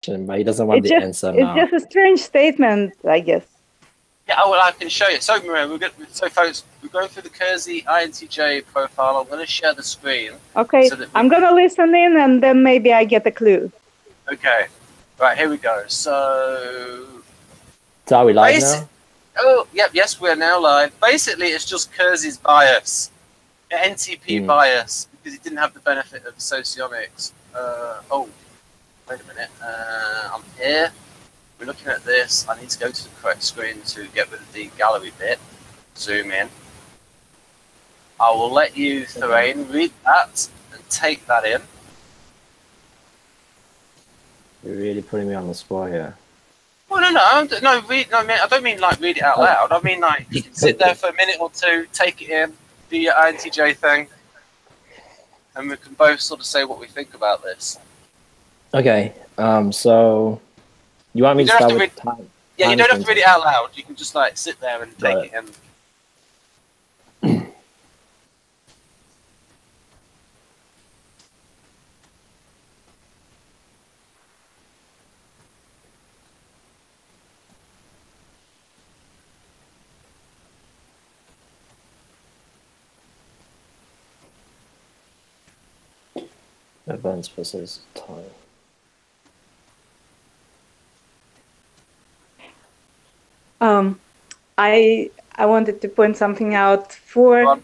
But he doesn't want the answer now. It's just a strange statement, I guess. Yeah, well, I can show you. So, Maria, so folks, we're going through the KEIRSEY INTJ profile. I'm going to share the screen. Okay, so I'm going to listen in, and then maybe I get a clue. Okay, right, here we go. So are we live now? Oh, yep, yes, we're now live. Basically, it's just KEIRSEY's bias, NTP bias, because he didn't have the benefit of sociomics. Oh, wait a minute. I'm here. We're looking at this. I need to go to the correct screen to get rid of the gallery bit. Zoom in. I will let you, Thurein, read that and take that in. You're really putting me on the spot here. Well, no, I don't mean like read it out loud. I mean like sit there for a minute or two, take it in, do your INTJ thing, and we can both sort of say what we think about this. Okay. So you want me to start with time? Yeah, you don't have to read it out loud. You can just like sit there and take it in. Events versus time. I wanted to point something out for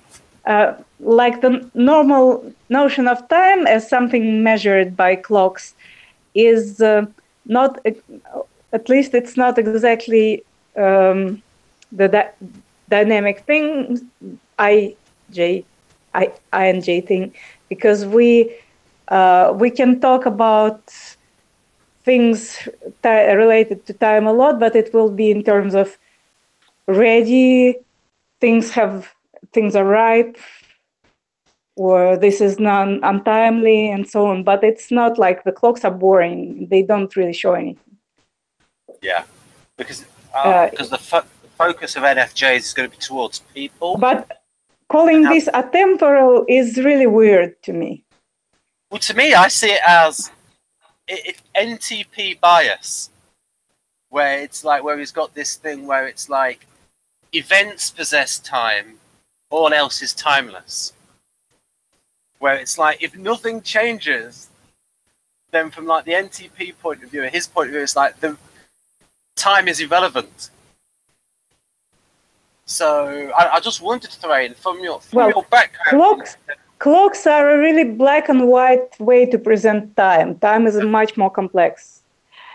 like the normal notion of time as something measured by clocks is not, at least it's not exactly the dynamic thing, INJ thing, because we can talk about things related to time a lot, but it will be in terms of ready, things are ripe, or this is untimely, and so on. But it's not like the clocks are boring; they don't really show anything. Yeah, because the focus of NFJs is going to be towards people. But calling this atemporal is really weird to me. Well, to me, I see it as NTP bias, where it's like where he's got this thing where it's like events possess time, all else is timeless. Where it's like if nothing changes, then from like the NTP point of view, his point of view, it's like the time is irrelevant. So I just wanted to throw in from your background. Clocks are a really black and white way to present time. Time is much more complex.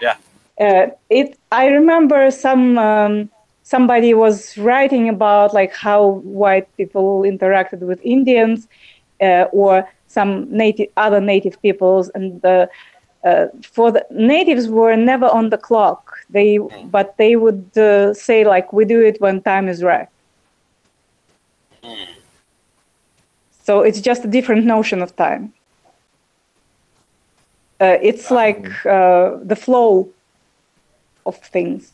Yeah. I remember somebody was writing about like how white people interacted with Indians or some other native peoples, and for the natives were never on the clock. But they would say like, we do it when time is right. So it's just a different notion of time. It's like the flow of things.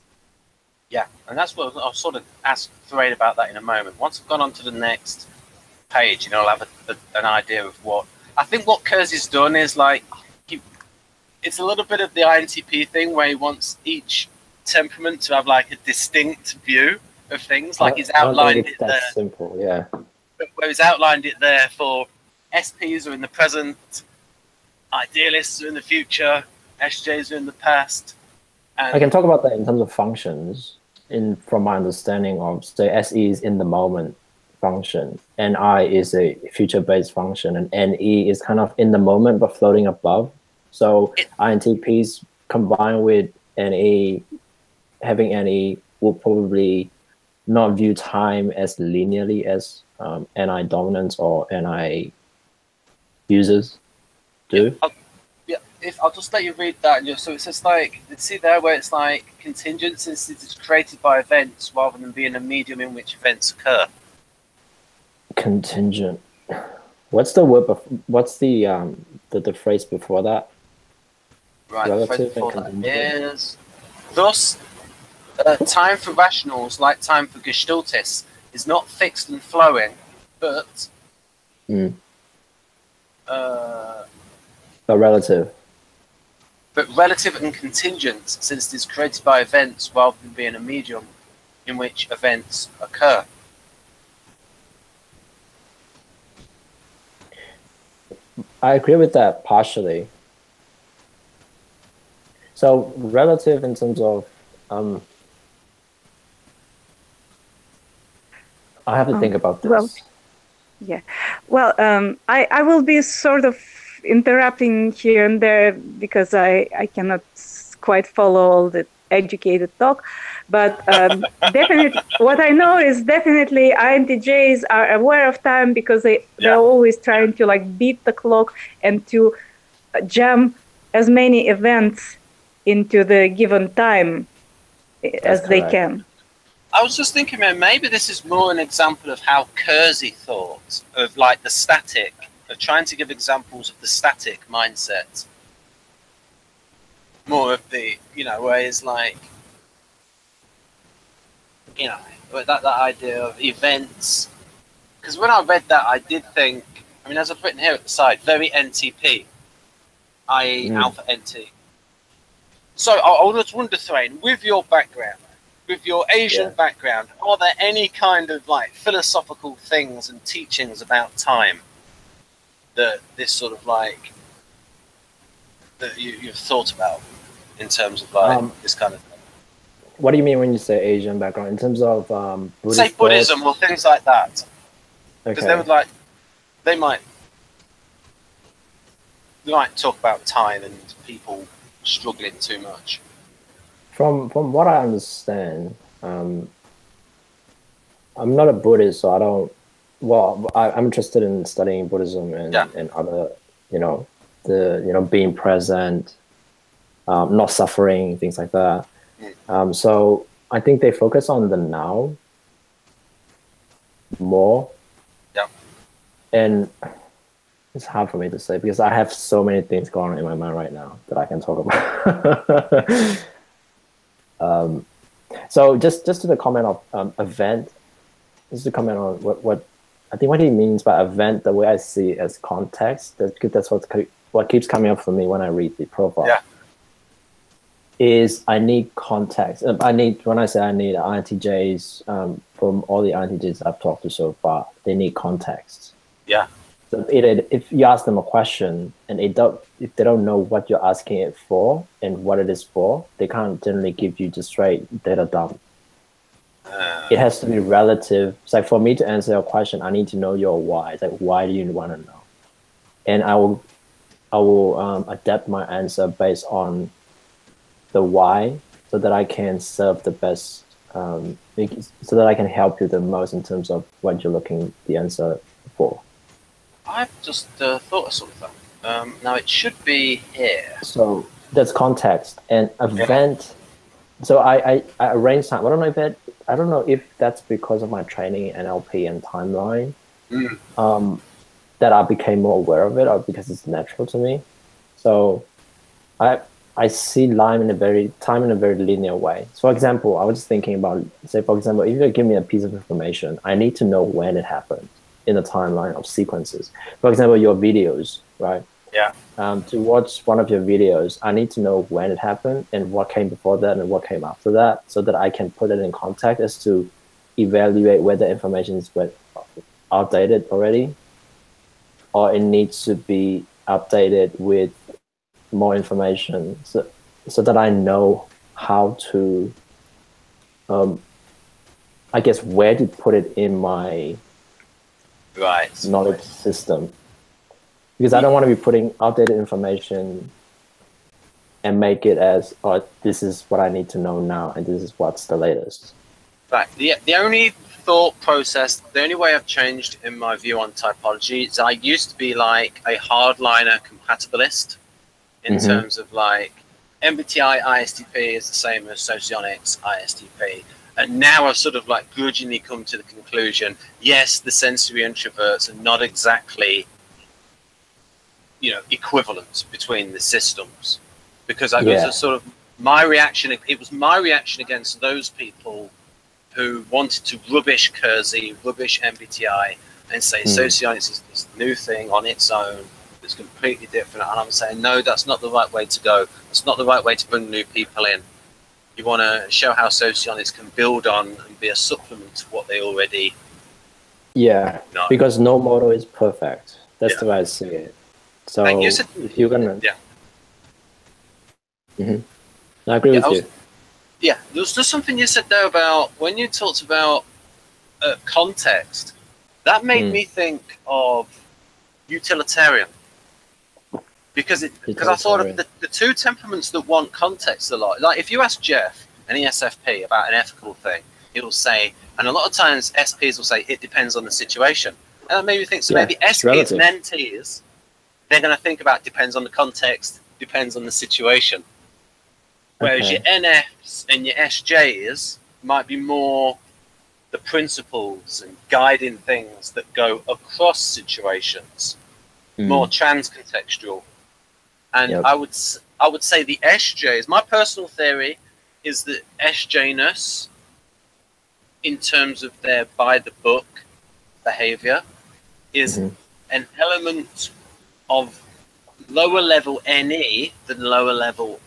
Yeah, and that's what I'll sort of ask Thurein about that in a moment. Once I've gone on to the next page, I'll have an idea of what I think. What KEIRSEY's done is like it's a little bit of the INTP thing where he wants each temperament to have like a distinct view of things. Like he's outlined it there. Simple, yeah. Where he's outlined it there for SPs are in the present, idealists are in the future, SJs are in the past. And I can talk about that in terms of functions. From my understanding of, say, SE is in the moment function, NI is a future-based function, and NE is kind of in the moment but floating above. So INTPs combined with NE, having NE will probably not view time as linearly as NI dominance or NI users do. I'll just let you read that. So it's just like, see there where it's like contingencies is created by events rather than being a medium in which events occur. Contingent. What's the word? What's the phrase before that? Right. Relative the phrase before that is thus. Time for rationals, like time for gestaltists, is not fixed and flowing, but relative. but relative and contingent, since it is created by events rather than being a medium in which events occur. I agree with that partially. So relative in terms of, I have to think about this. Well, yeah. Well, I will be sort of interrupting here and there because I cannot quite follow all the educated talk. But definitely, what I know is definitely INTJs are aware of time because they're always trying to like beat the clock and to jam as many events into the given time as they can. I was just thinking, man, maybe this is more an example of how KEIRSEY thought of like the static, of trying to give examples of the static mindset. More of the, you know, where it's like, you know, that idea of events. Because when I read that, I did think, I mean, as I've written here at the side, very NTP, i.e. Alpha NT. So I was wondering, Thurein, with your background, with your Asian background, are there any kind of like philosophical things and teachings about time that this sort of like, that you've thought about in terms of like this kind of thing? What do you mean when you say Asian background? In terms of Buddhist say Buddhism or things like that. Because they would like, they might talk about time and people struggling too much. From what I understand, I'm not a Buddhist, so I don't. Well, I'm interested in studying Buddhism and other, being present, not suffering, things like that. So I think they focus on the now more. Yeah. And it's hard for me to say because I have so many things going on in my mind right now that I can talk about. So just to the comment of event, just to comment on what I think what he means by event, the way I see it as context, that's what keeps coming up for me when I read the profile. Yeah. Is I need context. When I say I need INTJs, from all the INTJs I've talked to so far, they need context. Yeah. So if you ask them a question and if they don't know what you're asking it for and what it is for, they can't generally give you just straight data dump. It has to be relative. It's like for me to answer your question, I need to know your why. It's like, why do you want to know? And I will adapt my answer based on the why, so that I can serve the best, so that I can help you the most in terms of what you're looking the answer for. I've just thought of something. Now it should be here. So that's context and event. So I arranged time. I don't know if that's because of my training in NLP and timeline, that I became more aware of it, or because it's natural to me. So I see time in a very linear way. So for example, I was just thinking about, say, for example, if you give me a piece of information, I need to know when it happened in the timeline of sequences. For example, your videos, right? Yeah. To watch one of your videos, I need to know when it happened and what came before that and what came after that, so that I can put it in context as to evaluate whether information is outdated already, or it needs to be updated with more information, so that I know how to, I guess, where to put it in my knowledge system. Because I don't want to be putting outdated information and make it as, oh, this is what I need to know now, and this is what's the latest. Right. The only thought process, the only way I've changed in my view on typology is I used to be like a hardliner compatibilist in terms of like MBTI ISTP is the same as Socionics ISTP. And now I've sort of like grudgingly come to the conclusion, yes, the sensory introverts are not exactly, equivalent between the systems, because I was sort of my reaction. It was my reaction against those people who wanted to rubbish KEIRSEY, rubbish MBTI, and say Socionics is this new thing on its own that's completely different. And I'm saying, no, that's not the right way to go. That's not the right way to bring new people in. You want to show how socionics can build on and be a supplement to what they already know. Because no model is perfect. That's the way I see it. So if you're gonna, I agree with you. Yeah, there was just something you said there about when you talked about context. That made me think of utilitarian, because I thought of the two temperaments that want context a lot. Like if you ask Jeff, an ESFP, about an ethical thing, he'll say, and a lot of times SPs will say it depends on the situation. And that made me think, so maybe SPs and NTs, they're going to think about depends on the context, depends on the situation. Whereas your NFs and your SJs might be more the principles and guiding things that go across situations, more trans-contextual. And I would say the SJs, my personal theory is that SJ-ness, in terms of their by-the-book behavior, is an element of lower level NE than lower level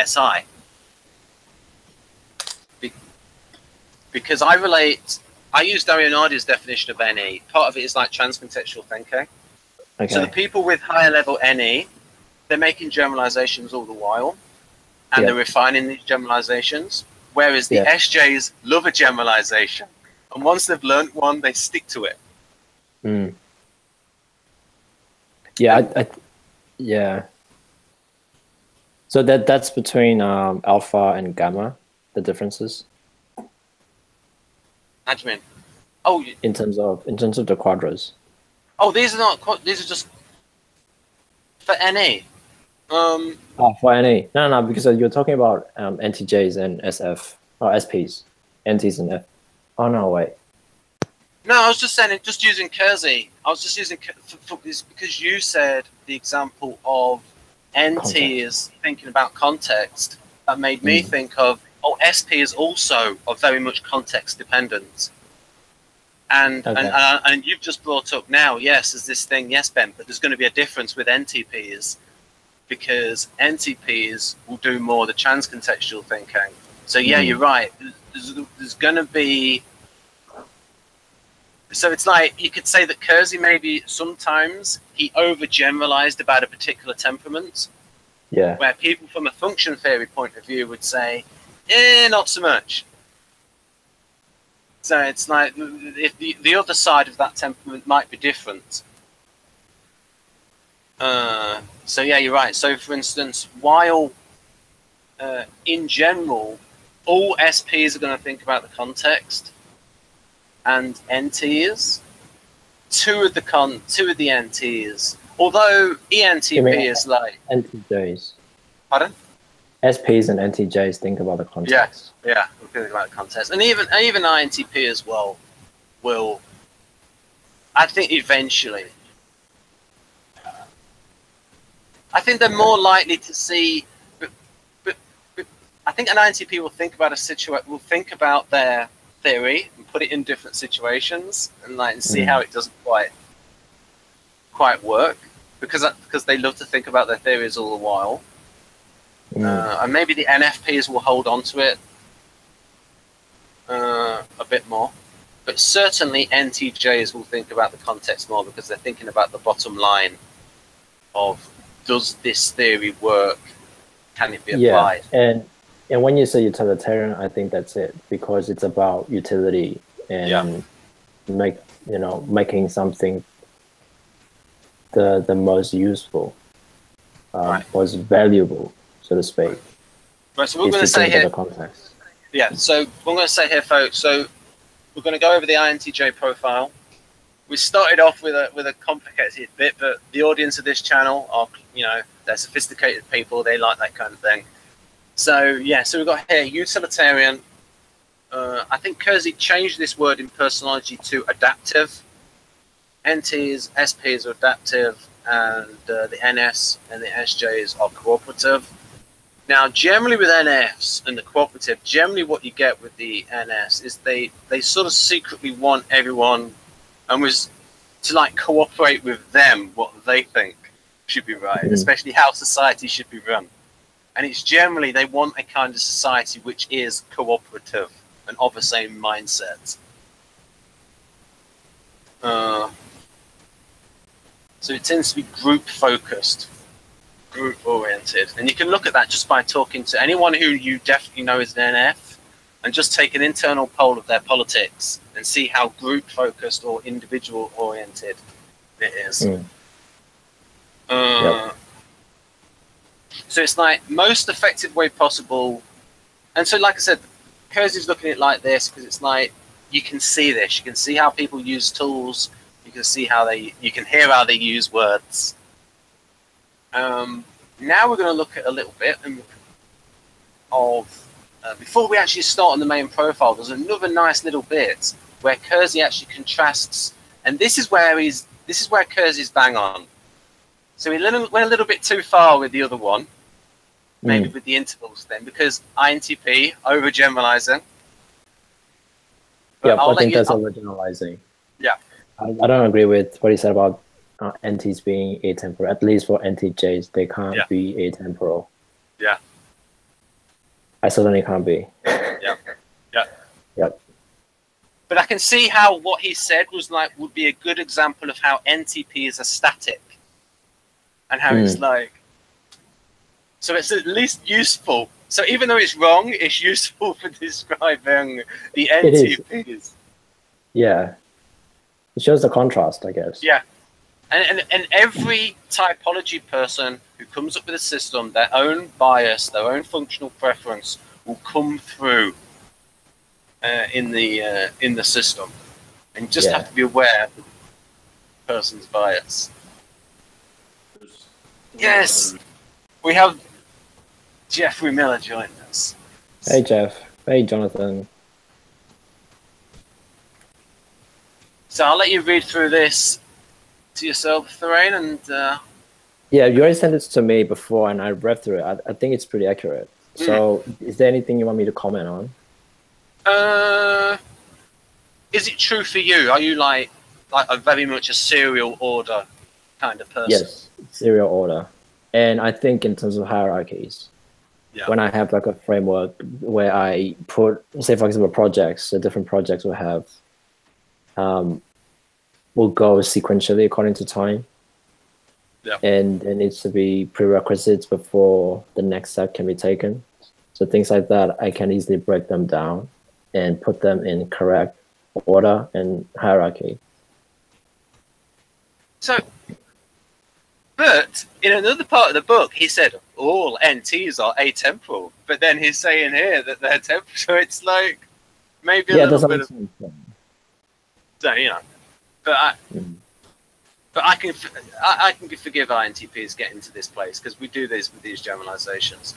SI. Because I use Dario Nardi's definition of NE. Part of it is like trans-contextual thinking. So the people with higher level NE, they're making generalizations all the while, and they're refining these generalizations, whereas the SJs love a generalization. And once they've learned one, they stick to it. So that's between alpha and gamma, the differences. How do you mean? Oh, in terms of the quadras. Oh, these are not. These are just for NE. For NE. No, because you're talking about NTJs and SF or SPs, NTs and F. Oh no, wait. No, I was just saying, just using KEIRSEY. I was just using for this because you said the example of NTs thinking about context. That made me think of, SPs also are very much context dependent. And you've just brought up now, yes, there's this thing, yes, Ben, but there's going to be a difference with NTPs because NTPs will do more the trans-contextual thinking. So yeah, you're right. There's going to be. So it's like you could say that KEIRSEY maybe sometimes he overgeneralized about a particular temperament. Yeah. Where people from a function theory point of view would say, not so much. So it's like if the other side of that temperament might be different. So yeah, you're right. So for instance, while in general, all SPs are going to think about the context, and NTs, two of the NTs, although ENTP is like NTJs. Pardon? SPs and NTJs think about the context. Yeah, we think about the context, and even INTP as well will. I think eventually. I think they're more likely to see, but I think an INTP will think about will think about their theory and put it in different situations and see how it doesn't quite work because they love to think about their theories all the while. And maybe the NFPs will hold on to it a bit more, but certainly NTJs will think about the context more because they're thinking about the bottom line of, does this theory work? Can it be applied? And when you say utilitarian, I think that's it, because it's about utility and making something the most useful, most valuable, so to speak. Right. So we're going to say here. The context. Yeah. So we're going to say here, folks. So we're going to go over the INTJ profile. We started off with a complicated bit, but the audience of this channel are, they're sophisticated people. They like that kind of thing. So yeah, so we've got here utilitarian. I think KEIRSEY changed this word in personality to adaptive. NTs, SPs are adaptive, and the NS and the SJs are cooperative. Now, generally with NFs and the cooperative, generally what you get with the NS is they sort of secretly want everyone to cooperate with them what they think. should be right, especially how society should be run. And it's generally they want a kind of society which is cooperative and of the same mindset. So it tends to be group focused, group oriented, and you can look at that just by talking to anyone who you definitely know is an NF, and just take an internal poll of their politics and see how group focused or individual oriented it is. So it's like most effective way possible. And so, like I said, KEIRSEY's looking at it like this because it's like you can see this. You can see how people use tools. You can see how you can hear how they use words. Now we're going to look at a little bit of before we actually start on the main profile. There's another nice little bit where KEIRSEY actually contrasts, and this is where KEIRSEY's bang on. So we went a little bit too far with the other one, maybe with the intervals then, because INTP overgeneralizing. Yeah, I think that's overgeneralizing. Yeah, I don't agree with what he said about NTs being atemporal. At least for NTJs, they can't be atemporal. Yeah. I certainly can't be. Yeah. But I can see how what he said would be a good example of how NTP is a static, and how it's like. So it's at least useful. So even though it's wrong, it's useful for describing the NTPs. Yeah. It shows the contrast, I guess. Yeah. And every typology person who comes up with a system, their own bias, their own functional preference will come through in the system. And you just have to be aware of the person's bias. Yes. We have Jeffrey Miller joining us. Hey, Jeff. Hey, Jonathan. So I'll let you read through this to yourself, Thurein, and yeah, you already sent it to me before, and I read through it. I think it's pretty accurate. So, is there anything you want me to comment on? Is it true for you? Are you like a very much a serial order kind of person? Yes, serial order. And I think in terms of hierarchies, when I have like a framework where I put, say for example, projects, so different projects will have, will go sequentially according to time. And there needs to be prerequisites before the next step can be taken. So things like that, I can easily break them down and put them in correct order and hierarchy. So, but in another part of the book, he said all NTs are atemporal, but then he's saying here that they're temporal. So it's like maybe a little bit of, so, you know, but I can forgive INTPs getting to this place because we do this with these generalizations.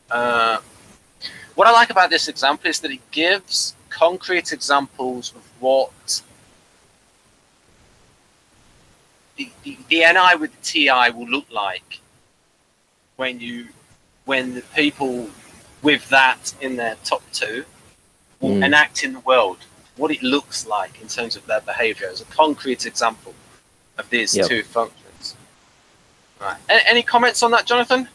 What I like about this example is that it gives concrete examples of what the NI with the TI will look like when the people with that in their top two will enact in the world, what it looks like in terms of their behavior as a concrete example of these two functions. Right. Any comments on that, Jonathan?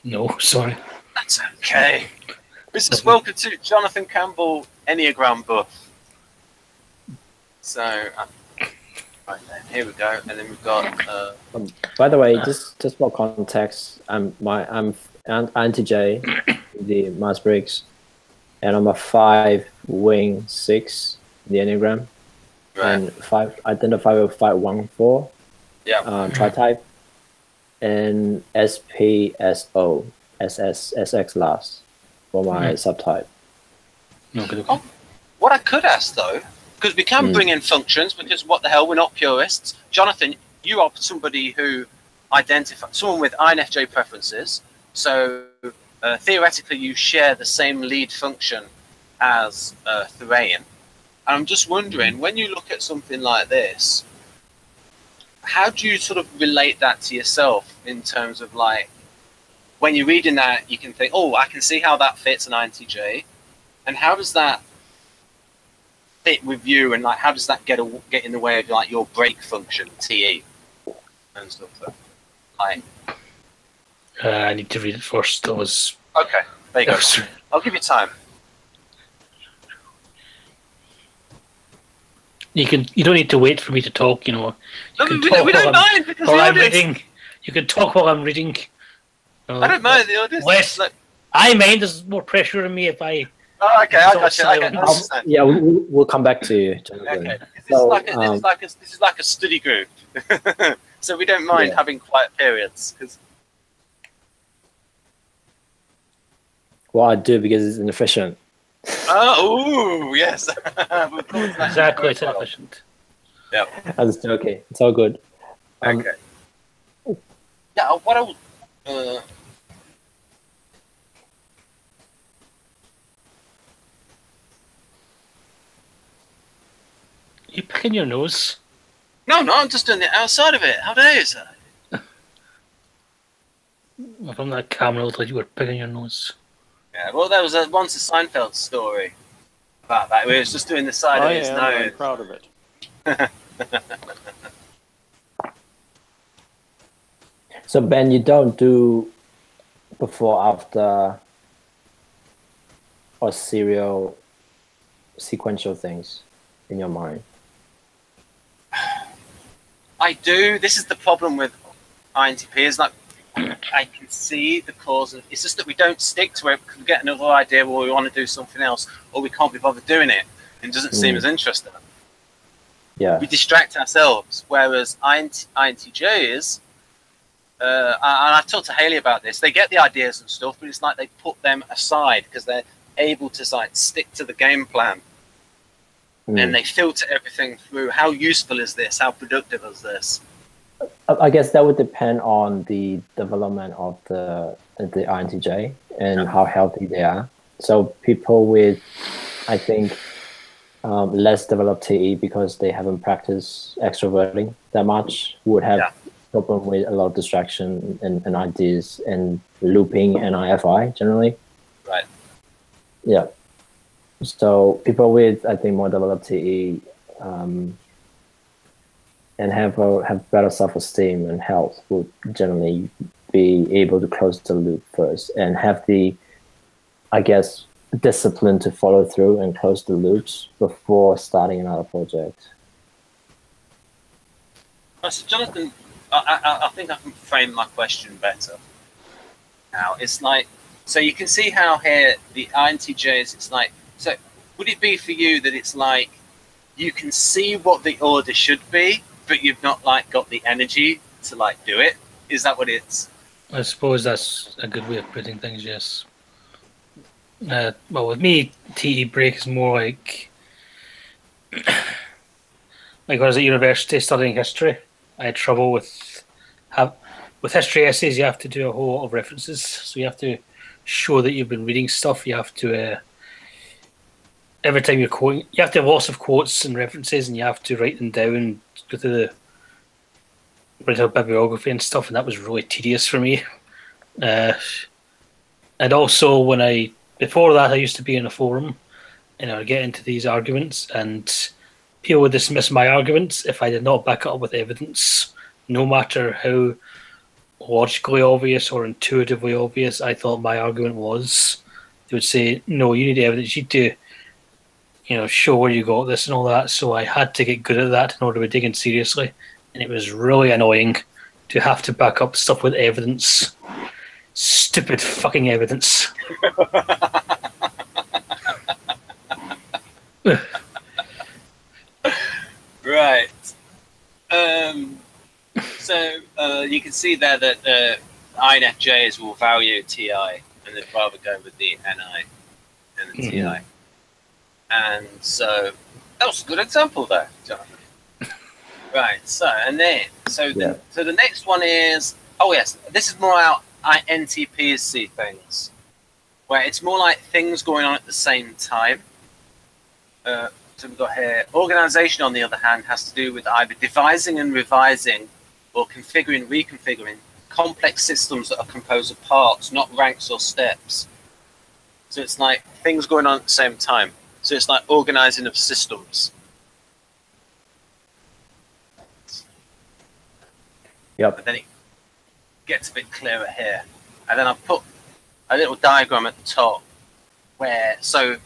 No, sorry. That's okay. Mrs. Welcome to Jonathan Campbell, Enneagram buff. So, right then, here we go, and then we've got. By the way, just for context, I'm INTJ, the Myers-Briggs, and I'm a 5 wing 6 in the Enneagram, and 5 identify with 514. Tri-type, and SPSO, SX last for my subtype. Okay. What I could ask though, because we can bring in functions, because what the hell, we're not purists. Jonathan, you are somebody who identifies, someone with INFJ preferences, so theoretically you share the same lead function as Thurein. And I'm just wondering, when you look at something like this, how do you sort of relate that to yourself in terms of like, when you're reading that, you can think, oh, I can see how that fits an INTJ. And how does that fit with you, and like how does that get in the way of like your brake function, TE, and stuff? Like, I need to read it first. That was okay. There you go. I'll give you time. You don't need to wait for me to talk. You know. No, we don't mind because while the I'm audience. reading. You can talk while I'm reading. I don't mind the audience. Less. Look. I mind. There's more pressure on me if I. Oh, okay. I got you. I understand. Yeah, we'll come back to you, Jonathan. Okay. This is like a study group, so we don't mind having quiet periods. Cause... Well, I do because it's inefficient. Oh, ooh, yes. Exactly, it's inefficient. Yeah. I'm just joking. It's all good. Okay. Yeah. What I would. You picking your nose? No, I'm just doing the outside of it. How dare you, sir? From that camera, it looked like you were picking your nose. Yeah, well, there was once a Seinfeld story about that, where he was just doing the side of his nose. I'm proud of it. So, Ben, you don't do before, after, or serial, sequential things in your mind? I do. This is the problem with INTP, is like I can see the cause, and it's just that we don't stick to it because we get another idea where we want to do something else, or we can't be bothered doing it. It doesn't seem as interesting. Yeah. We distract ourselves, whereas INTJs, and I've talked to Haley about this, they get the ideas and stuff, but it's like they put them aside because they're able to like stick to the game plan. And they filter everything through. How useful is this? How productive is this? I guess that would depend on the development of the INTJ and how healthy they are. So people with, I think, less developed TE because they haven't practiced extroverting that much would have problem with a lot of distraction and ideas and looping and IFI generally. Right. Yeah. So people with, I think, more developed TE and have better self-esteem and health would generally be able to close the loop first and have the, I guess, discipline to follow through and close the loops before starting another project. So Jonathan, I think I can frame my question better now. It's like, so you can see how here the INTJs, it's like, so would it be for you that it's like you can see what the order should be, but you've not like got the energy to like do it? Is that what it's? I suppose that's a good way of putting things, yes. Well, with me, TE break is more like when I was at university studying history, I had trouble with history essays. You have to do a whole lot of references, so you have to show that you've been reading stuff. You have to every time you're quoting, you have to have lots of quotes and references, and you have to write them down, go through the bibliography and stuff, and that was really tedious for me. And also, before that, I used to be in a forum, and I would get into these arguments, and people would dismiss my arguments if I did not back it up with evidence, no matter how logically obvious or intuitively obvious I thought my argument was. They would say, no, you need evidence, you need to show where you got this and all that. So I had to get good at that in order to be taken seriously. And it was really annoying to have to back up stuff with evidence. Stupid fucking evidence. Right. So you can see there that INFJs will value TI and they'd rather go with the NI than the TI. And so that was a good example there, Jonathan. Right. So the next one is, oh yes, this is more how INTPs see things, where it's more like things going on at the same time. So we've got here, organization on the other hand has to do with either devising and revising or configuring, reconfiguring complex systems that are composed of parts, not ranks or steps. So it's like things going on at the same time. So it's like organizing of systems. Yep. But then it gets a bit clearer here. And then I've put a little diagram at the top where, so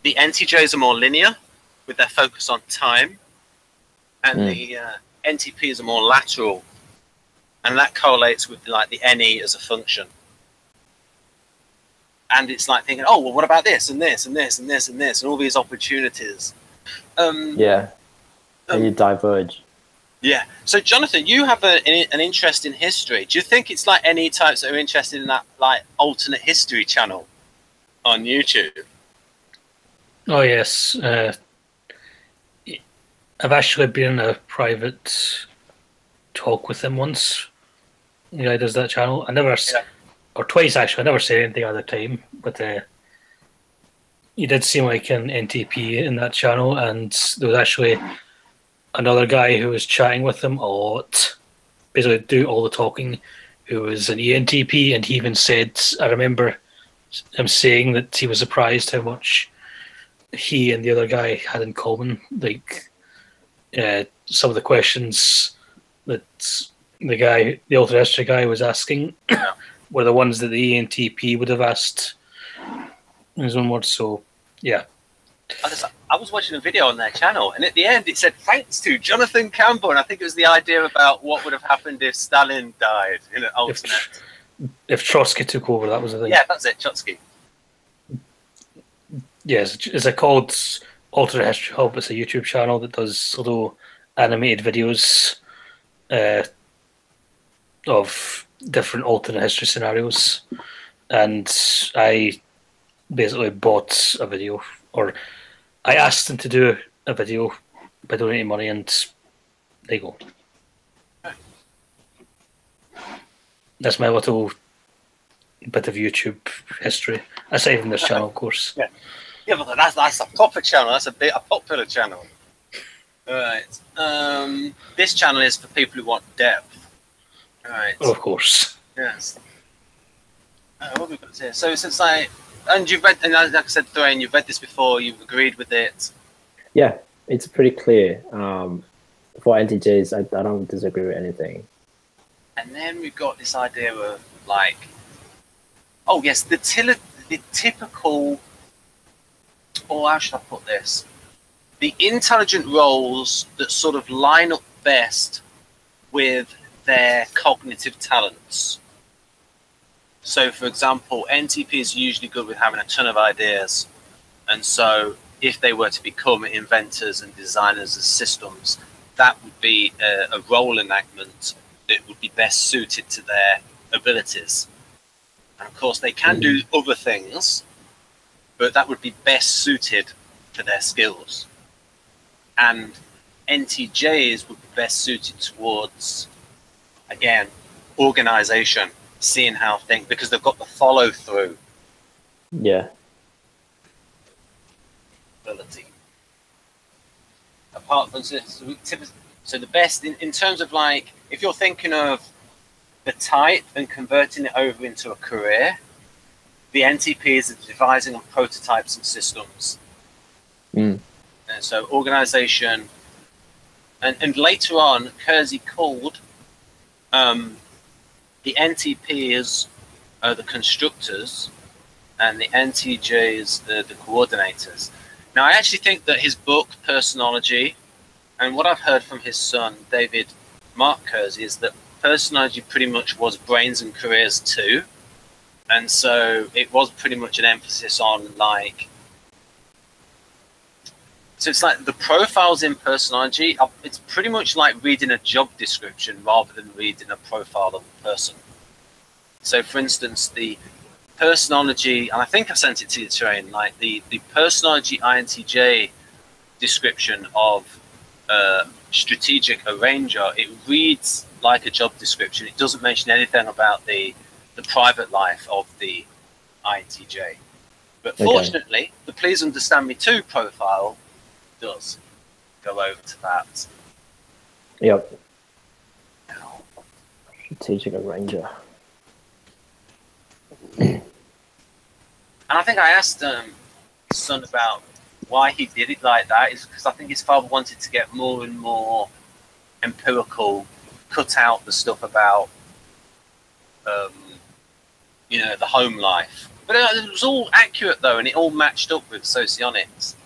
the NTJs are more linear with their focus on time, and the NTPs are more lateral, and that correlates with like the NE as a function. And it's like thinking, oh, well, what about this and this and this and this and this and all these opportunities? Yeah, and you diverge. Yeah. So, Jonathan, you have an interest in history. Do you think it's like NE types that are interested in that like alternate history channel on YouTube? Oh yes, I've actually been in a private talk with him once. The guy does that channel. I never, or twice actually. I never said anything at the time, but he did seem like an NTP in that channel, and there was actually another guy who was chatting with him a lot, basically doing all the talking, who was an ENTP, and he even said, I remember him saying that he was surprised how much he and the other guy had in common. Like some of the questions that the alternate history guy was asking were the ones that the ENTP would have asked in his own words. So yeah. I was watching a video on their channel, and at the end it said, thanks to Jonathan Campbell, and I think it was the idea about what would have happened if Stalin died in an alternate. If Trotsky took over, that was the thing. Yeah, that's it, Trotsky. Yes, it's a called Alternate History Hub. It's a YouTube channel that does little animated videos of different alternate history scenarios, and I basically bought a video, or I asked him to do a video by donating money, and there you go. That's my little bit of YouTube history, aside from this channel, of course. Yeah, but that's a proper channel. That's a popular channel. All right. This channel is for people who want depth. All right. Oh, of course. Yes. What have we got here? So since and you've read, and like I said, Thurein, you've read this before. You've agreed with it. Yeah, it's pretty clear. For NTJs, I don't disagree with anything. And then we've got this idea of like, oh yes, the typical, or how should I put this? The intelligent roles that sort of line up best with their cognitive talents. So, for example, NTP is usually good with having a ton of ideas. And so if they were to become inventors and designers of systems, that would be a role enactment that would be best suited to their abilities. And of course, they can do other things, but that would be best suited to their skills. And NTJs would be best suited towards, again, organization, seeing how things, because they've got the follow through. Yeah. Ability. Apart from so the best in terms of like, if you're thinking of the type and converting it over into a career, the NTP is devising on prototypes and systems. And so organization, and later on, KEIRSEY called the NTPs are the constructors, and the NTJs the coordinators. Now, I actually think that his book, Personology, and what I've heard from his son, David Mark KEIRSEY, is that personology pretty much was brains and careers too. And so it was pretty much an emphasis on like, so it's like the profiles in personology, it's pretty much like reading a job description rather than reading a profile of a person. So for instance, the personology, and I think I sent it to you, Thurein, like the personology INTJ description of strategic arranger, it reads like a job description. It doesn't mention anything about the private life of the INTJ. But fortunately, the Please Understand Me Too profile does go over to that. Yep. Strategic arranger. And I think I asked son about why he did it like that is because I think his father wanted to get more and more empirical, cut out the stuff about, you know, the home life. But it was all accurate though, and it all matched up with socionics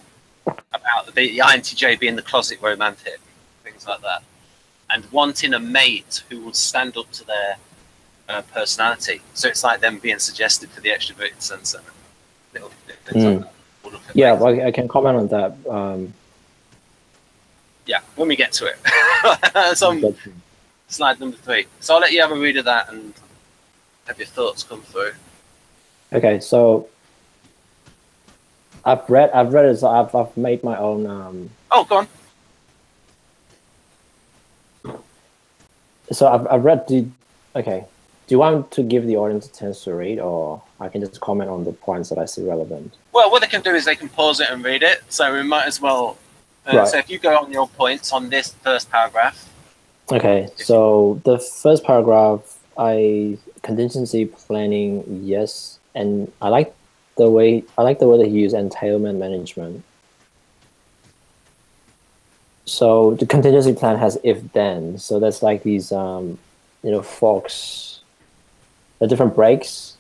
about the INTJ being the closet romantic, things like that, and wanting a mate who would stand up to their personality. So it's like them being suggested for the extroverted sensor. Little things like that. Yeah, well, I can comment on that. Yeah, when we get to it. So, slide number 3. So I'll let you have a read of that and have your thoughts come through. Okay, so I've read it. So I've made my own. Oh, go on. So I've read the. Okay, do you want to give the audience a chance to read, or I can just comment on the points that I see relevant? Well, what they can do is they can pause it and read it. So we might as well. Right. So if you go on your points on this first paragraph. Okay, so the first paragraph, contingency planning, yes, and I like the way that he used entailment management. So the contingency plan has if then, so that's like these you know, forks, the different breaks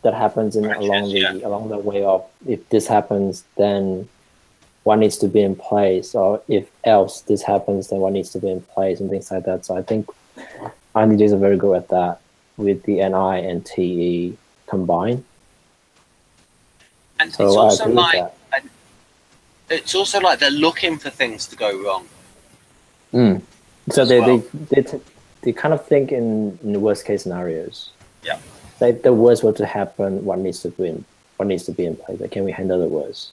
that happens along the way of, if this happens, then what needs to be in place, or if else this happens, then what needs to be in place, and things like that. So I think INTJs are very good at that with the NI and TE combined. And so it's also like it's also like they're looking for things to go wrong. So they kind of think in the worst case scenarios. Yeah. Like if the worst were to happen, what needs to be in place? Like, can we handle the worst?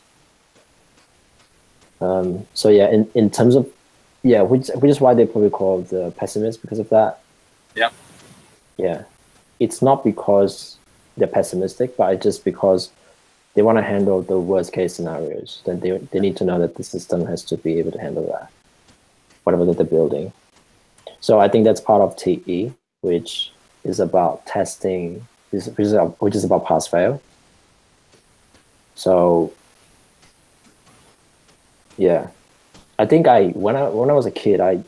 So yeah, in terms of, yeah, which is why they probably call the pessimist, because of that. Yeah. Yeah, it's not because they're pessimistic, but it's just because they want to handle the worst case scenarios. Then they need to know that the system has to be able to handle that, whatever that they're building. So I think that's part of TE, which is about testing, which is about pass fail. So yeah, I think when I was a kid, I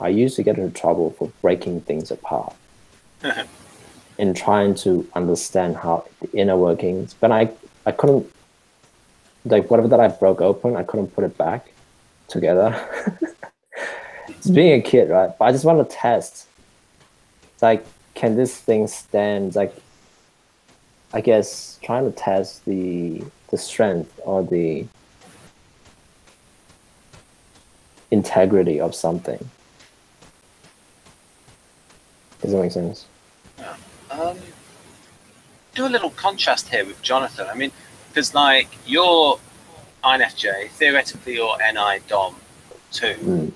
used to get into trouble for breaking things apart and trying to understand how the inner workings. But I couldn't, like, whatever that I broke open, I couldn't put it back together. It's being a kid, right? But I just want to test. It's like, can this thing stand? Like, I guess trying to test the strength or the integrity of something. Does that make sense? Yeah. Do a little contrast here with Jonathan. I mean, because like you're INFJ, theoretically you're NI Dom too.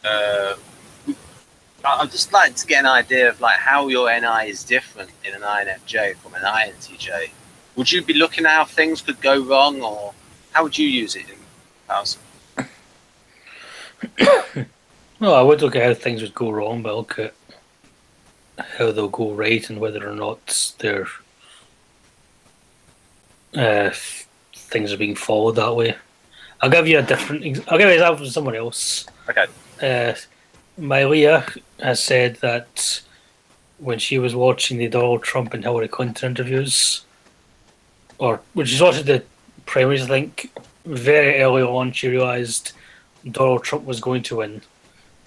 I'd just like to get an idea of like how your NI is different in an INFJ from an INTJ. Would you be looking at how things could go wrong, or how would you use it in comparison? Well, I would look at how things would go wrong, but look at how they'll go right and whether or not they're things are being followed that way. I'll give you an example from someone else. Okay. Malia has said that when she was watching the Donald Trump and Hillary Clinton interviews, or when she was watching the primaries, I think, very early on she realised Donald Trump was going to win.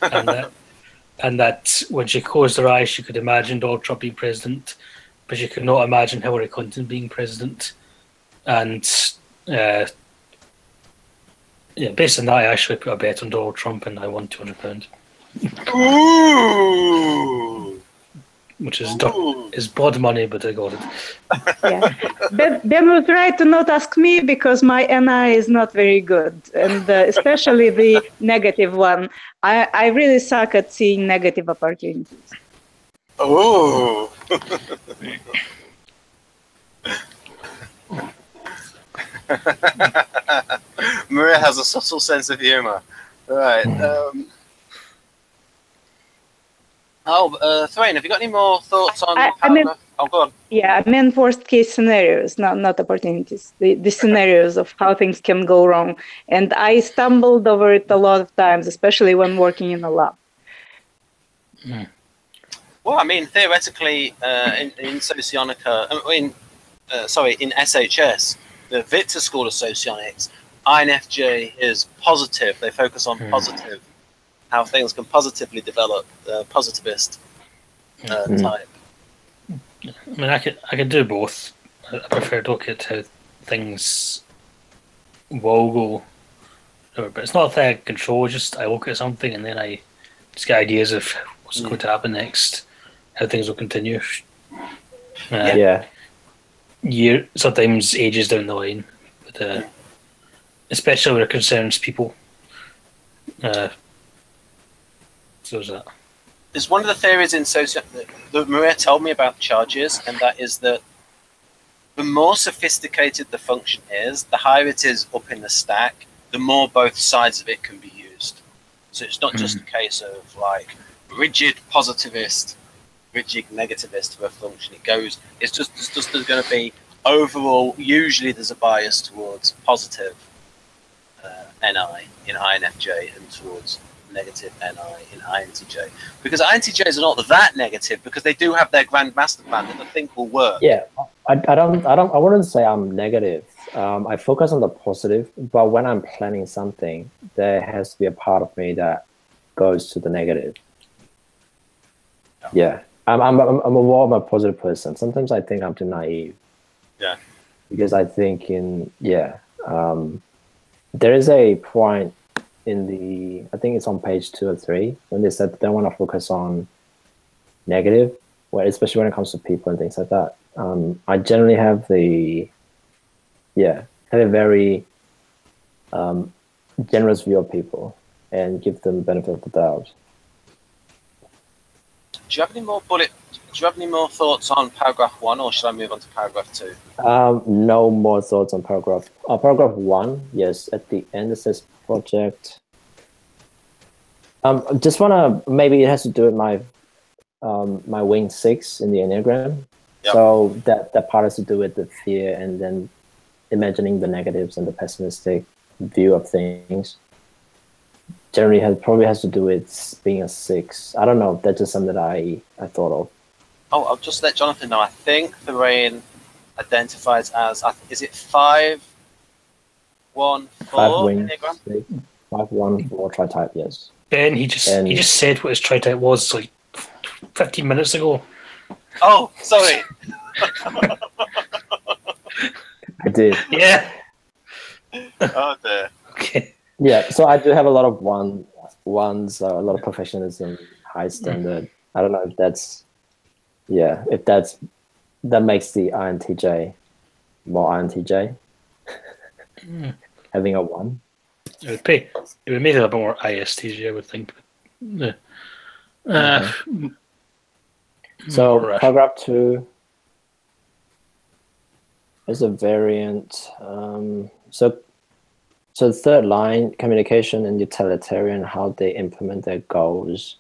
And that when she closed her eyes, she could imagine Donald Trump being president, but she could not imagine Hillary Clinton being president. And based on that, I actually put a bet on Donald Trump and I won £200. Ooh. Which is blood money, but I got it. Yeah. Ben was right to not ask me because my NI is not very good, and especially the negative one. I really suck at seeing negative opportunities. Oh. Maria has a subtle sense of humor. Right. Thurein, have you got any more thoughts on go on. Yeah, I mean worst case scenarios, not opportunities. The scenarios of how things can go wrong. And I stumbled over it a lot of times, especially when working in a lab. Well, I mean, theoretically, in Socionica, in SHS, the Victor School of Socionics, INFJ is positive. They focus on positive, how things can positively develop, positivist type. I mean, I could do both. I prefer to look at how things will go, but it's not a thing I control. Just I look at something and then I just get ideas of what's going to happen next, how things will continue. Sometimes ages down the line, but especially where it concerns people. So is that. There's one of the theories in that Maria told me about charges, and that is that the more sophisticated the function is, the higher it is up in the stack, the more both sides of it can be used. So it's not just a case of like rigid positivist, rigid negativist of a function. It's just there's going to be overall, usually there's a bias towards positive NI in INFJ and towards negative NI in INTJ, because INTJs are not that negative because they do have their grand master plan that I think will work. Yeah, I wouldn't say I'm negative. I focus on the positive, but when I'm planning something, there has to be a part of me that goes to the negative. Yeah, I'm more of a positive person. Sometimes I think I'm too naive. Yeah, because I think there is a point in I think it's on page 2 or 3, when they said they want to focus on negative, especially when it comes to people and things like that. I generally have a very generous view of people and give them benefit of the doubt. Do you have any more thoughts on paragraph 1, or should I move on to paragraph 2? No more thoughts on paragraph 1. Yes, at the end it says project. Just wanna, maybe it has to do with my my wing 6 in the Enneagram. Yep. So that part has to do with the fear and then imagining the negatives and the pessimistic view of things. Generally probably has to do with being a 6. I don't know. That's just something that I thought of. Oh, I'll just let Jonathan know. I think Thurein identifies as, is it 5-1-4 Enneagram? 5-1-4 tri-type, yes. Ben, he just said what his tri-type was like 15 minutes ago. Oh, sorry. I did. Yeah. Oh dear. Okay. Yeah, so I do have a lot of ones, a lot of professionalism, high standard. I don't know if that's, that makes the INTJ more INTJ. Having a 1. It would make it a bit more ISTJ, I would think. So paragraph 2 is a variant. So the third line, communication and utilitarian, how they implement their goals.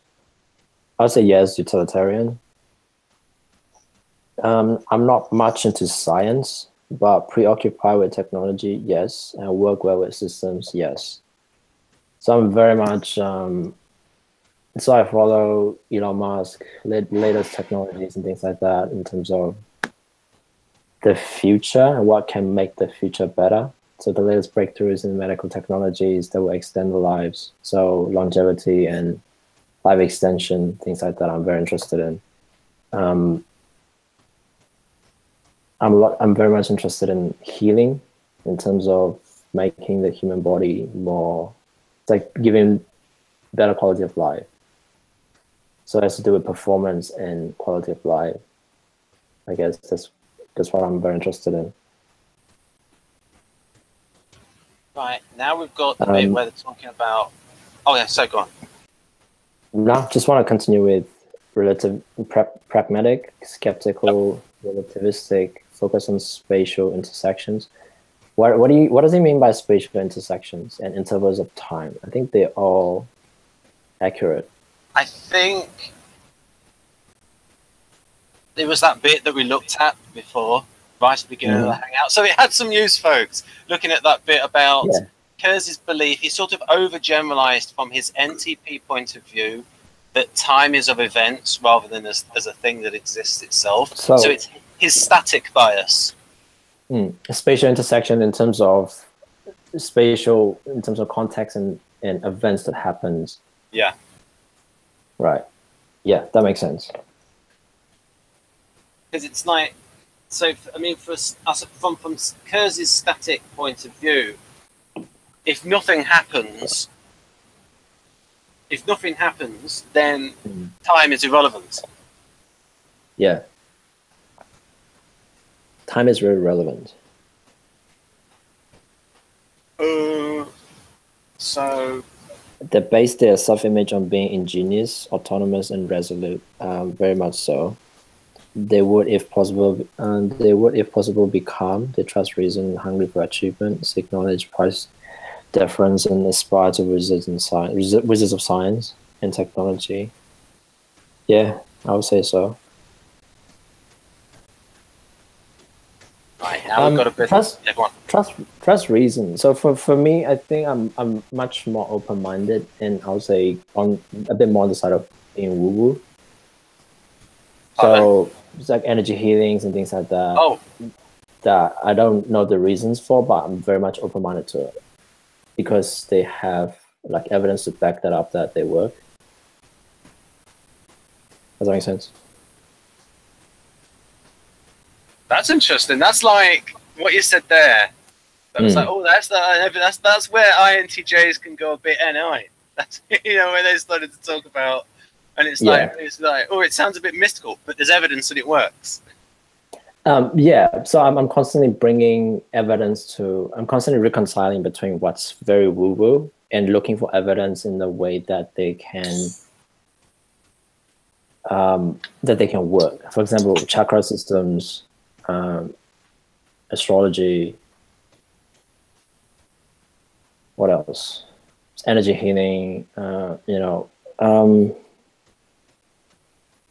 I'll say yes, utilitarian. I'm not much into science, but preoccupied with technology, yes. And work well with systems, yes. So I'm very much, so I follow Elon Musk, latest technologies and things like that in terms of the future and what can make the future better. So the latest breakthroughs in medical technologies that will extend the lives. So longevity and life extension, things like that I'm very interested in. I'm very much interested in healing in terms of making the human body more, it's like giving better quality of life. So it has to do with performance and quality of life. I guess that's what I'm very interested in. Right, now we've got the bit where they're talking about... Oh yeah, so go on. No, just want to continue with pragmatic, skeptical, relativistic, focus on spatial intersections. What does he mean by spatial intersections and intervals of time? I think they're all accurate. I think it was that bit that we looked at before, right at the beginning of the hangout. So it had some use, folks, looking at that bit about KEIRSEY's belief. He sort of overgeneralized from his NTP point of view that time is of events rather than as a thing that exists itself. So it's his static bias. Spatial intersection in terms of context and events that happens. Yeah. Right. Yeah, that makes sense. Because it's like, so I mean, from KEIRSEY's static point of view, if nothing happens, then time is irrelevant. Yeah. Time is very relevant. So they base their self-image on being ingenious, autonomous, and resolute. Very much so. They would, if possible, be calm. They trust reason, hungry for achievement, seek knowledge, prize deference, and aspire to wizards of science and technology. Yeah, I would say so. Right, now we've got a bit. Trust reason. So for me, I think I'm much more open-minded, and I would say a bit more on the side of being woo-woo. So it's like energy healings and things like that. That I don't know the reasons for, but I'm very much open-minded to it because they have like evidence to back that up that they work. Does that make sense? That's interesting. That's like what you said there. That was like, that's where INTJs can go a bit NI. That's when they started to talk about, and it's like it sounds a bit mystical, but there's evidence that it works. So I'm constantly bringing evidence I'm constantly reconciling between what's very woo-woo and looking for evidence in the way that they can work. For example, chakra systems, astrology, what else? Energy healing,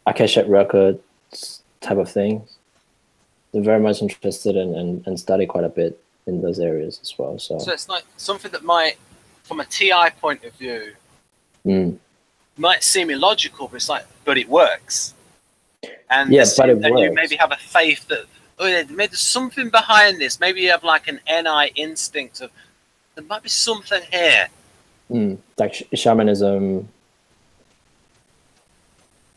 Akashic records type of things. They're very much interested in and study quite a bit in those areas as well. So it's like something that might, from a TI point of view, might seem illogical, but it works. And but it works. You maybe have a faith that maybe there's something behind this. Maybe you have like an NI instinct of there might be something here. Like shamanism.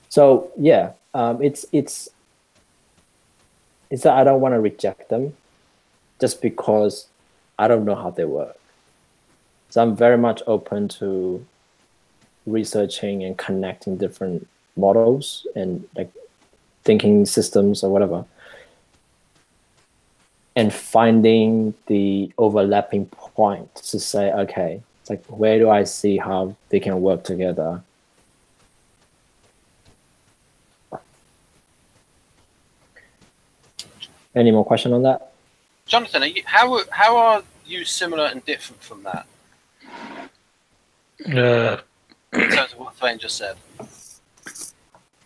So yeah, it's that I don't want to reject them just because I don't know how they work. So I'm very much open to researching and connecting different models and like thinking systems or whatever, and finding the overlapping point to say, okay, it's like, where do I see how they can work together? Any more question on that? Jonathan, how are you similar and different from that? In terms of what Thurein just said.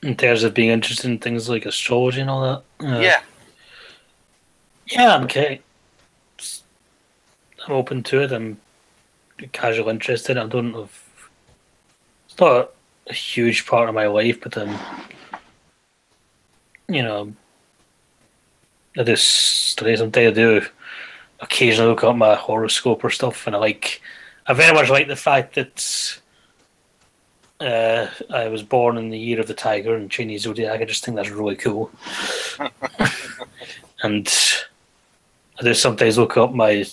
In terms of being interested in things like astrology and all that? Yeah, I'm okay. I'm open to it. I'm casual interested. I don't know if it's not a huge part of my life, but I do study something. I do occasionally look up my horoscope or stuff, and I very much like the fact that I was born in the year of the tiger in Chinese zodiac. I just think that's really cool. And I do sometimes look up my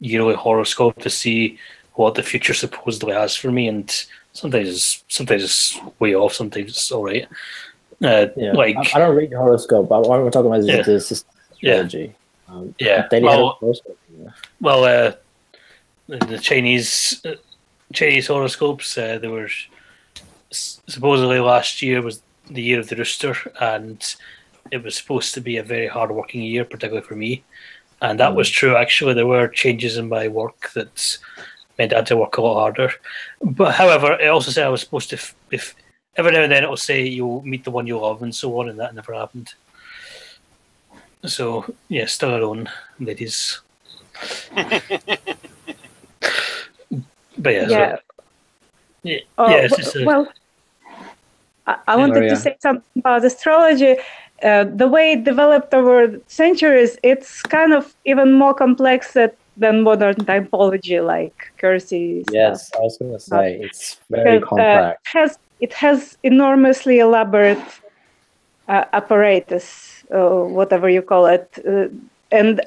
yearly horoscope to see what the future supposedly has for me, and sometimes it's way off, sometimes it's all right. I don't read horoscope, but what we're talking about is astrology. The Chinese horoscopes, they were supposedly last year was the year of the rooster, and it was supposed to be a very hard-working year, particularly for me. And that was true, actually. There were changes in my work that meant I had to work a lot harder. But however, it also said I was supposed to, if every now and then it'll say you'll meet the one you love and so on, and that never happened. So yeah, still our own ladies. But yeah, it's just well, I wanted Maria. to say something about astrology. The way it developed over centuries, it's kind of even more complex than modern typology, like KEIRSEY stuff. Yes, I was going to say it's very complex. It has enormously elaborate apparatus, whatever you call it.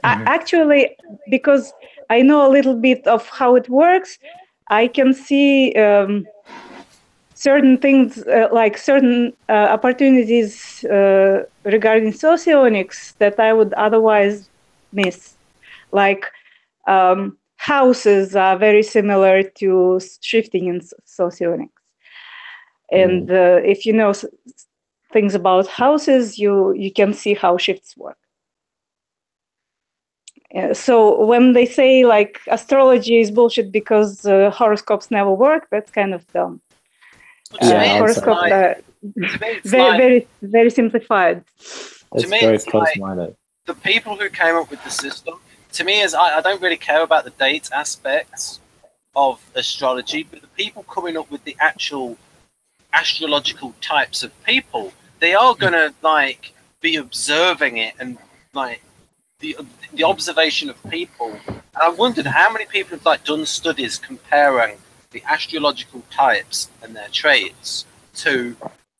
Actually, because I know a little bit of how it works, I can see certain things, like certain opportunities regarding socionics that I would otherwise miss. Like houses are very similar to shifting in socionics. And if you know things about houses, you can see how shifts work. So when they say like astrology is bullshit because horoscopes never work, that's kind of dumb. Horoscopes are very simplified. It's very close-minded. The people who came up with the system, to me, is I don't really care about the date aspects of astrology, but the people coming up with the actual astrological types of people, they are gonna like be observing it and like the observation of people. And I wondered how many people have like done studies comparing the astrological types and their traits to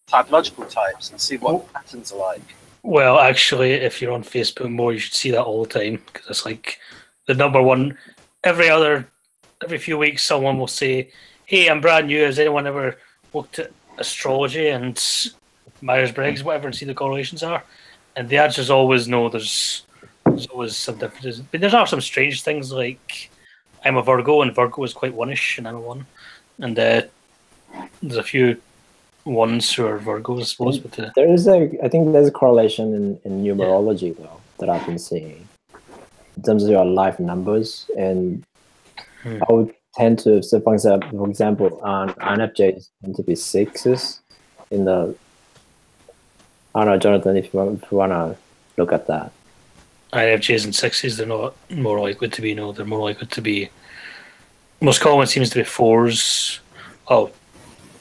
typological types and see what patterns are like. Well, actually, if you're on Facebook more, you should see that all the time, because it's like the number one. Every few weeks, someone will say, "Hey, I'm brand new. Has anyone ever looked at astrology and Myers-Briggs, whatever, and see the correlations are?" And the answer is always no. There's always some differences, but there are some strange things. Like I'm a Virgo, and Virgo is quite one-ish, and I'm a one. And there's a few ones who are Virgos, I suppose. But I think there's a correlation in numerology though that I've been seeing in terms of your life numbers, and I would tend to. So for example, INFJs tend to be sixes in the. I don't know, Jonathan, if you want to look at that. INFJs and sixes, they're not more likely to be. No, they're more likely to be. Most common seems to be fours. Oh.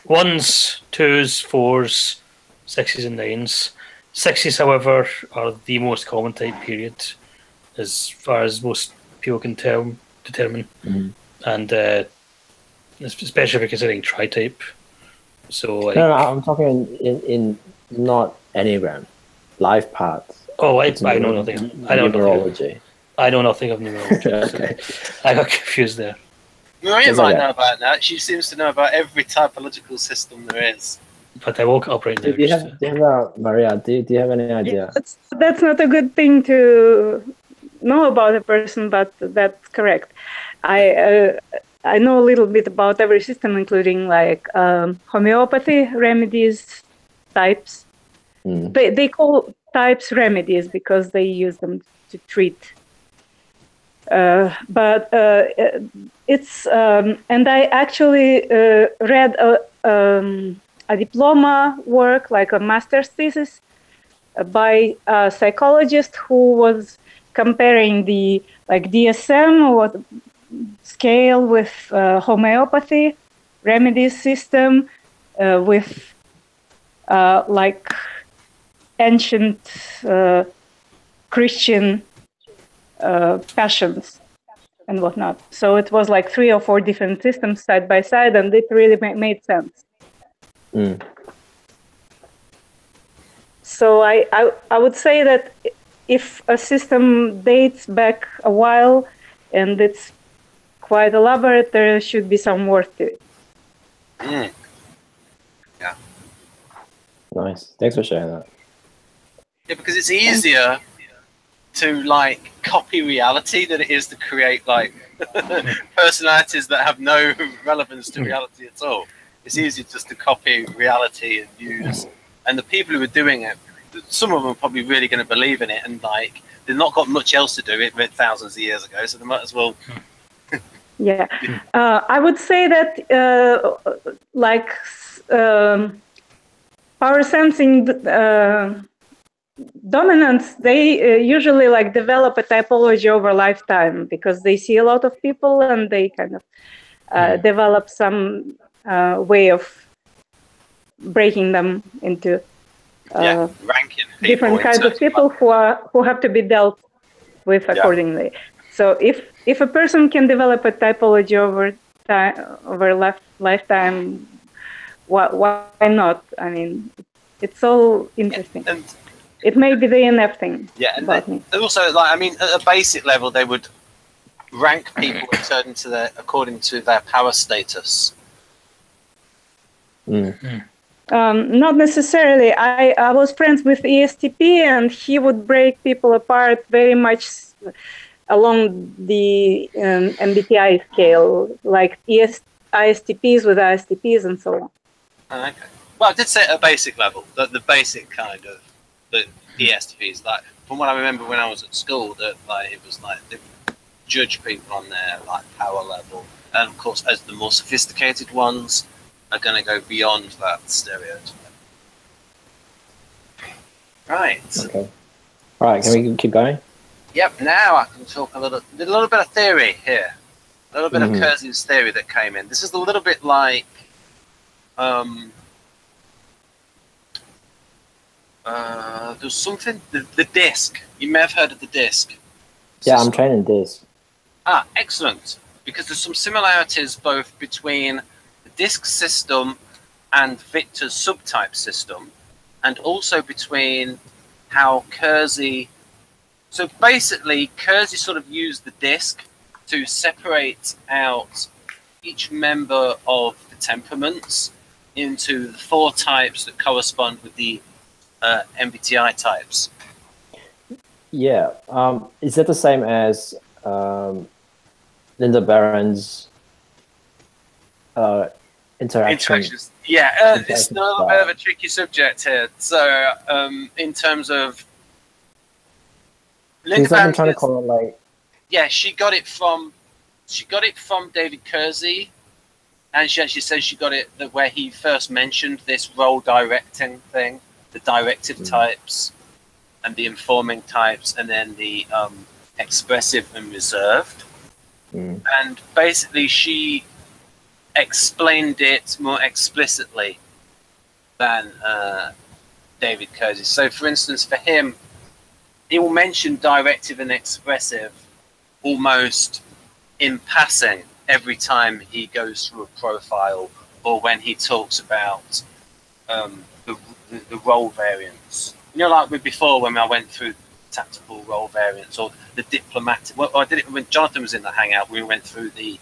Ones, twos, fours, sixes, and nines. Sixes, however, are the most common type period, as far as most people can determine, and especially if you're considering tri-type. So, like, no, I'm talking in not Enneagram, life paths. Oh, I know nothing. I know numerology. I know nothing of numerology. Okay. I got confused there. Maria might know about that. She seems to know about every typological system there is. But I woke up right now. Maria, do you have any idea? Yeah, that's not a good thing to know about a person, but that's correct. I know a little bit about every system, including like homeopathy, remedies, types. They call types remedies because they use them to treat. But it's and I actually read a diploma work, like a master's thesis, by a psychologist who was comparing the DSM or scale with homeopathy remedies system with like ancient Christian passions and whatnot. So it was like 3 or 4 different systems side by side, and it really made sense. So I would say that if a system dates back a while and it's quite elaborate, there should be some worth to it. Yeah. Nice. Thanks for sharing that. Yeah, because it's easier to like copy reality than it is to create like personalities that have no relevance to reality at all. It's easier just to copy reality and views, and the people who are doing it, some of them are probably really going to believe in it, and like they've not got much else to do it with thousands of years ago, so they might as well. Yeah, I would say that like power sensing dominants, they usually like develop a typology over lifetime because they see a lot of people and they kind of develop some way of breaking them into ranking different kinds of people who have to be dealt with accordingly. So if a person can develop a typology over time, over lifetime, why not? I mean, it's so interesting. And it may be the NF thing. Yeah, and also, like, I mean, at a basic level, they would rank people according to their power status. Not necessarily. I was friends with ESTP, and he would break people apart very much along the MBTI scale, like ISTPs with ISTPs and so on. Okay. Well, I did say at a basic level, the basic kind of the ESTPs. Like, from what I remember when I was at school, that like it was like they would judge people on their like power level, and of course, as the more sophisticated ones are going to go beyond that stereotype. Right. Okay. All right. Can we keep going? Yep. Now I can talk a little bit of theory here. A little bit of KEIRSEY's theory that came in. This is a little bit like there's something the disc. You may have heard of the disc. Yeah, I'm training disc. Ah, excellent. Because there's some similarities both between the disc system and Victor's subtype system, and also between how KEIRSEY. So basically, KEIRSEY sort of used the disc to separate out each member of the temperaments into the 4 types that correspond with the MBTI types. Yeah. Is that the same as Linda Barron's interactions? Yeah, it's a little bit of a tricky subject here. So, in terms of Linda Barron, trying to call it like. Yeah, she got it from David KEIRSEY, and she actually says she got it where he first mentioned this role directing thing, the directive types, and the informing types, and then the expressive and reserved. And basically, she explained it more explicitly than David KEIRSEY. So, for instance, for him, he will mention directive and expressive almost in passing every time he goes through a profile, or when he talks about the role variants. You know, like before when I went through tactical role variants, or the diplomatic. Well, I did it when Jonathan was in the Hangout. We went through the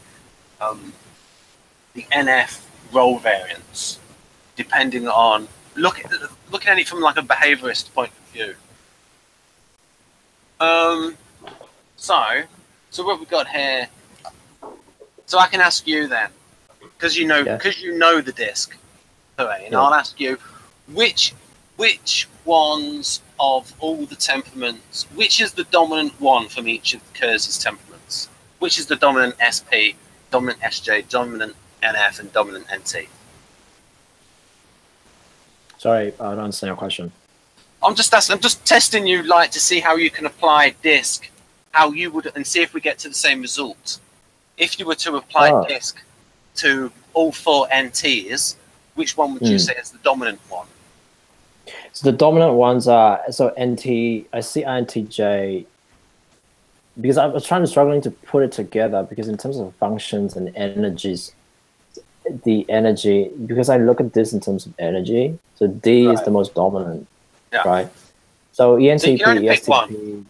NF role variants, depending on looking at it from like a behaviorist point of view. So what we've got here. So I can ask you then, because you know the disc, Thurein, I'll ask you which ones of all the temperaments, which is the dominant one from each of KEIRSEY's temperaments? Which is the dominant SP, dominant SJ, dominant NF, and dominant NT? Sorry, I don't understand your question. I'm just asking. I'm just testing you, like, to see how you can apply disc, how you would, and see if we get to the same result. If you were to apply disc to all 4 NTs, which one would you say is the dominant one? So the dominant ones are NT. I see INTJ because I was struggling to put it together, because in terms of functions and energies, the energy, because I look at this in terms of energy. So D is the most dominant. Yeah. Right. So ENTP, so you can only pick one.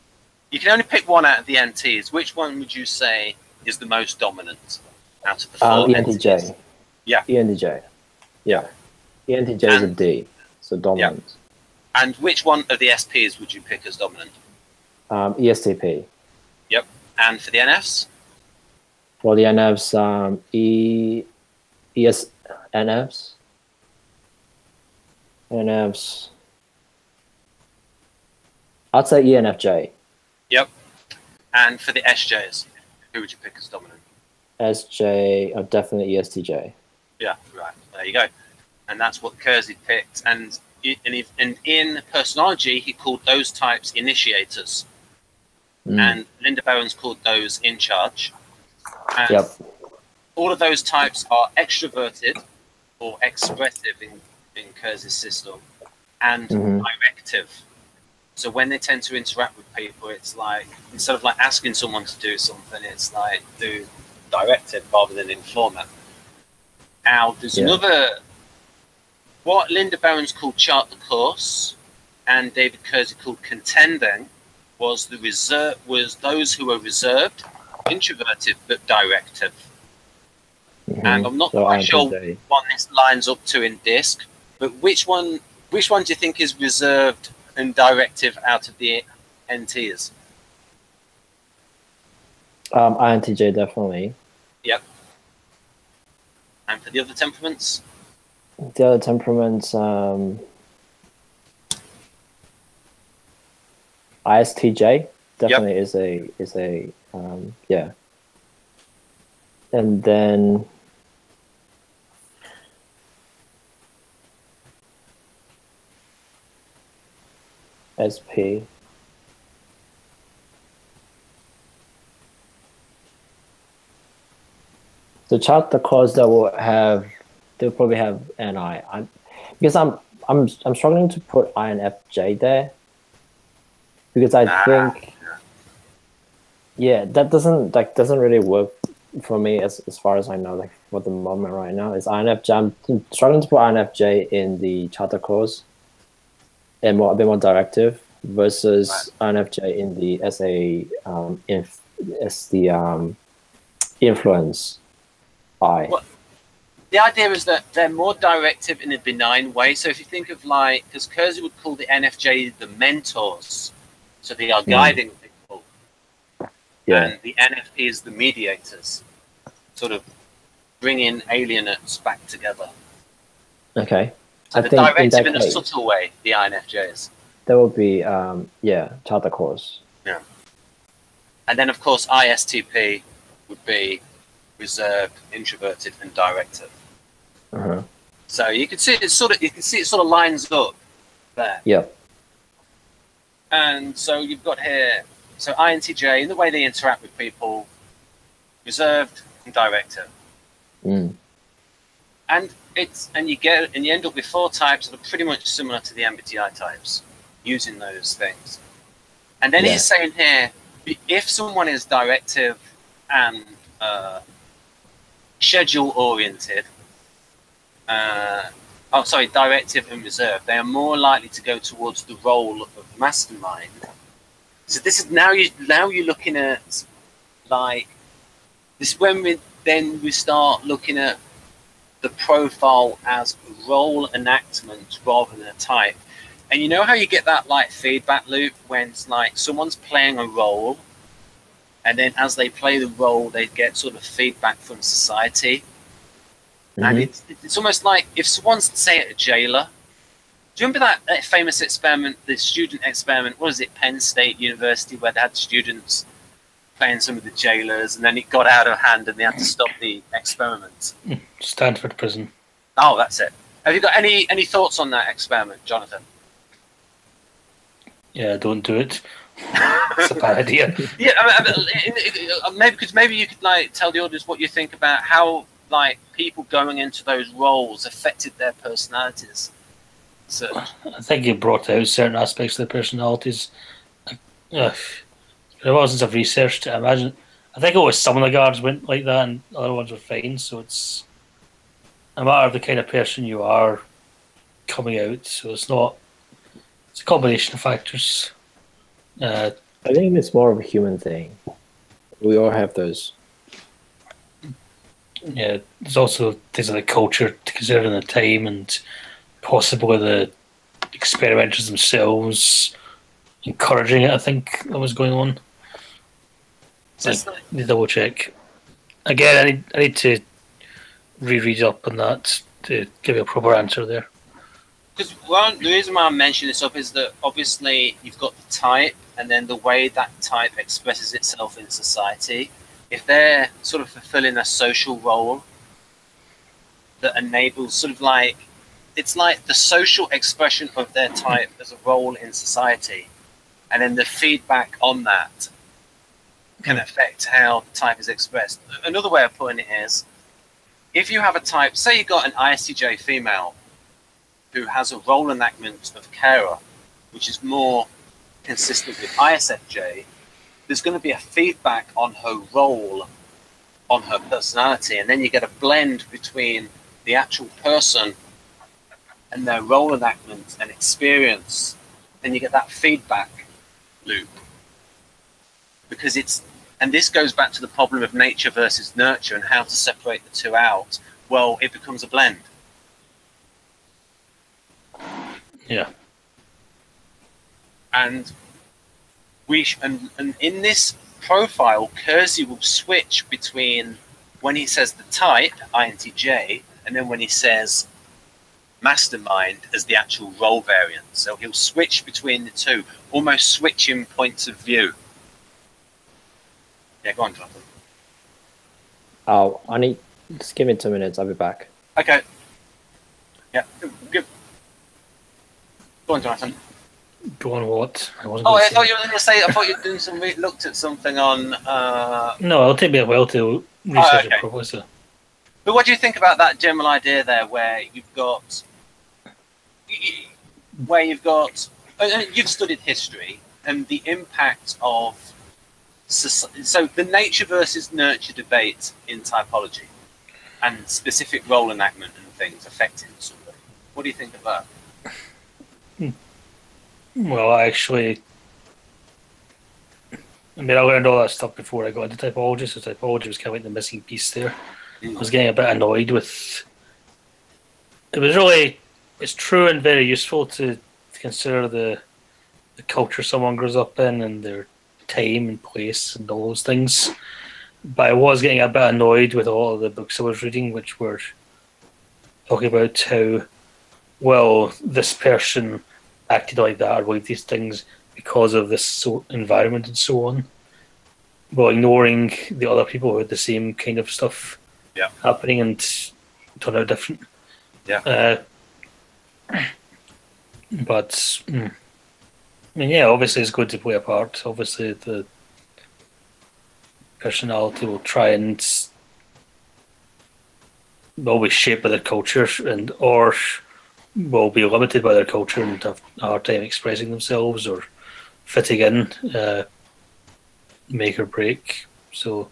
You can only pick one out of the NTs. Which one would you say is the most dominant out of the 4 ENTJ. NTs? Yeah. ENTJ. Yeah. ENTJ is a D, so dominant. Yeah. And which one of the SPs would you pick as dominant? ESTP. Yep. And for the NFs? For the NFs, NFs. I'd say ENFJ. Yep. And for the SJs, who would you pick as dominant? SJ, definitely ESTJ. Yeah, right. There you go. And that's what KEIRSEY picked. And and in personology, he called those types initiators. And Linda Barron's called those in charge. And all of those types are extroverted or expressive in KEIRSEY's system, and directive. So when they tend to interact with people, it's like, instead of like asking someone to do something, it's like do directive rather than inform them. Now, there's another, what Linda Barron's called chart the course, and David KEIRSEY called contending, was those who were reserved, introverted, but directive. And I'm not quite sure what this lines up to in DISC, but which one do you think is reserved and directive out of the NTs? INTJ, definitely. Yep. And for the other temperaments? The other temperaments, ISTJ definitely is a yeah. And then SP. The chart, the course that will have, they'll probably have NI. Because I'm struggling to put INFJ there, because I think that doesn't really work for me as far as I know, like for the moment right now. Is INFJ, I'm struggling to put INFJ in the charter course and a bit more directive versus INFJ in the influence I. Well, the idea is that they're more directive in a benign way. So if you think of like, because KEIRSEY would call the NFJ the mentors, so they are guiding people, and the NFP is the mediators, sort of bringing alienates back together. Okay. So the directive in a subtle way, the INFJs. There will be, charter course. Yeah. And then, of course, ISTP would be reserved, introverted, and directive. So you can see it sort of lines up there. Yep. And so you've got here, so INTJ, in the way they interact with people, reserved and directive. And you end up with 4 types that are pretty much similar to the MBTI types, using those things. And then he's saying here, if someone is directive and schedule oriented, directive and reserved, they are more likely to go towards the role of mastermind. So this is now you're looking at like this when we start looking at the profile as role enactment rather than a type. And you know how you get that like feedback loop when it's like someone's playing a role, and then as they play the role, they get sort of feedback from society. And it's almost like if someone's, say, a jailer. Do you remember that famous experiment, the student experiment? What was it, Penn State University, where they had students playing some of the jailers, and then it got out of hand and they had to stop the experiment? Stanford Prison. Oh, that's it. Have you got any thoughts on that experiment, Jonathan? Yeah, don't do it. It's a bad idea. Yeah, maybe you could like tell the audience what you think about how like people going into those roles affected their personalities. So I think you brought out certain aspects of their personalities. It wasn't I've researched it. I think it was some of the guards went like that, and other ones were fine. So it's a matter of the kind of person you are coming out. So it's not. It's a combination of factors. I think it's more of a human thing. We all have those. Yeah, there's also things like culture to consider in the time, and possibly the experimenters themselves encouraging it. I think that was going on. I need to double check. Again, I need to reread up on that to give you a proper answer there. Because the reason why I'm mentioning this up is that obviously you've got the type, and then the way that type expresses itself in society. If they're sort of fulfilling a social role that enables sort of like it's like the social expression of their type as a role in society, and then the feedback on that can affect how the type is expressed. Another way of putting it is, if you have a type, say you got an ISTJ female who has a role enactment of carer, which is more consistent with ISFJ, there's going to be a feedback on her role, on her personality, and then you get a blend between the actual person and their role enactment and experience, and you get that feedback loop. Because and this goes back to the problem of nature versus nurture and how to separate the two out. Well, it becomes a blend. Yeah. And and in this profile, KEIRSEY will switch between when he says the type, INTJ, and then when he says Mastermind as the actual role variant. So he'll switch between the two, almost switching points of view. Yeah, go on, Jonathan. Oh, just give me 2 minutes. I'll be back. Okay. Yeah, good. Go on, Jonathan. Go on what? I thought you were going to say. I thought you'd done some. Looked at something on. No, it'll take me a while to research it properly. So. But what do you think about that general idea there, where you've got, you've studied history and the impact of, so the nature versus nurture debate in typology, and specific role enactment and things affecting somebody. What do you think of that? Well, actually, I learned all that stuff before I got into typology, so typology was kind of like the missing piece there. I was getting a bit annoyed with... It's true and very useful to consider the culture someone grows up in and their time and place and all those things. But I was getting a bit annoyed with all of the books I was reading, which were talking about how, well, this person acted like that or like these things because of this environment and so on, while ignoring the other people who had the same kind of stuff happening and turn out different. Yeah. But I mean, yeah, obviously it's good to play a part. Obviously the personality will try and always shaped by their culture or will be limited by their culture and have a hard time expressing themselves or fitting in, make or break. So,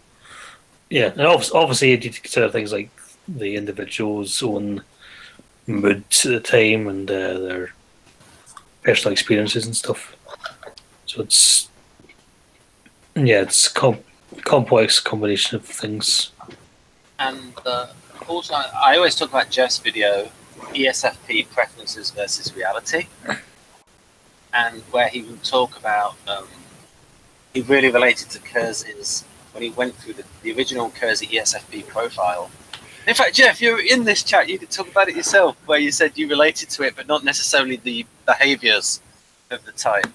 yeah, and obviously you need to consider things like the individual's own mood at the time and their personal experiences and stuff. So it's complex combination of things. And also, I always talk about Jeff's video, ESFP preferences versus reality, and where he would talk about he really related to KEIRSEY's when he went through the original KEIRSEY ESFP profile. In fact, Jeff, you're in this chat, you could talk about it yourself, where you said you related to it, but not necessarily the behaviors of the type.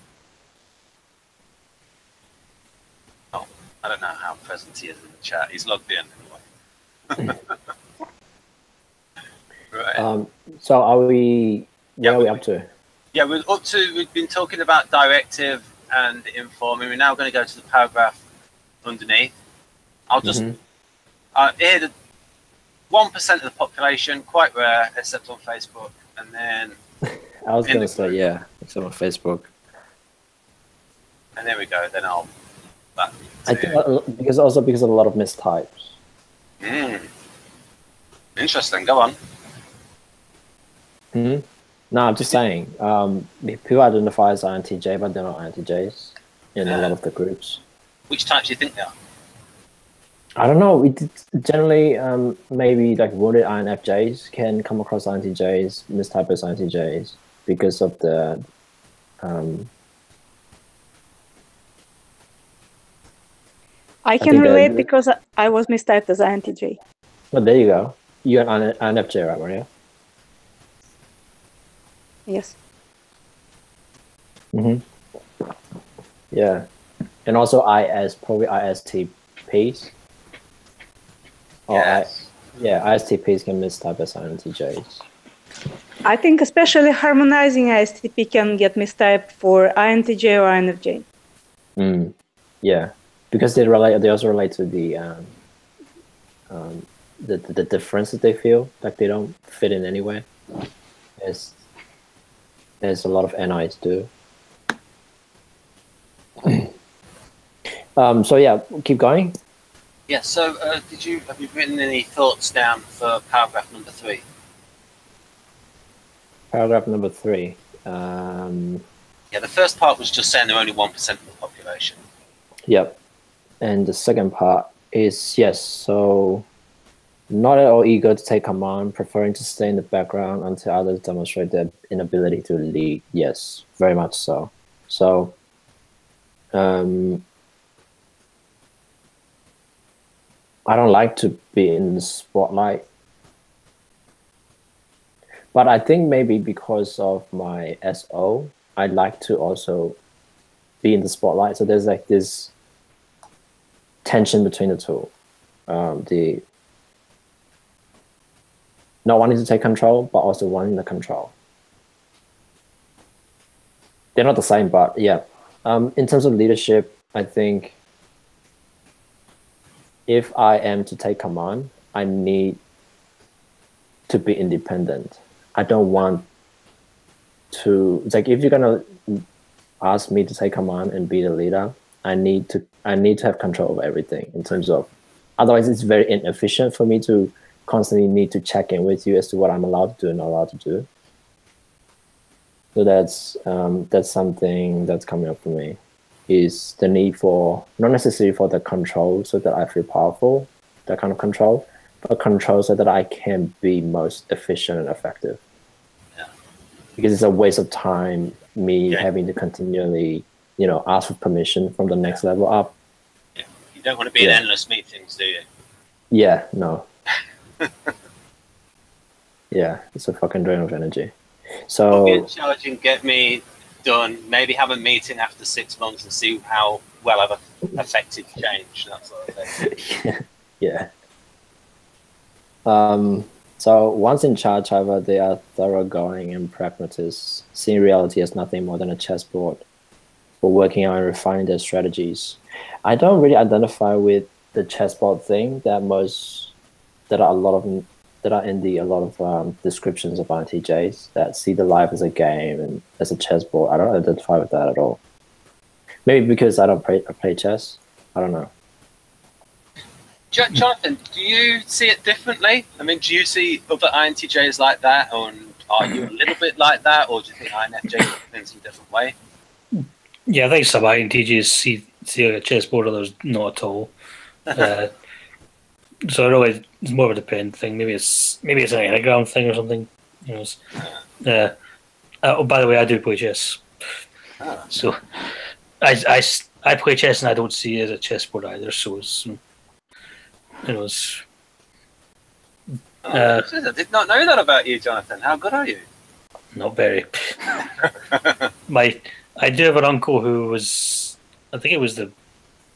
Oh, I don't know how present he is in the chat. He's logged in anyway. Right. So are we? Where are we up to? Yeah, we're up to. We've been talking about directive and informing. We're now going to go to the paragraph underneath. I'll just here the 1% of the population, quite rare, except on Facebook, and then I was going to say except on Facebook. And there we go. Then I'll. I think because of a lot of mistypes. Interesting. Go on. No, I'm just saying. People identify as INTJ, but they're not INTJs in a lot of the groups. Which types do you think they are? I don't know. We generally maybe like wounded INFJs can come across INTJs, mistype as INTJs because of the. I can relate because I was mistyped as INTJ. Well, there you go. You're an INFJ, right, Maria? Yes. Yeah, and also probably ISTPs. Or yes. ISTPs can mistype as INTJs. I think especially harmonizing ISTP can get mistyped for INTJ or INFJ. Yeah, because they also relate to the difference that they feel, like they don't fit in anyway. There's a lot of NIs too. So yeah, keep going. Yeah. So, have you written any thoughts down for paragraph number 3? Paragraph number 3. Yeah, the first part was just saying they're only 1% of the population. Yep. And the second part is, yes, so not at all eager to take command, preferring to stay in the background until others demonstrate their inability to lead. Yes, very much so. So, I don't like to be in the spotlight. But I think maybe because of my SO, I like to also be in the spotlight. So there's like this tension between the two. The not wanting to take control, but also wanting the control. They're not the same, but yeah. In terms of leadership, I think if I am to take command, I need to be independent. I don't want to, it's like if you're gonna ask me to take command and be the leader, I need to have control of everything in terms of, otherwise it's very inefficient for me to constantly need to check in with you as to what I'm allowed to do and not allowed to do. So that's something that's coming up for me, is the need for, not necessarily for the control so that I feel powerful, that kind of control, but control so that I can be most efficient and effective. Yeah. Because it's a waste of time, me having to continually, ask for permission from the next level up. Yeah. You don't want to be in endless meetings, do you? Yeah, no. Yeah, it's a fucking drain of energy. So I'll be in charge and get me done. Maybe have a meeting after 6 months and see how well I've affected change. That sort of thing. Yeah. So once in charge, however, they are thoroughgoing and pragmatists, seeing reality as nothing more than a chessboard for working on and refining their strategies. I don't really identify with the chessboard thing that are in a lot of descriptions of INTJs that see the life as a game and as a chessboard. I don't identify with that at all. Maybe because I don't play chess. I don't know. Jonathan, do you see it differently? I mean, do you see other INTJs like that, or are you a little bit like that, or do you think INFJ in some different way? Yeah, I think some INTJs see a chessboard, others not at all. So really, it's more of a depend thing. Maybe it's an Enneagram thing or something. Oh, by the way, I do play chess. So I play chess and I don't see it as a chessboard either. So it's I did not know that about you, Jonathan. How good are you? Not very. I do have an uncle who was, I think it was the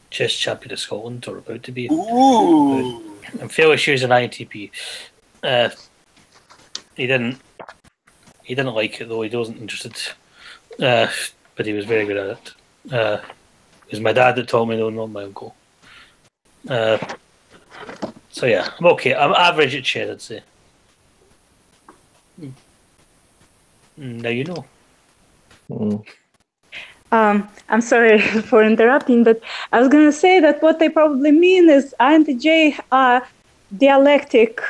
chess champion of Scotland, or about to be. Ooh. I'm fairly sure he's an INTP. He didn't like it though. He wasn't interested. But he was very good at it. It was my dad that taught me though, not my uncle. So yeah, I'm okay. I'm average at chess, I'd say. Now you know. I'm sorry for interrupting, but I was going to say that what they probably mean is INTJ are dialectic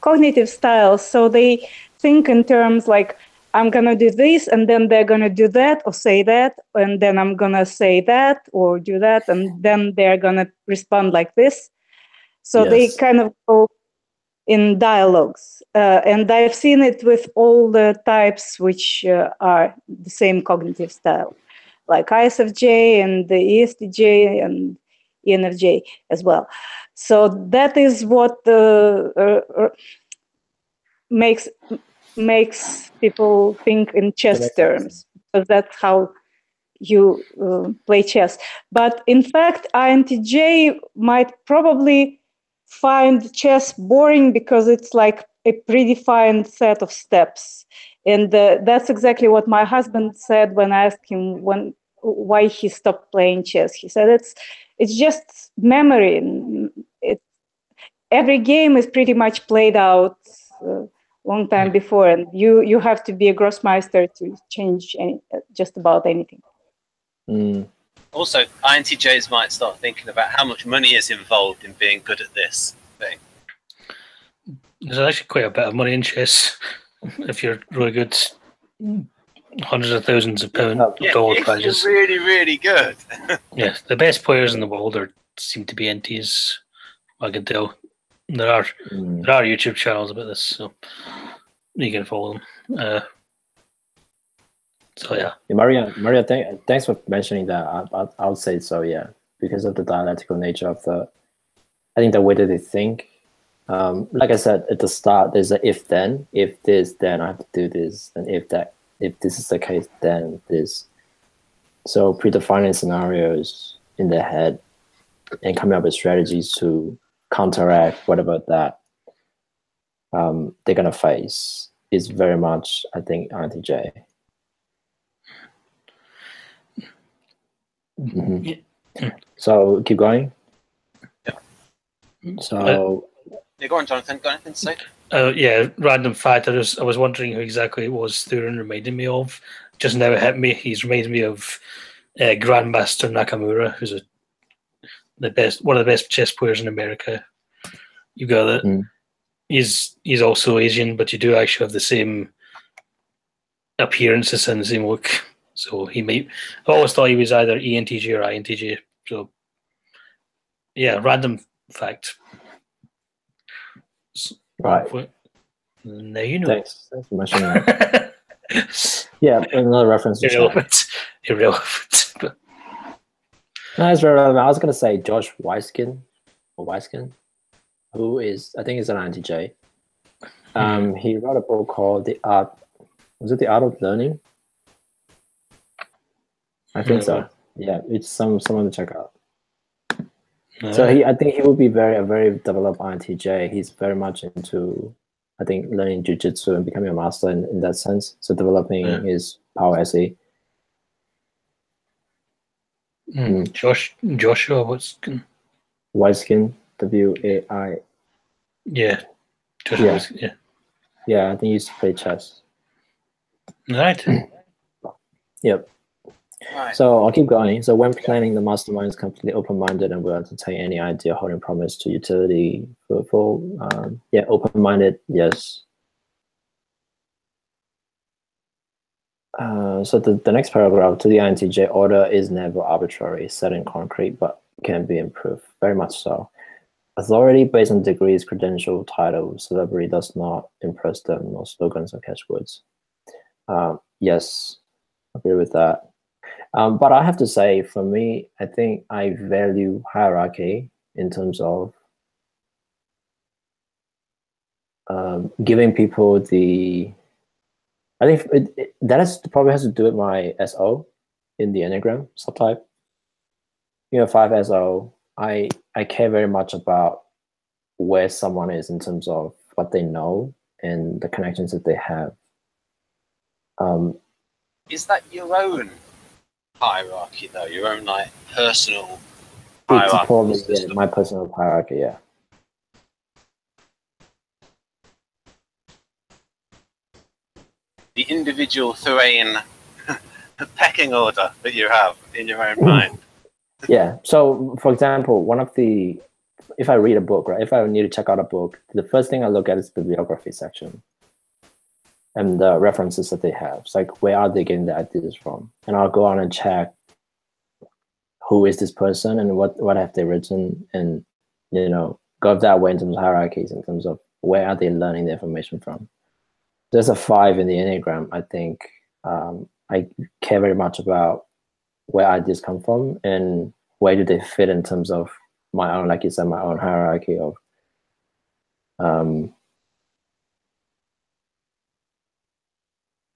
cognitive styles. So they think in terms like, I'm going to do this, and then they're going to do that or say that, and then I'm going to say that or do that, and then they're going to respond like this. So they kind of go in dialogues. And I've seen it with all the types which are the same cognitive style, like ISFJ and the ESTJ and ENFJ as well. So that is what makes people think in chess terms, because that's how you play chess. But in fact, INTJ might probably find chess boring because it's like a predefined set of steps. And that's exactly what my husband said when I asked him why he stopped playing chess. He said it's just memory. Every game is pretty much played out long time before, and you have to be a grossmeister to change just about anything. Also, INTJs might start thinking about how much money is involved in being good at this thing. There's actually quite a bit of money in chess if you're really good. Hundreds of thousands of pounds, dollar prizes. You're really, really good. Yeah, the best players in the world seem to be NTs. I can tell. There are YouTube channels about this, so you can follow them. So yeah, Maria, thanks for mentioning that. I would say so. Yeah, because of the dialectical nature of I think the way that they think. Like I said at the start, there's an if then. If this, then I have to do this, and if this is the case, then this. So predefining scenarios in their head and coming up with strategies to counteract whatever that they're gonna face is very much, I think, INTJ. So keep going. Yeah. So yeah, go on, Jonathan. Got anything to say? Yeah, random fact. I was wondering who exactly it was Thurein reminded me of. Just now it hit me. He's reminded me of Grandmaster Nakamura, who's one of the best chess players in America. You got it. He's also Asian, but you do actually have the same appearances and the same look. So he might. I always thought he was either ENTJ or INTJ. So yeah, random fact. Right. Now you know. Thanks for mentioning that. Yeah, another reference to Irrelevant. No, it's very relevant. I was going to say Josh Weiskin, who is, I think he's an INTJ. He wrote a book called The Art of Learning? I think so. Yeah, it's someone to check out. So I think he would be a very developed INTJ. He's very much into, I think, learning jiu-jitsu and becoming a master in that sense. So developing his power SE. Joshua Weiskin, W-A-I. Yeah. Yeah, I think he used to play chess. Right. Yep. Right. So I'll keep going. So when planning, the mastermind is completely open-minded and will entertain any idea holding promise to utility. Open-minded, yes. So the next paragraph, to the INTJ, order is never arbitrary, set in concrete, but can be improved. Very much so. Authority based on degrees, credential, title, celebrity does not impress them, no slogans or catchwords. Yes, agree with that. But I have to say, for me, I think I value hierarchy in terms of giving people the. I think probably has to do with my SO in the Enneagram subtype. 5 SO. I care very much about where someone is in terms of what they know and the connections that they have. Is that your own hierarchy, though? Your own personal hierarchy? It's probably my personal hierarchy, yeah. The individual Thurein pecking order that you have in your own mind. Yeah. So, for example, if I read a book, right? If I need to check out a book, the first thing I look at is the bibliography section and the references that they have. It's like, where are they getting the ideas from? And I'll go on and check who is this person and what have they written, and go that way in terms of hierarchies, in terms of where are they learning the information from. There's a 5 in the Enneagram. I think I care very much about where ideas come from and where do they fit in terms of my own, like you said, my own hierarchy of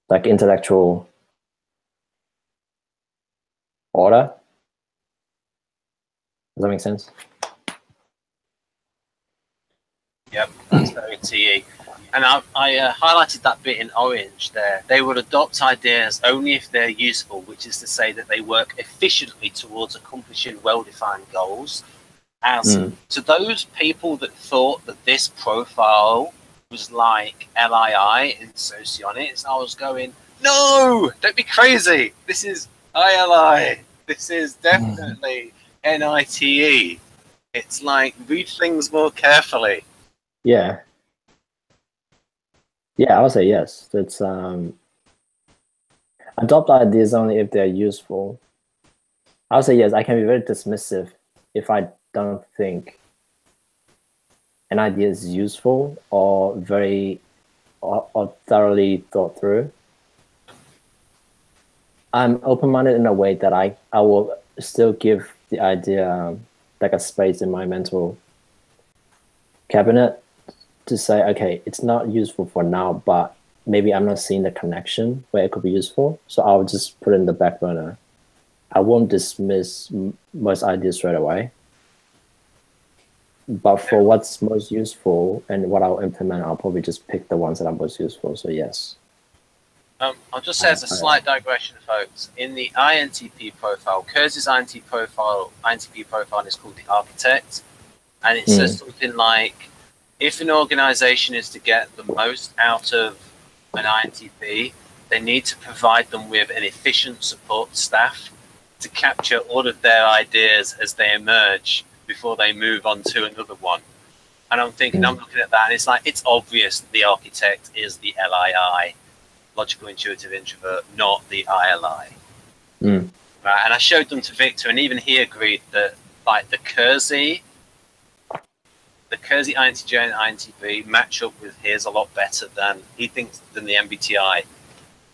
like intellectual order. Does that make sense? Yep, that's very TE. And I highlighted that bit in orange there. They will adopt ideas only if they're useful, which is to say that they work efficiently towards accomplishing well-defined goals. As to those people that thought that this profile was like LII in socionics, I was going, no, don't be crazy. This is ILI. This is definitely NITE. It's like, read things more carefully. Yeah. Yeah, I would say yes. It's adopt ideas only if they're useful. I would say yes. I can be very dismissive if I don't think an idea is useful or very or thoroughly thought through. I'm open-minded in a way that I will still give the idea like a space in my mental cabinet to say, okay, it's not useful for now, but maybe I'm not seeing the connection where it could be useful. So I'll just put it in the back burner. I won't dismiss most ideas straight away. But for what's most useful and what I'll implement, I'll probably just pick the ones that are most useful. So yes. I'll just say as a slight digression, folks. In the INTP profile, KEIRSEY's INTP profile is called the Architect, and it says something like, if an organization is to get the most out of an INTP, they need to provide them with an efficient support staff to capture all of their ideas as they emerge before they move on to another one. And I'm thinking, I'm looking at that, and it's like, it's obvious that the Architect is the LII, logical intuitive introvert, not the ILI. Right? And I showed them to Victor, and even he agreed that like the KEIRSEY INTJ and INTP match up with his a lot better than he thinks than the MBTI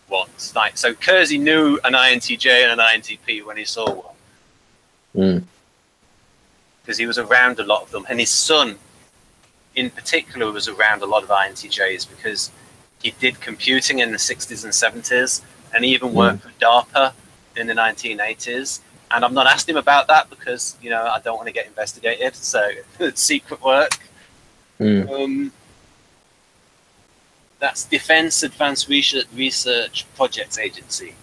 ones. Like, so KEIRSEY knew an INTJ and an INTP when he saw one, because he was around a lot of them, and his son in particular was around a lot of INTJs because he did computing in the 60s and 70s, and he even worked for DARPA in the 1980s. And I'm not asking him about that because, you know, I don't want to get investigated. So it's secret work. That's Defense Advanced Research Projects Agency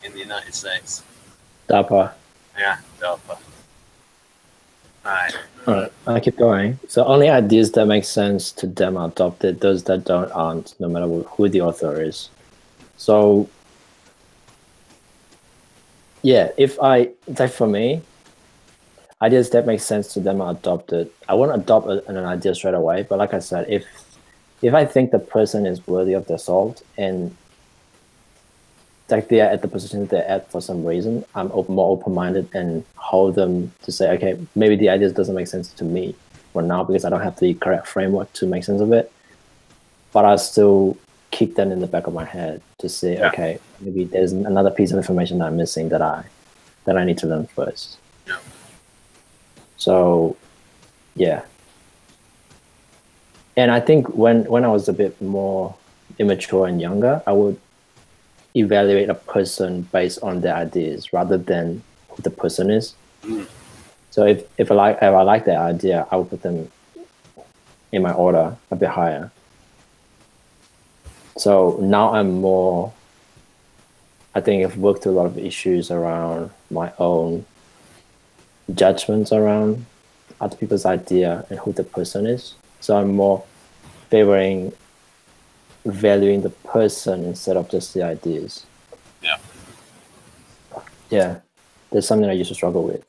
in the United States. DARPA. Yeah, DARPA. All right, I keep going. So only ideas that make sense to them are adopted. Those that don't aren't, no matter who the author is. So yeah, it's like for me, ideas that make sense to them are adopted. I won't adopt an idea straight away, but like I said, if I think the person is worthy of their salt and like they are at the position that they're at for some reason, I'm more open-minded and hold them to say, okay, maybe the idea doesn't make sense to me for now because I don't have the correct framework to make sense of it. But I still keep them in the back of my head to say, okay, maybe there's another piece of information that I'm missing that I need to learn first. Yeah. So, yeah. And I think when I was a bit more immature and younger, I would evaluate a person based on their ideas rather than who the person is. So if I like their idea, I would put them in my order a bit higher. So now I'm more, I think I've worked through a lot of issues around my own judgments around other people's idea and who the person is. So I'm more favoring valuing the person instead of just the ideas. Yeah. Yeah. That's something I used to struggle with.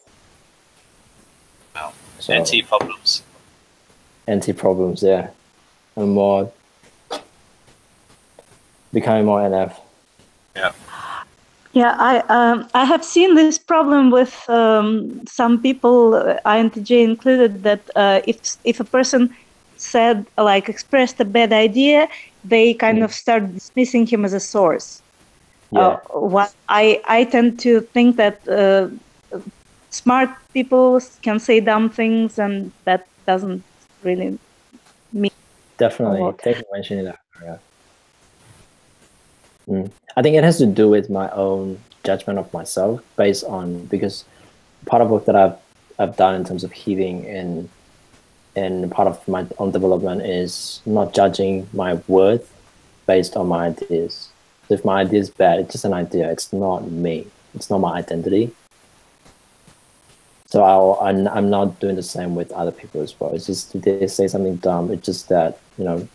Wow. So, NT problems. NT problems, yeah. I'm more becoming more NF. Yeah. Yeah, I have seen this problem with some people, INTJ included, that if a person said, like, expressed a bad idea, they kind of start dismissing him as a source. Yeah. What I tend to think that smart people can say dumb things, and that doesn't really mean Definitely. a lot. Thanks for mentioning that. Yeah. I think it has to do with my own judgment of myself based on, because part of work that I've done in terms of healing and And part of my own development is not judging my worth based on my ideas. So if my idea is bad, it's just an idea. It's not me. It's not my identity. So I'm not doing the same with other people as well. It's just they say something dumb. It's just that, you know,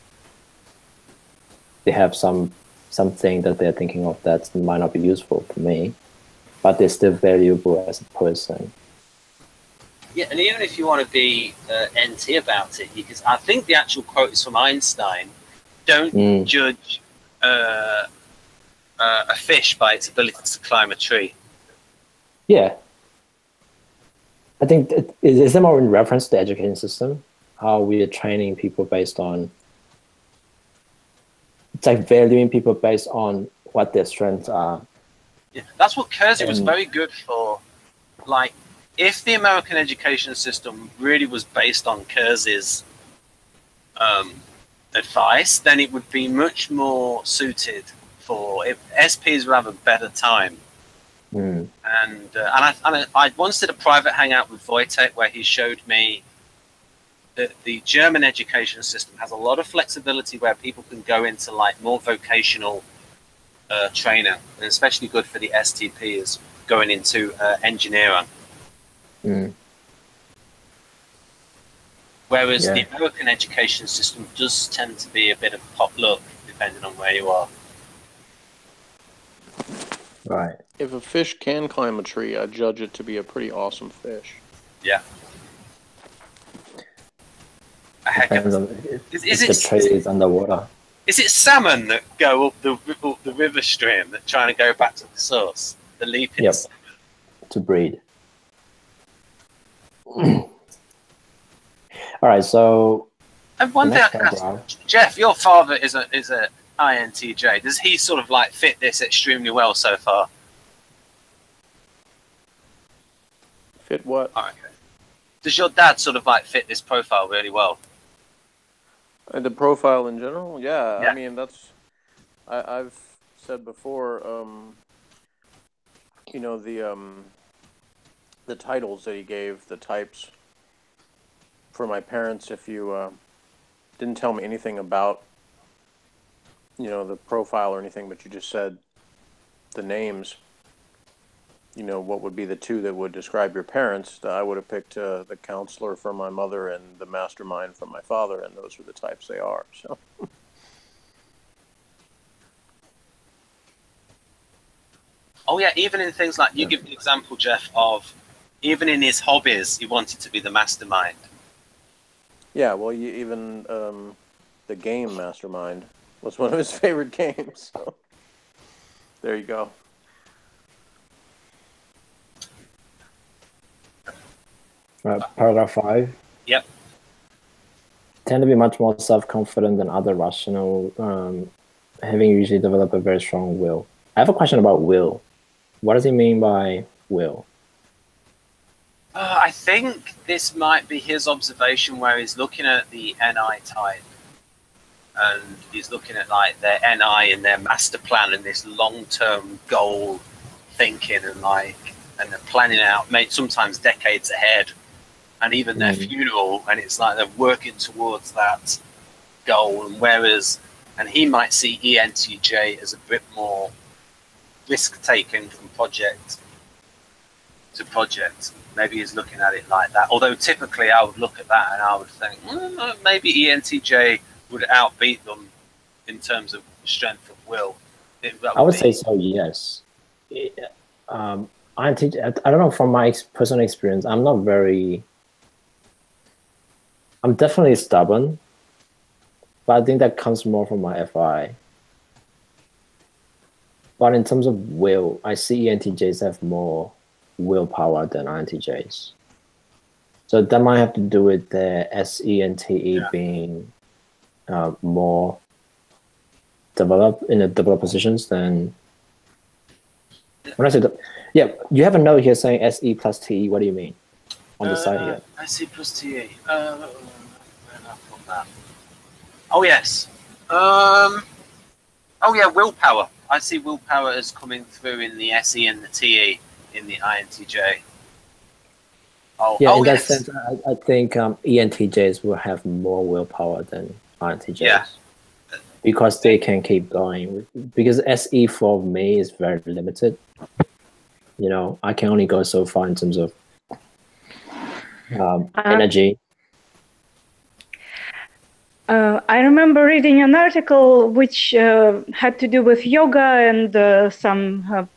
they have something that they're thinking of that might not be useful for me, but they're still valuable as a person. Yeah, and even if you want to be NT about it, because I think the actual quote is from Einstein: "Don't judge a fish by its ability to climb a tree." Yeah, I think is it more in reference to the education system, how we are training people based on. It's like valuing people based on what their strengths are. Yeah, that's what KEIRSEY was very good for. Like, if the American education system really was based on KEIRSEY's advice, then it would be much more suited for SPs would have a better time. And I once did a private hangout with Wojtek where he showed me that the German education system has a lot of flexibility where people can go into like more vocational training, and especially good for the STPs going into engineering. Whereas the American education system does tend to be a bit of pop look, depending on where you are. Right. If a fish can climb a tree, I judge it to be a pretty awesome fish. Yeah. A heck of is the tree is underwater. Is it salmon that go up the river stream that trying to go back to the source? The leaping. Yep. To breed. All right, so. And one thing I can ask, Jeff, your father is a INTJ. Does he sort of like fit this extremely well so far? Fit what? Oh, okay. Does your dad sort of like fit this profile really well? The profile in general? Yeah. I mean, that's... I've said before, you know, the titles that he gave, the types, for my parents, if you didn't tell me anything about, you know, the profile or anything, but you just said the names, you know, what would be the two that would describe your parents, I would have picked the counselor from my mother and the mastermind from my father, and those are the types they are. So. Oh yeah, even in things like, you give the example, Jeff, of even in his hobbies, he wanted to be the mastermind. Yeah, well, even the game Mastermind was one of his favorite games. So. There you go. Paragraph 5. Yep. Tend to be much more self-confident than other rational, having usually developed a very strong will. I have a question about will. What does he mean by will? I think this might be his observation where he's looking at the NI type and he's looking at like their NI and their master plan and this long-term goal thinking and they're planning out sometimes decades ahead, and even their funeral, and it's like they're working towards that goal. And he might see ENTJ as a bit more risk-taking from project to project. Maybe he's looking at it like that. Although typically I would look at that and I would think, maybe ENTJ would outbeat them in terms of strength of will. I would say so, yes. I don't know, from my personal experience, I'm definitely stubborn, but I think that comes more from my FI. But in terms of will, I see ENTJs have more willpower than INTJs. So that might have to do with the SE and TE being more developed in the developed positions than when I say that. Yeah, you have a note here saying SE plus TE. What do you mean on the side here? SE plus TE. Where did I put that? Oh yes. Oh yeah, willpower. I see willpower as coming through in the SE and the TE in the INTJ. Yeah, oh in that yes. sense, I think ENTJs will have more willpower than INTJs. Yeah. Because they can keep going. Because SE for me is very limited. You know, I can only go so far in terms of energy. I remember reading an article which had to do with yoga and some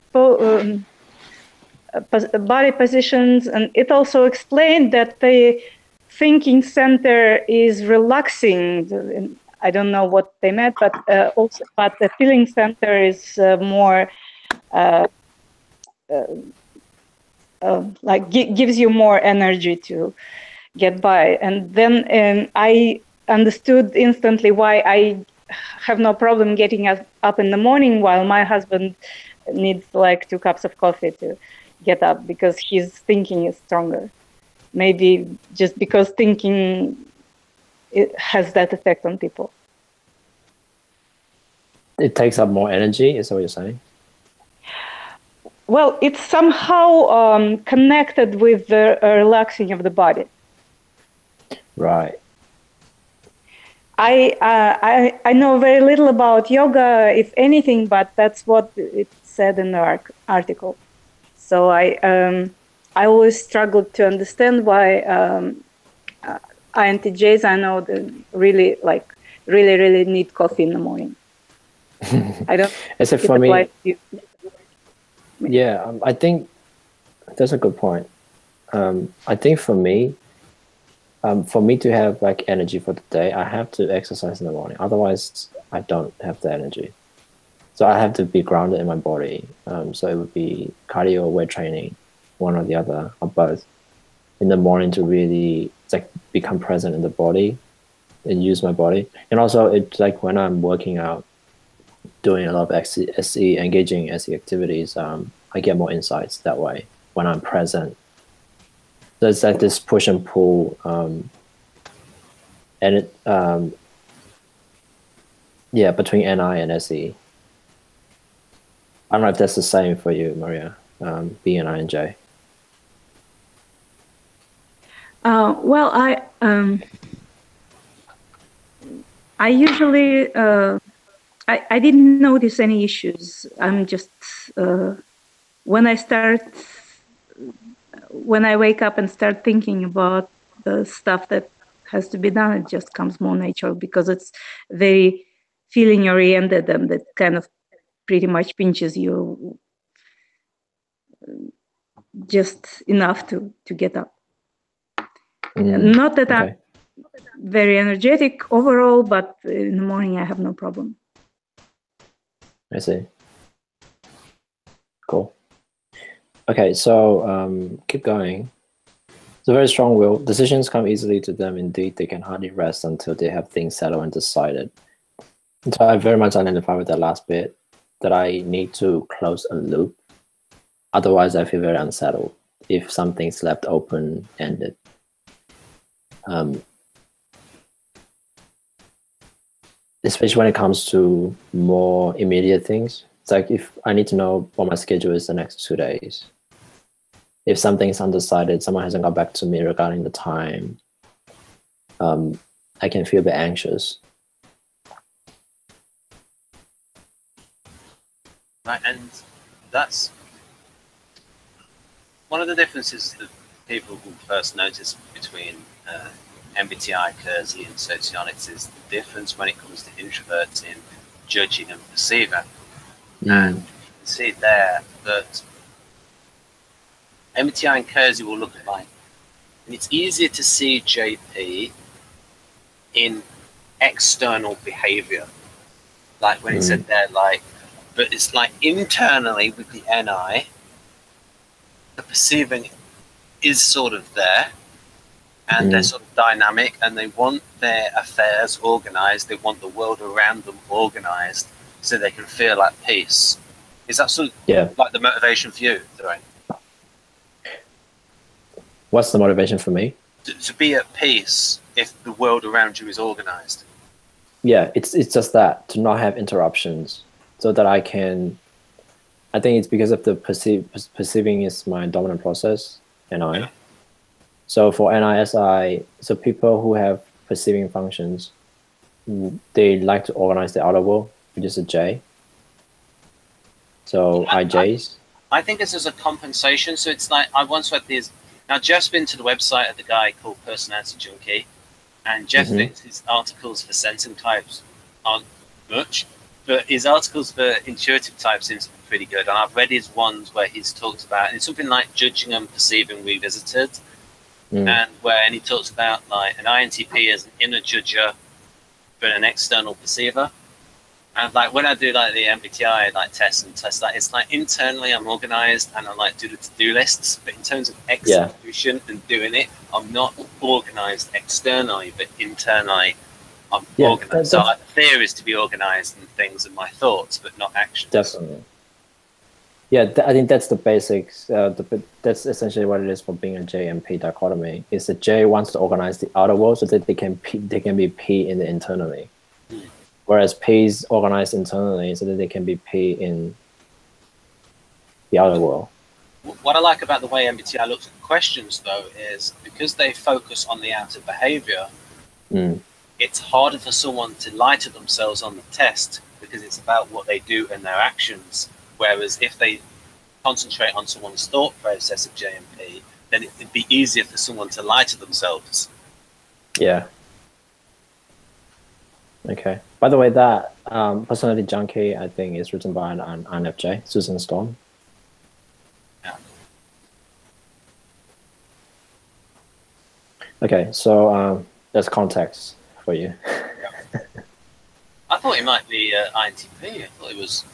body positions, and it also explained that the thinking center is relaxing. I don't know what they meant, but the feeling center is more gives you more energy to get by. And then I understood instantly why I have no problem getting up in the morning while my husband needs like 2 cups of coffee to get up, because his thinking is stronger. Maybe just because thinking it has that effect on people. It takes up more energy, is that what you're saying? Well, it's somehow connected with the relaxing of the body. Right. I know very little about yoga, if anything, but that's what it said in the article. So I always struggled to understand why INTJs, I know, really need coffee in the morning. I don't. Except for me. Yeah, I think that's a good point. I think for me to have like energy for the day, I have to exercise in the morning. Otherwise, I don't have the energy. So I have to be grounded in my body. So it would be cardio or weight training, one or the other, or both, in the morning to really like become present in the body and use my body. And also it's like when I'm working out, doing a lot of SE, engaging SE activities, I get more insights that way when I'm present. So it's like this push and pull, and it, yeah, between NI and SE. I don't know if that's the same for you, Maria, being an INJ. Well, I usually I didn't notice any issues. I'm just when I wake up and start thinking about the stuff that has to be done, it just comes more natural because it's very feeling oriented, and that kind of pretty much pinches you just enough to get up. Not that I'm very energetic overall, but in the morning I have no problem. I see. Cool. Okay, so keep going. It's a very strong will. Decisions come easily to them. Indeed, they can hardly rest until they have things settled and decided. And so I very much identify with that last bit, that I need to close a loop. Otherwise, I feel very unsettled if something's left open-ended. Especially when it comes to more immediate things. It's like if I need to know what my schedule is the next 2 days. If something's undecided, someone hasn't got back to me regarding the time, I can feel a bit anxious. Right, and that's one of the differences that people will first notice between MBTI, KEIRSEY, and socionics is the difference when it comes to introverts in judging and perceiving. And you can see there that MBTI and KEIRSEY will look alike. And it's easier to see JP in external behavior. Like when it said there, like, but it's like internally with the NI, the perceiving is sort of there, and they're sort of dynamic, and they want their affairs organized. They want the world around them organized so they can feel at peace. Is that sort of like the motivation for you, Thurein? What's the motivation for me? To be at peace if the world around you is organized. Yeah, it's just that, to not have interruptions, so that I can, I think it's because of the perceiving is my dominant process, and So for NISI, so people who have perceiving functions, they like to organize the outer world, which is a J. So IJs. I think this is a compensation. So it's like, I once read these. Now, Jeff's been to the website of the guy called Personality Junkie, and Jeff thinks his articles for sensing types aren't much, but his articles for intuitive types seems to be pretty good. And I've read his ones where he's talked about, and it's something like Judging and Perceiving Revisited, and he talks about like an INTP as an inner judger, but an external perceiver. And like when I do like the MBTI like tests and test that, it's like internally I'm organized and I like do the to-do lists, but in terms of execution and doing it, I'm not organized externally, but internally I'm organized. So like, the fear is to be organized in things and my thoughts, but not actions. Definitely. Yeah, I think that's the basics. That's essentially what it is for being a J and P dichotomy. Is the J wants to organize the outer world so that they can be P in the internally. Whereas P is organized internally so that they can be P in the outer world. What I like about the way MBTI looks at questions, though, is because they focus on the outer behavior, it's harder for someone to lie to themselves on the test because it's about what they do and their actions. Whereas if they concentrate on someone's thought process of J and P, then it'd be easier for someone to lie to themselves. Yeah. Okay. By the way, that Personality Junkie, I think, is written by an INFJ, Susan Storm. Yeah. Okay, so there's context for you. I thought it might be INTP. I thought it was.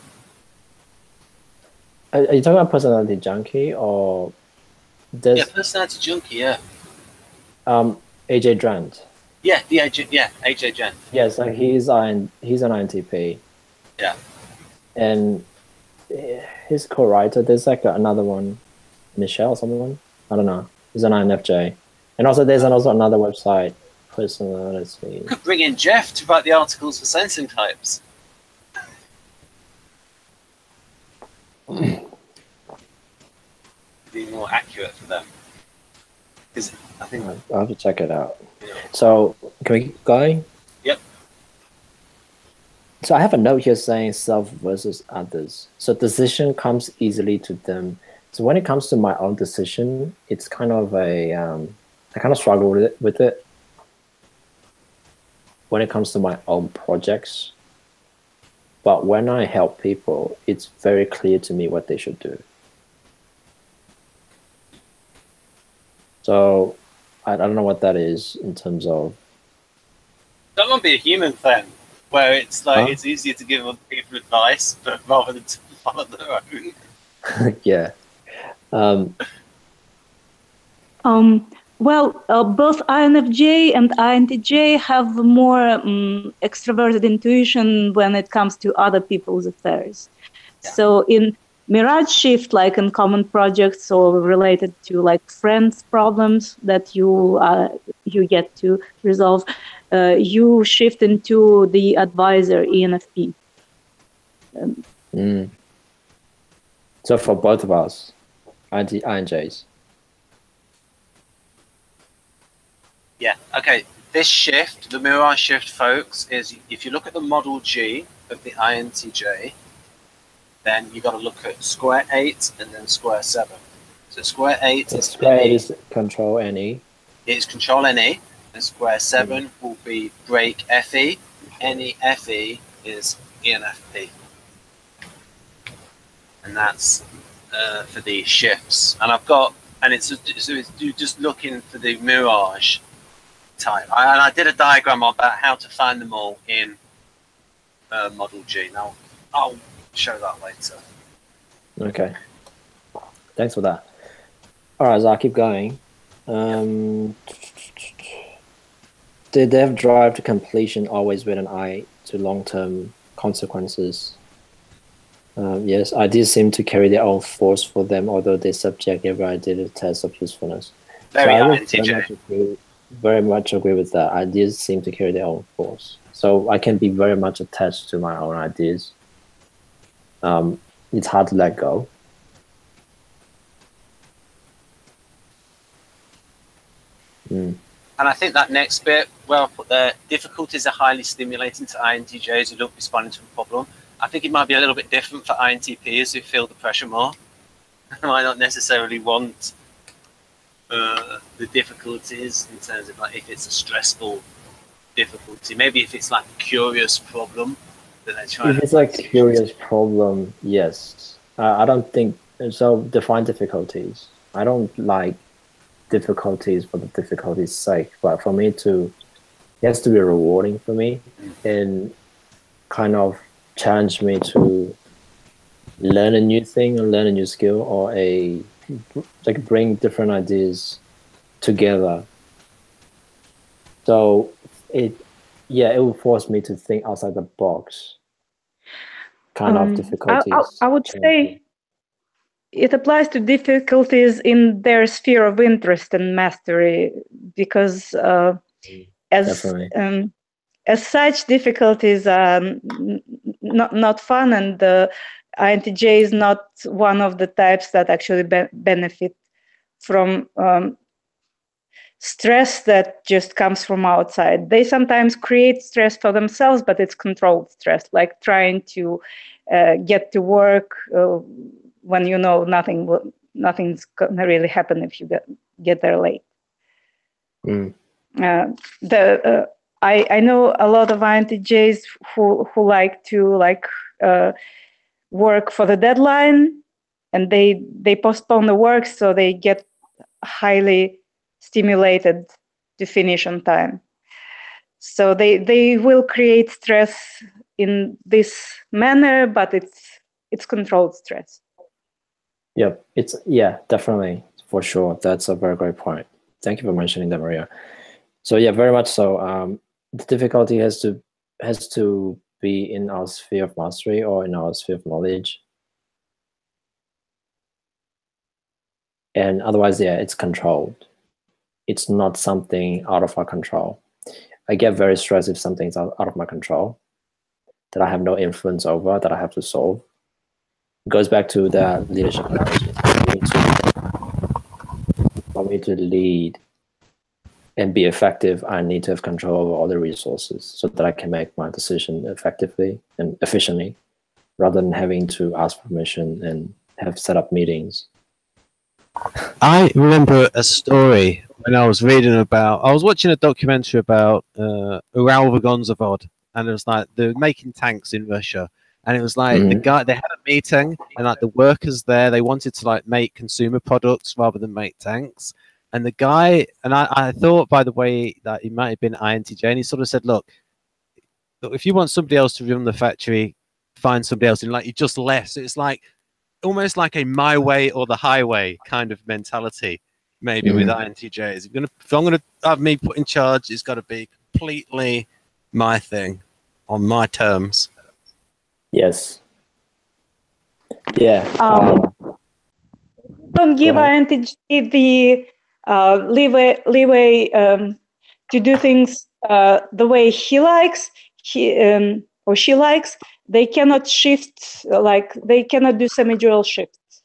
Are you talking about Personality Junkie or? Yeah, Personality Junkie. Yeah. AJ Drant. Yeah, AJ Drant. Yes, like he's an INTP. Yeah. And his co-writer, there's like another one, Michelle or someone. I don't know. He's an INFJ. And also there's also another website, Personality. Could bring in Jeff to write the articles for sensing types. Be more accurate for them. Because I think I'll have to check it out. Yeah. So can we keep going? Yep. So I have a note here saying self versus others. So decision comes easily to them. So when it comes to my own decision, it's kind of a I kind of struggle with it. When it comes to my own projects, but when I help people, it's very clear to me what they should do. So I don't know what that is in terms of. That might be a human thing, where it's like it's easier to give other people advice, but rather than to follow their own. Yeah. Well, both INFJ and INTJ have more extroverted intuition when it comes to other people's affairs. Yeah. So in Mirage Shift, like in common projects or related to like friends' problems that you get to resolve, you shift into the advisor ENFP. So for both of us, INJs. Yeah, okay. This shift, the Mirage Shift, folks, is if you look at the model G of the INTJ, then you got to look at square 8 and then square 7. So square 8 is square 8 is control NE. It's control NE, and square 7 will be break FE. NE FE is ENFP. And that's for the shifts. And I've got, and it's just looking for the Mirage type. And I did a diagram about how to find them all in Model G. Now, I'll show that later. Okay. Thanks for that. All right, so I'll keep going. The dev drive to completion always with an eye to long-term consequences. Yes, ideas seem to carry their own force for them, although they subject every idea to the test of usefulness. Very much agree with that. Ideas seem to carry their own force. So I can be very much attached to my own ideas. It's hard to let go. Mm. And I think that next bit, where I put there, difficulties are highly stimulating to INTJs who don't respond to a problem. I think it might be a little bit different for INTPs who feel the pressure more. Might not necessarily want the difficulties in terms of like if it's a stressful difficulty. Maybe if it's like a curious problem that they're trying If to. it's like a curious problem, yes. I don't think so. Define difficulties. I don't like difficulties for the difficulty's sake, but for me to, it has to be rewarding for me and kind of challenge me to learn a new thing or learn a new skill or like bring different ideas together. So it will force me to think outside the box. Kind of difficulties. I would say it applies to difficulties in their sphere of interest and mastery, because as such, difficulties are not fun, and the INTJ is not one of the types that actually benefit from stress that just comes from outside. They sometimes create stress for themselves, but it's controlled stress, like trying to get to work when you know nothing's gonna really happen if you get there late. I know a lot of INTJs who like to work for the deadline, and they postpone the work so they get highly stimulated to finish on time. So they will create stress in this manner, but it's controlled stress. Yep, definitely, for sure. That's a very great point. Thank you for mentioning that, Maria. So yeah, very much so. The difficulty has to be in our sphere of mastery or in our sphere of knowledge. And otherwise, it's controlled. It's not something out of our control. I get very stressed if something's out of my control, that I have no influence over, that I have to solve. It goes back to the leadership analogy. For me to lead and be effective, I need to have control over all the resources so that I can make my decision effectively and efficiently, rather than having to ask permission and have set up meetings. I remember a story when I was watching a documentary about Ural Vagonzavod, and it was like they're making tanks in Russia, and it was like the guy, they had a meeting, and like the workers there, they wanted to like make consumer products rather than make tanks. And the guy, and I thought, by the way, that he might have been INTJ, and he sort of said, look, if you want somebody else to run the factory, find somebody else, and like, you just less. It's like almost like a my way or the highway kind of mentality, maybe with INTJs. If I'm gonna have me put in charge, it's got to be completely my thing, on my terms. Yes. Yeah. Don't give INTJ the leeway to do things the way he likes, or she likes. They cannot shift, like they cannot do semi-dual shifts,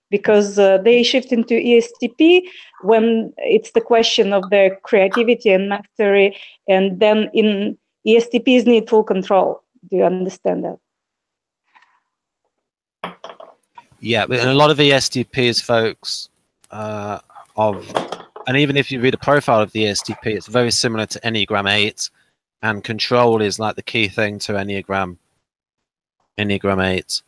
because they shift into ESTP when it's the question of their creativity and mastery, and then in ESTPs need full control. Do you understand that? Yeah, and a lot of ESTPs, folks, and even if you read a profile of the ESTP, it's very similar to Enneagram 8, and control is like the key thing to Enneagram 8.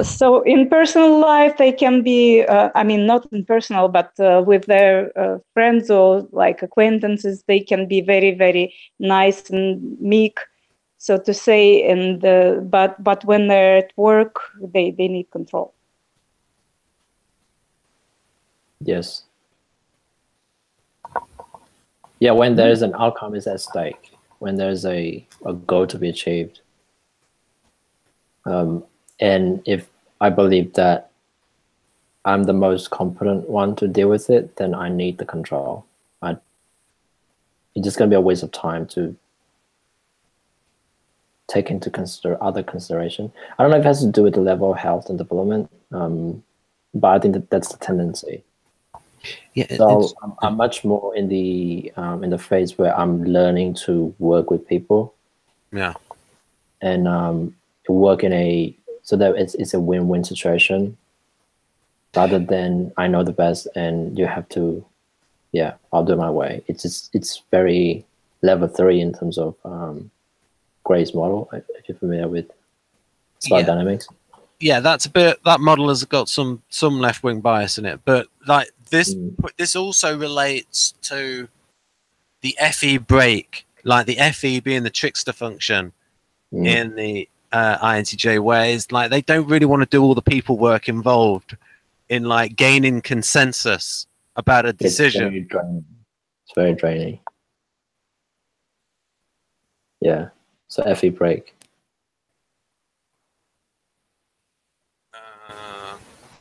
So in personal life, they can be, I mean, not in personal, but with their friends or like acquaintances, they can be very, very nice and meek, so to say. And but when they're at work, they need control. Yes. Yeah, when there's an outcome is at stake, when there's a goal to be achieved. And if I believe that I'm the most competent one to deal with it, then I need the control. It's just going to be a waste of time to take into other consideration. I don't know if it has to do with the level of health and development, but I think that's the tendency. Yeah, So I'm much more in the phase where I'm learning to work with people. Yeah. And work in so that it's a win-win situation, rather than I know the best and you have to, I'll do it my way. It's very level 3 in terms of Gray's model. If you're familiar with slide dynamics. Yeah, that's a bit. That model has got some left-wing bias in it, but like this also relates to the FE break, like the FE being the trickster function in the INTJ, ways like they don't really want to do all the people work involved in like gaining consensus about a decision. It's very draining. Yeah, so FE break.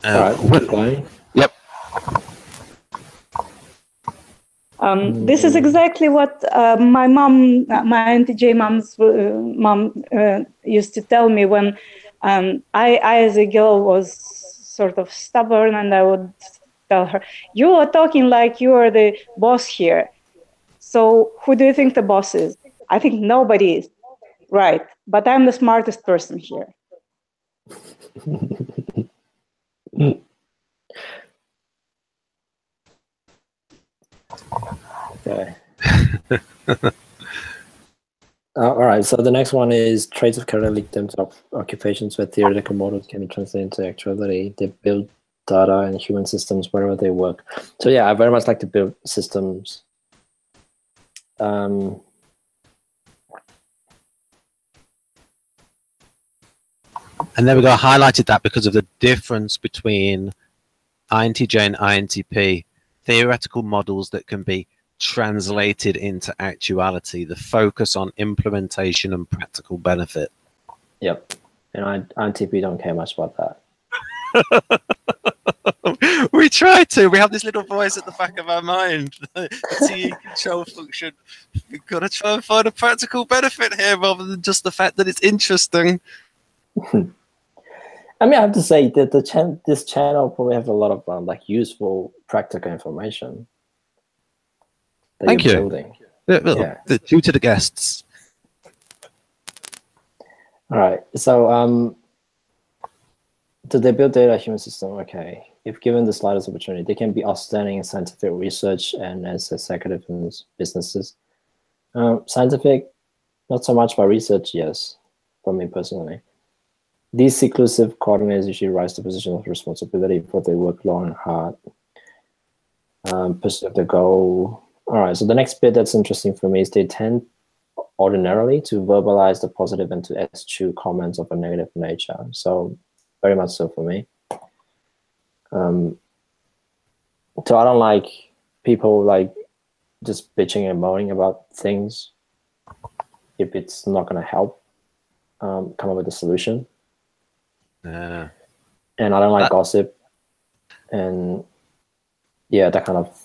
All right, keep going. Yep. This is exactly what my mom, my INTJ mom's mom used to tell me when I as a girl was sort of stubborn, and I would tell her, "You are talking like you are the boss here. So who do you think the boss is? I think nobody is, right? But I'm the smartest person here." Okay. All right. So the next one is traits of character linked them to occupations where theoretical models can be translated into actuality. They build data and human systems wherever they work. So yeah, I very much like to build systems. And there we go. I highlighted that because of the difference between INTJ and INTP. Theoretical models that can be translated into actuality, the focus on implementation and practical benefit. Yep. And INTP don't care much about that. We try to. We have this little voice at the back of our mind. The TE control function. We've got to try and find a practical benefit here rather than just the fact that it's interesting. I mean, I have to say that this channel probably have a lot of like useful practical information. Thank you. Building. Yeah. Due to the guests. All right. So, do they build data human system? Okay. If given the slightest opportunity, they can be outstanding in scientific research and as executive in businesses. Scientific, not so much, but research, yes, for me personally. These seclusive coordinators usually rise to positions of responsibility for they work long and hard. Pursue the goal. All right, so the next bit that's interesting for me is they tend ordinarily to verbalize the positive and to eschew comments of a negative nature. So very much so for me. So I don't like people like just bitching and moaning about things if it's not going to help come up with a solution. And I don't like gossip and that kind of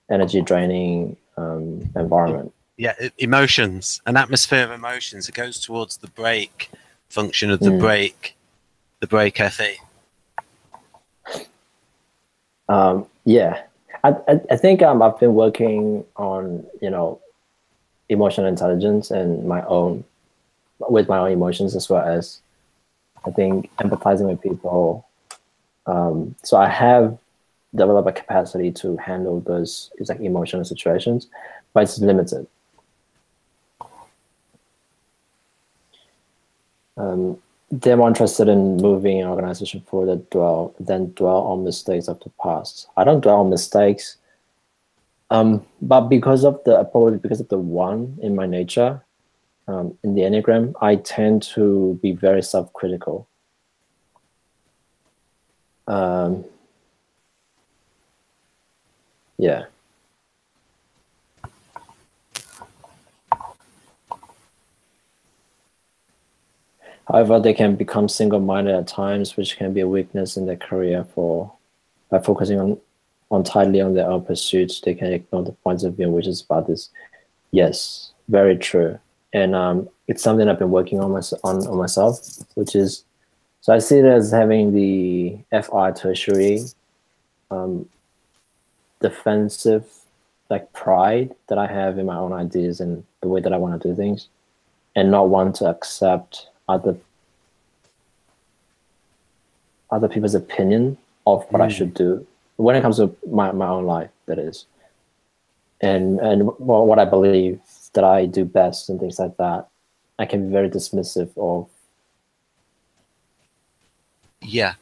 energy draining environment. Yeah, emotions, an atmosphere of emotions. It goes towards the break function of the break FE. Yeah, I think I've been working on emotional intelligence and with my own emotions, as well as I think empathizing with people. So I have developed a capacity to handle those emotional situations, but it's limited. They're more interested in moving an organization forward than dwell on mistakes of the past. I don't dwell on mistakes, but probably because of the one in my nature, in the Enneagram, I tend to be very self-critical. Yeah. However, they can become single-minded at times, which can be a weakness in their career. By focusing on tightly on their own pursuits, they can ignore the points of view which is about this. Yes, very true. And it's something I've been working on myself, which is, so I see it as having the FI tertiary defensive like pride that I have in my own ideas and the way that I want to do things, and not want to accept other people's opinion of what I should do when it comes to my own life, that is, and well, what I believe that I do best and things like that. I can be very dismissive of. Yeah.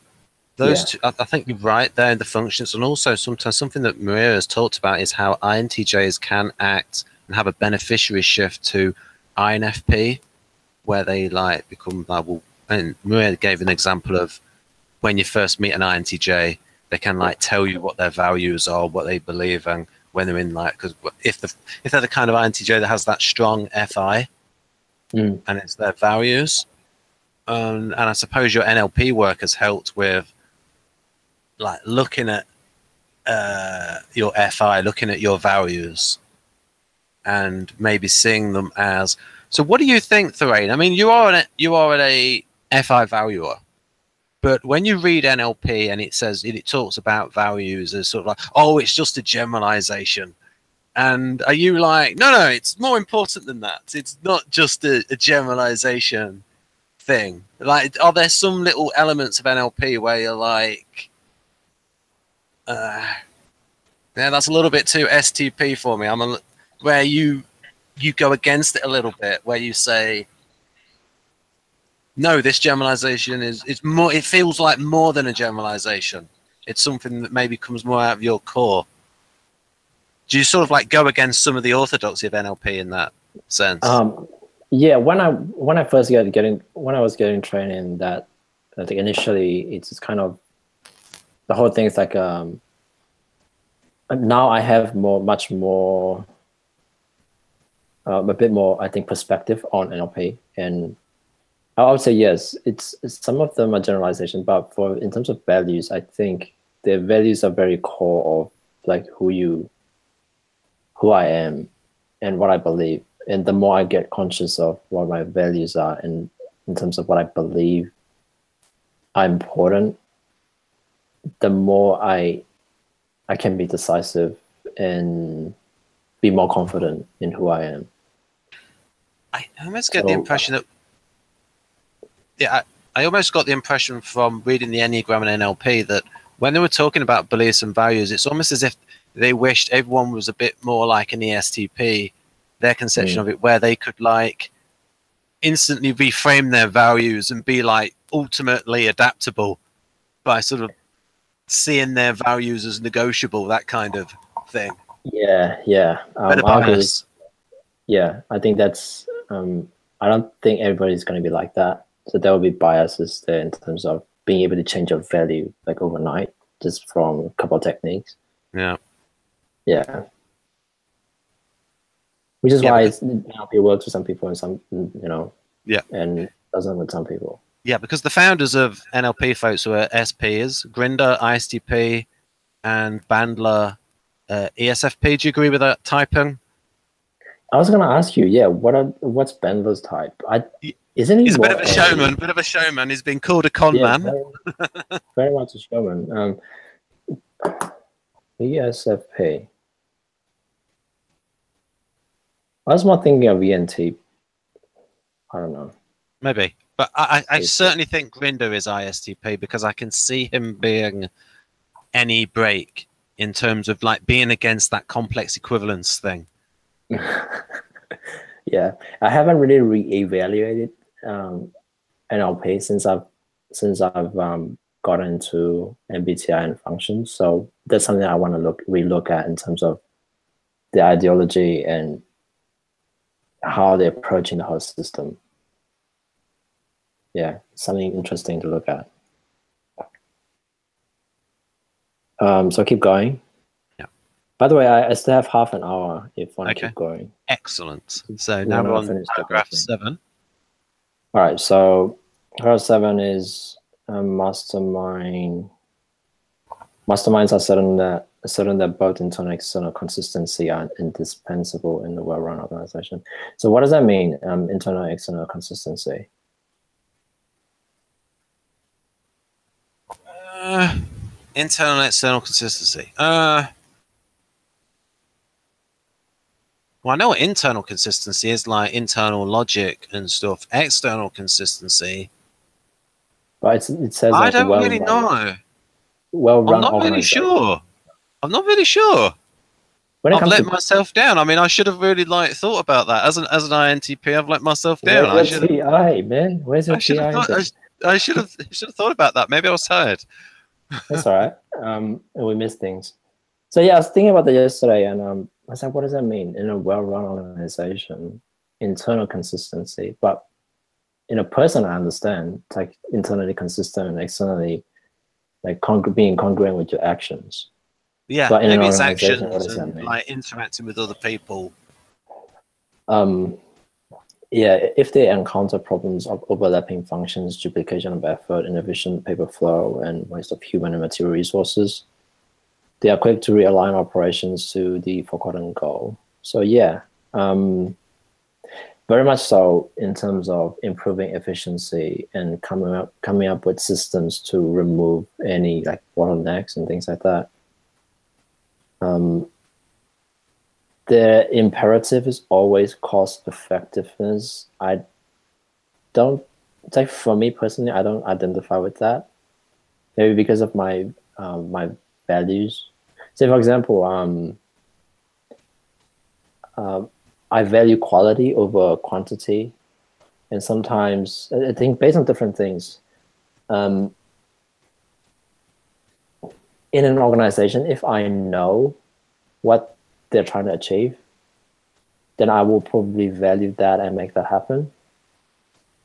Those two, I think you're right there in the functions, and also sometimes something that Maria has talked about is how INTJs can act and have a beneficiary shift to INFP, where they like become like, well, and Maria gave an example of when you first meet an INTJ, they can like tell you what their values are, what they believe, and when they're in like, because if they're the kind of INTJ that has that strong FI and it's their values, and I suppose your NLP work has helped with like looking at your FI, looking at your values, and maybe seeing them as. So, what do you think, Thurein? I mean, you are a FI valuer, but when you read NLP and it talks about values as sort of like, oh, it's just a generalization, and are you like, no, it's more important than that. It's not just a generalization thing. Like, are there some little elements of NLP where you're like, yeah, that's a little bit too STP for me. Where you go against it a little bit, where you say, no, this generalization is more. It feels like more than a generalization. It's something that maybe comes more out of your core. Do you sort of like go against some of the orthodoxy of NLP in that sense? Yeah, when I was getting training, that I think initially it's kind of the whole thing is like now I have much more a bit more, I think, perspective on NLP, and I would say yes, it's some of them are generalization, but in terms of values, I think the values are very core of like who I am and what I believe. And the more I get conscious of what my values are and in terms of what I believe are important, the more I can be decisive and be more confident in who I am. I almost get the impression that, yeah, I almost got the impression from reading the Enneagram and NLP that when they were talking about beliefs and values, it's almost as if they wished everyone was a bit more like an ESTP, their conception of it, where they could like instantly reframe their values and be like ultimately adaptable by sort of seeing their values as negotiable, that kind of thing. Yeah. Yeah, I think that's. I don't think everybody's going to be like that. So there will be biases there in terms of being able to change your value like overnight, just from a couple of techniques. Yeah. Yeah. Which is why it works for some people and some, and doesn't with some people. Yeah, because the founders of NLP folks were SPs, Grinder, ISTP, and Bandler, ESFP. Do you agree with that typing? I was going to ask you, what's Bandler's type? Isn't he? He's a bit of a showman. He's been called a con man. Very much a showman. ESFP. I was more thinking of ENT. I don't know. Maybe. But I certainly think Grinder is ISTP because I can see him being any break in terms of like being against that complex equivalence thing. Yeah, I haven't really re-evaluated NLP since I've gotten into MBTI and functions. So that's something I want to relook at in terms of the ideology and how they're approaching the whole system. Yeah, something interesting to look at. So keep going. Yeah. By the way, I still have half an hour if I want to keep going. Excellent. So now we're on paragraph 7. All right. So paragraph 7 is Mastermind. Masterminds are certain that both internal and external consistency are indispensable in a well-run organization. So what does that mean? Internal and external consistency. Internal and external consistency. Well, I know what internal consistency is, like internal logic and stuff. External consistency, But it says I like don't really know. I'm well-run not really organization. sure. I'm not really sure. When it I've comes let to myself down. I mean, I should have really like thought about that as an INTP. I've let myself down. where's your TI, man? Where's your I should have TI? thought. I should have thought about that. Maybe I was tired. That's all right. And we miss things. So yeah, I was thinking about that yesterday, and I was like, what does that mean in a well-run organization? Internal consistency, but in a person, I understand. It's like internally consistent and externally, like being congruent with your actions. Yeah, but in maybe an it's organization, actions what does that and mean? like interacting with other people. Yeah, if they encounter problems of overlapping functions, duplication of effort, inefficient paper flow, and waste of human and material resources, they are quick to realign operations to the forgotten goal. So yeah, very much so in terms of improving efficiency and coming up with systems to remove any like bottlenecks and things like that. The imperative is always cost effectiveness. I don't, it's like for me personally, I don't identify with that. Maybe because of my my values. Say for example, I value quality over quantity, and sometimes I think based on different things. In an organization, if I know what they're trying to achieve, then I will probably value that and make that happen.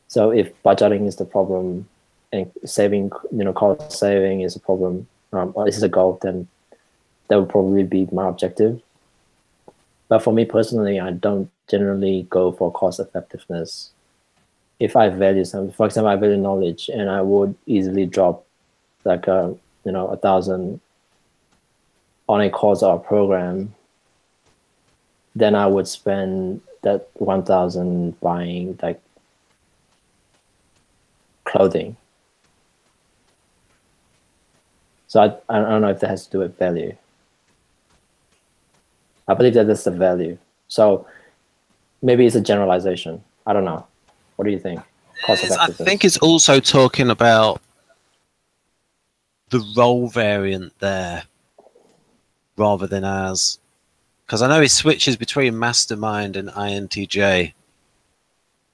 So if budgeting is the problem and saving, cost saving is a problem, or this is a goal, then that would probably be my objective. But for me personally, I don't generally go for cost effectiveness. If I value something, for example, I value knowledge, and I would easily drop like 1,000 on a course or a program, then I would spend that 1,000 buying like clothing. So I don't know if that has to do with value. I believe that that's the value. So maybe it's a generalization. I don't know. What do you think? I think it's also talking about the role variant there rather than as, because I know he switches between Mastermind and INTJ.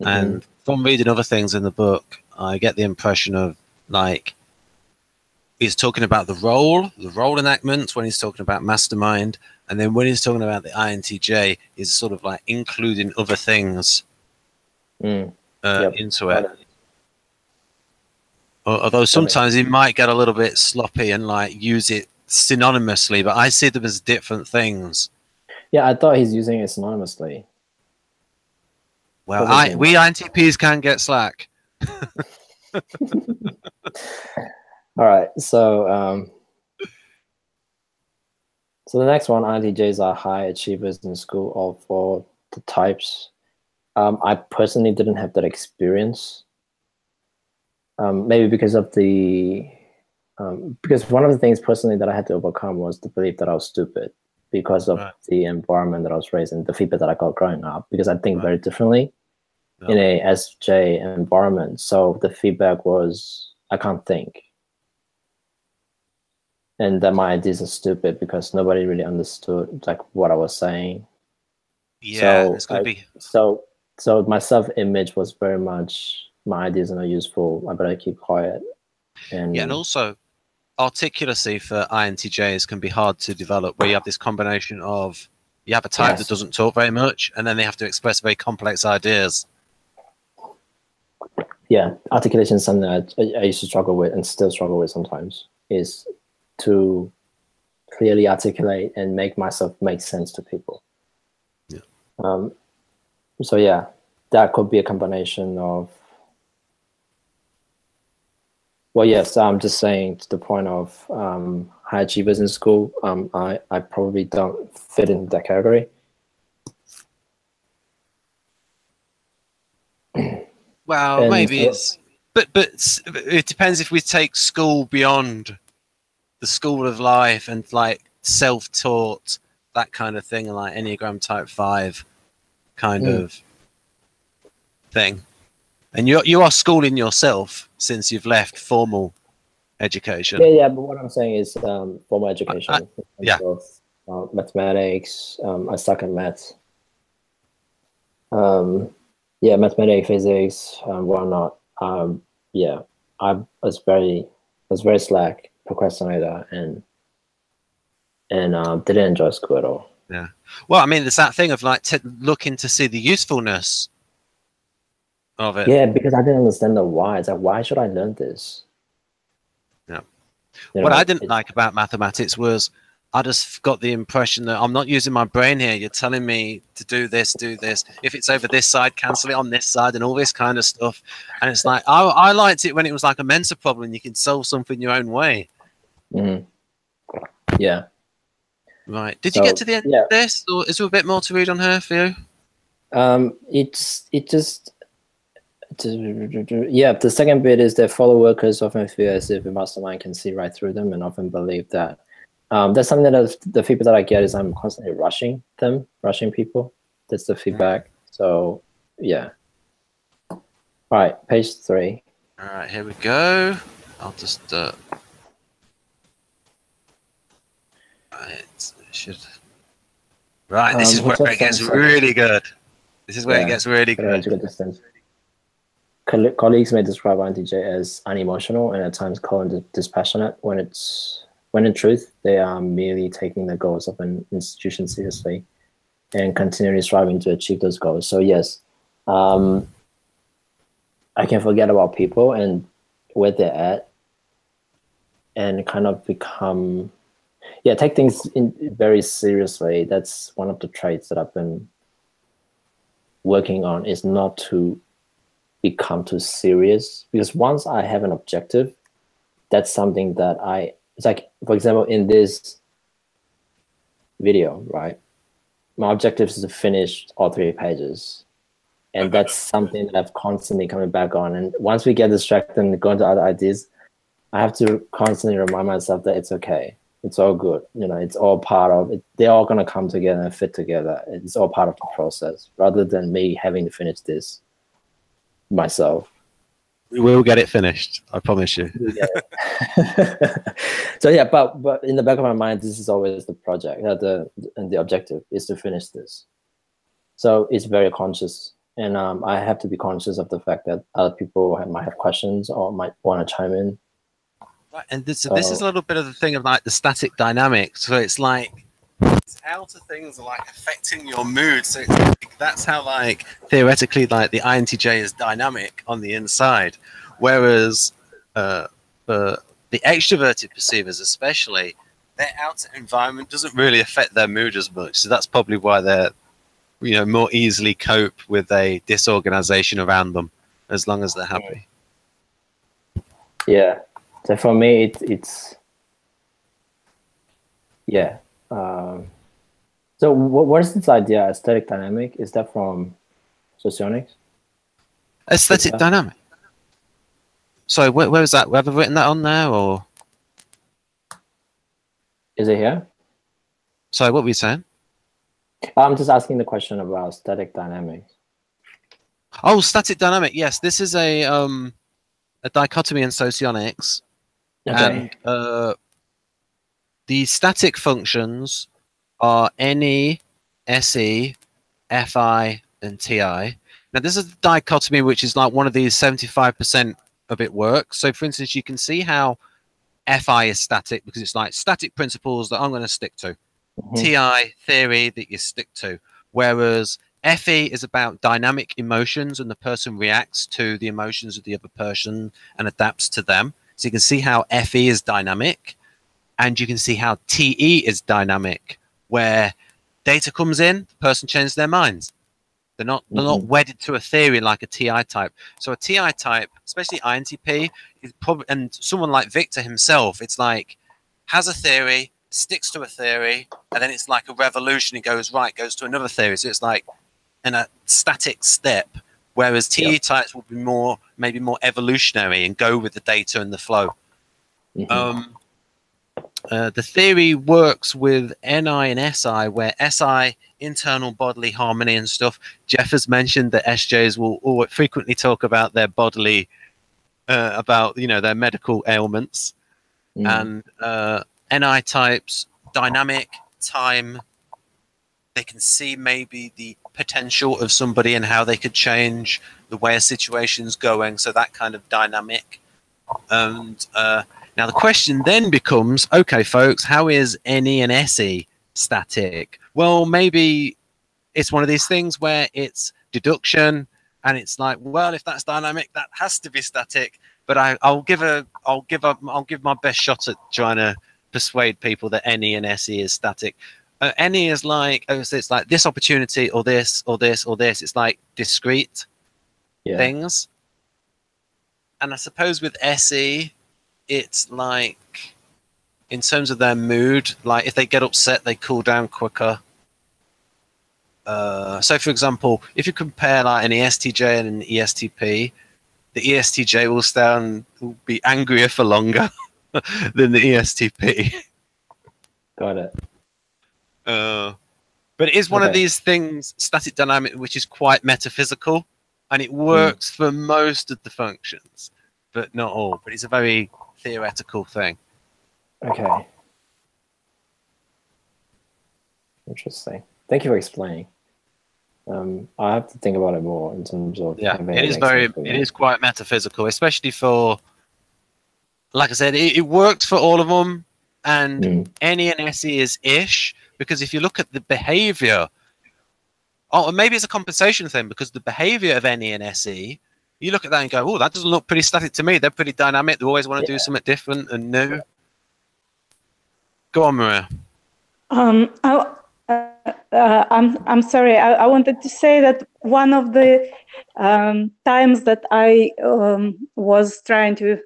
And from reading other things in the book, I get the impression of like he's talking about the role enactments when he's talking about Mastermind, and then when he's talking about the INTJ, he's sort of like including other things into it. Although sometimes he might get a little bit sloppy and like use it synonymously, but I see them as different things. Yeah, I thought he's using it synonymously. Well, we INTPs can get slack. All right, so so the next one, INTJs are high achievers in school, or for the types. I personally didn't have that experience. Maybe because of because one of the things personally that I had to overcome was the belief that I was stupid because of the environment that I was raised in, the feedback that I got growing up, because I think very differently in a SJ environment. So the feedback was, I can't think. And that my ideas are stupid because nobody really understood like what I was saying. Yeah, so it's gonna be so my self-image was very much, my ideas are not useful, I better keep quiet. And yeah, and also articulacy for INTJs can be hard to develop, where you have this combination of you have a type that doesn't talk very much, and then they have to express very complex ideas. Yeah, articulation is something that I used to struggle with and still struggle with sometimes, is to clearly articulate and make myself make sense to people. Yeah. So yeah, that could be a combination of, well, yes, I'm just saying to the point of high achievers in school, I probably don't fit in that category. Well, and maybe it's, but it depends if we take school beyond the school of life and like self-taught, that kind of thing, like Enneagram Type 5. kind of thing. And you are schooling yourself since you've left formal education. Yeah, but what I'm saying is formal education. Yeah. Mathematics. I suck at maths. Yeah, mathematics, physics, whatnot. Yeah, I was very slack, procrastinator, and didn't enjoy school at all. Yeah. Well, I mean, there's that thing of like looking to see the usefulness of it. Yeah, because I didn't understand the why. It's like, why should I learn this? Yeah. You What know, I didn't like about mathematics was I just got the impression that I'm not using my brain here. You're telling me to do this, do this. If it's over this side, cancel it on this side and all this kind of stuff. And it's like, I liked it when it was like a Mensa problem and you can solve something your own way. Mm-hmm. Yeah. Right. Did you get to the end of this, or is there a bit more to read on her for you? Yeah, the second bit is that fellow workers often feel as if a mastermind can see right through them and often believe that. That's something that the feedback that I get is I'm constantly rushing people. That's the feedback. So, yeah. All right, page 3. All right, here we go. I'll just... Right, this is where it gets really good. This is where it gets really good. Colleagues may describe INTJ as unemotional and at times call them dispassionate when in truth they are merely taking the goals of an institution seriously and continually striving to achieve those goals. So yes, I can forget about people and where they're at and kind of become, take things very seriously. That's one of the traits that I've been working on, is not to become too serious, because once I have an objective, that's something that it's like, for example, in this video, right? My objective is to finish all 3 pages. And that's something that I've constantly coming back on. And once we get distracted and go into other ideas, I have to constantly remind myself that it's okay. It's all good. You know, it's all part of it. They're all going to come together and fit together. It's all part of the process, rather than me having to finish this myself. We will get it finished, I promise you. So yeah, but in the back of my mind, this is always the project. And the objective is to finish this. So it's very conscious, and I have to be conscious of the fact that other people might have questions or might want to chime in. Right, and this is a little bit of the thing of like the static dynamics. So it's like outer things are like affecting your mood. So it's like, that's how like theoretically like the INTJ is dynamic on the inside, whereas the extroverted perceivers, especially, their outer environment doesn't really affect their mood as much. So that's probably why they're, you know, more easily cope with a disorganization around them, as long as they're happy. Yeah. So for me, it's yeah. So what is this idea, aesthetic dynamic? Is that from socionics? Aesthetic dynamic? Sorry, where is that? Have I written that on there, or? Is it here? Sorry, what were you saying? I'm just asking the question about static dynamics. Oh, static dynamic. Yes, this is a dichotomy in socionics. Okay. And the static functions are NE, SE, FI, and TI. Now, this is a dichotomy which is like one of these 75% of it works. So, for instance, you can see how FI is static because it's like static principles that I'm going to stick to. TI, theory that you stick to. Whereas FE is about dynamic emotions and the person reacts to the emotions of the other person and adapts to them. So you can see how FE is dynamic, and you can see how TE is dynamic, where data comes in, the person changes their minds. They're not wedded to a theory like a TI type. So a TI type, especially INTP, is probably, and someone like Victor himself, it's like has a theory, sticks to a theory, and then it's like a revolution. It goes goes to another theory. So it's like in a static step. Whereas TE types will be maybe more evolutionary and go with the data and the flow. the theory works with NI and SI, where SI, internal bodily harmony and stuff. Jeff has mentioned that SJs will frequently talk about their bodily, about, you know, their medical ailments. And NI types, dynamic, time, they can see maybe the potential of somebody and how they could change the way a situation's going, so that kind of dynamic. And now the question then becomes, okay, folks, how is NE and SE static? Well, maybe it's one of these things where it's deduction, and it's like, well, if that's dynamic, that has to be static. But I'll give my best shot at trying to persuade people that NE and SE is static. NE is like, it's like this opportunity or this or this or this. It's like discrete things. And I suppose with SE, it's like, in terms of their mood, like if they get upset, they cool down quicker. So, for example, if you compare like an ESTJ and an ESTP, the ESTJ will be angrier for longer than the ESTP. Got it. But it is one of these things, static dynamic, which is quite metaphysical, and it works for most of the functions, but not all. But it's a very theoretical thing. Okay. Interesting. Thank you for explaining. I have to think about it more in terms of it is quite metaphysical, especially for, like I said, it worked for all of them, and NE and SE is ish, because if you look at the behavior, maybe it's a compensation thing, because the behavior of NE and SE, you look at that and go, oh, that doesn't look pretty static to me. They're pretty dynamic. They always want to do something different and new. Go on, Maria. I'm sorry. I wanted to say that one of the times that I was trying to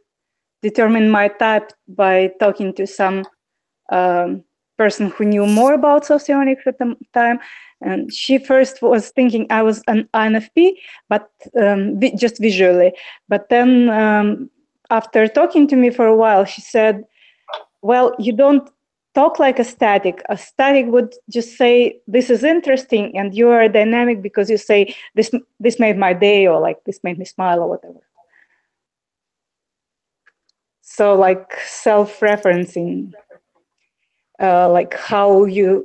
determine my type by talking to some person who knew more about socionics at the time, and she first was thinking I was an INFP, but just visually. But then after talking to me for a while, she said, well, you don't talk like a static. A static would just say, this is interesting, and you are a dynamic because you say, this made my day, or like, this made me smile, or whatever. So like self-referencing, like how your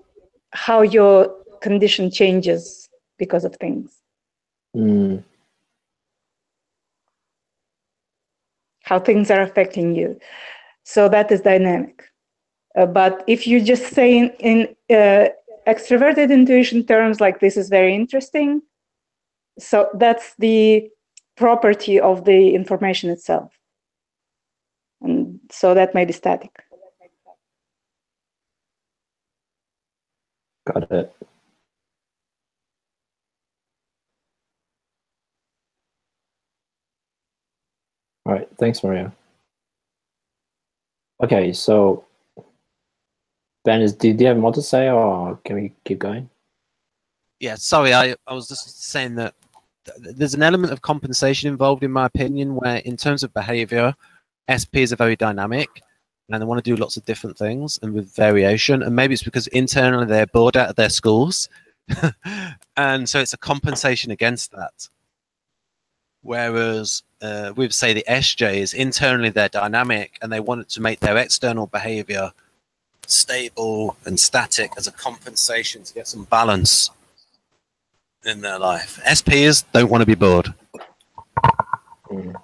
condition changes because of things. How things are affecting you. So that is dynamic. But if you just say in extroverted intuition terms, like this is very interesting, so that's the property of the information itself. And so that may be static. Got it. All right, thanks, Maria. Okay, so Ben, do you have more to say, or can we keep going? Yeah, sorry, I was just saying that there's an element of compensation involved, in my opinion, where in terms of behavior, SPs are very dynamic, and they want to do lots of different things and with variation. And maybe it's because internally they're bored out of their schools. And so it's a compensation against that. Whereas with, say, the SJs, internally they're dynamic, and they want to make their external behavior stable and static as a compensation to get some balance in their life. SPs don't want to be bored. Okay.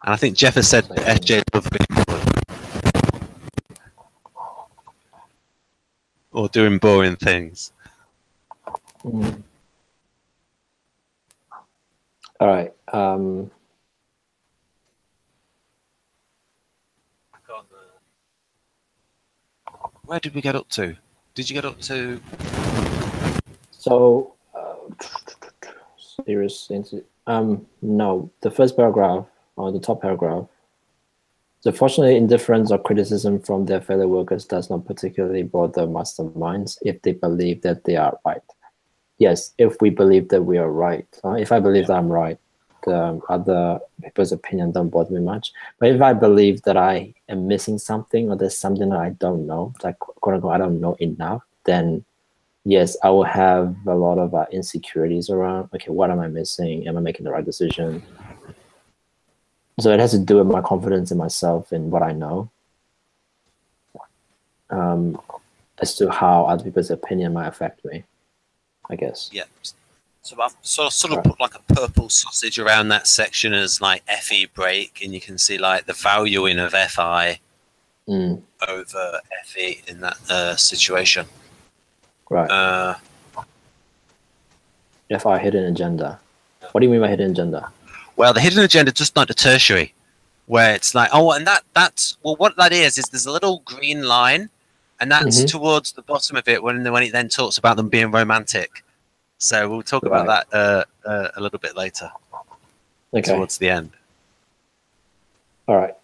And I think Jeff has said that SJ love being bored. Or doing boring things. All right. Where did we get up to? Did you get up to? So, no, the first paragraph, or the top paragraph. So fortunately, indifference or criticism from their fellow workers does not particularly bother masterminds if they believe that they are right. Yes, if we believe that we are right. If I believe that I'm right. the other people's opinion don't bother me much. But if I believe that I am missing something or there's something that I don't know, like quote unquote, I don't know enough, then yes, I will have a lot of insecurities around, okay, what am I missing? Am I making the right decision? So it has to do with my confidence in myself and what I know, as to how other people's opinion might affect me, I guess. Yeah. So I've sort of put like a purple sausage around that section as like FE break, and you can see like the valuing of FI over FE in that situation. Right. FI hidden agenda. What do you mean by hidden agenda? Well, the hidden agenda is just like the tertiary, where it's like, oh, and that's well, what that is there's a little green line, and that's towards the bottom of it when it then talks about them being romantic. So we'll talk about that a little bit later, towards the end. All right.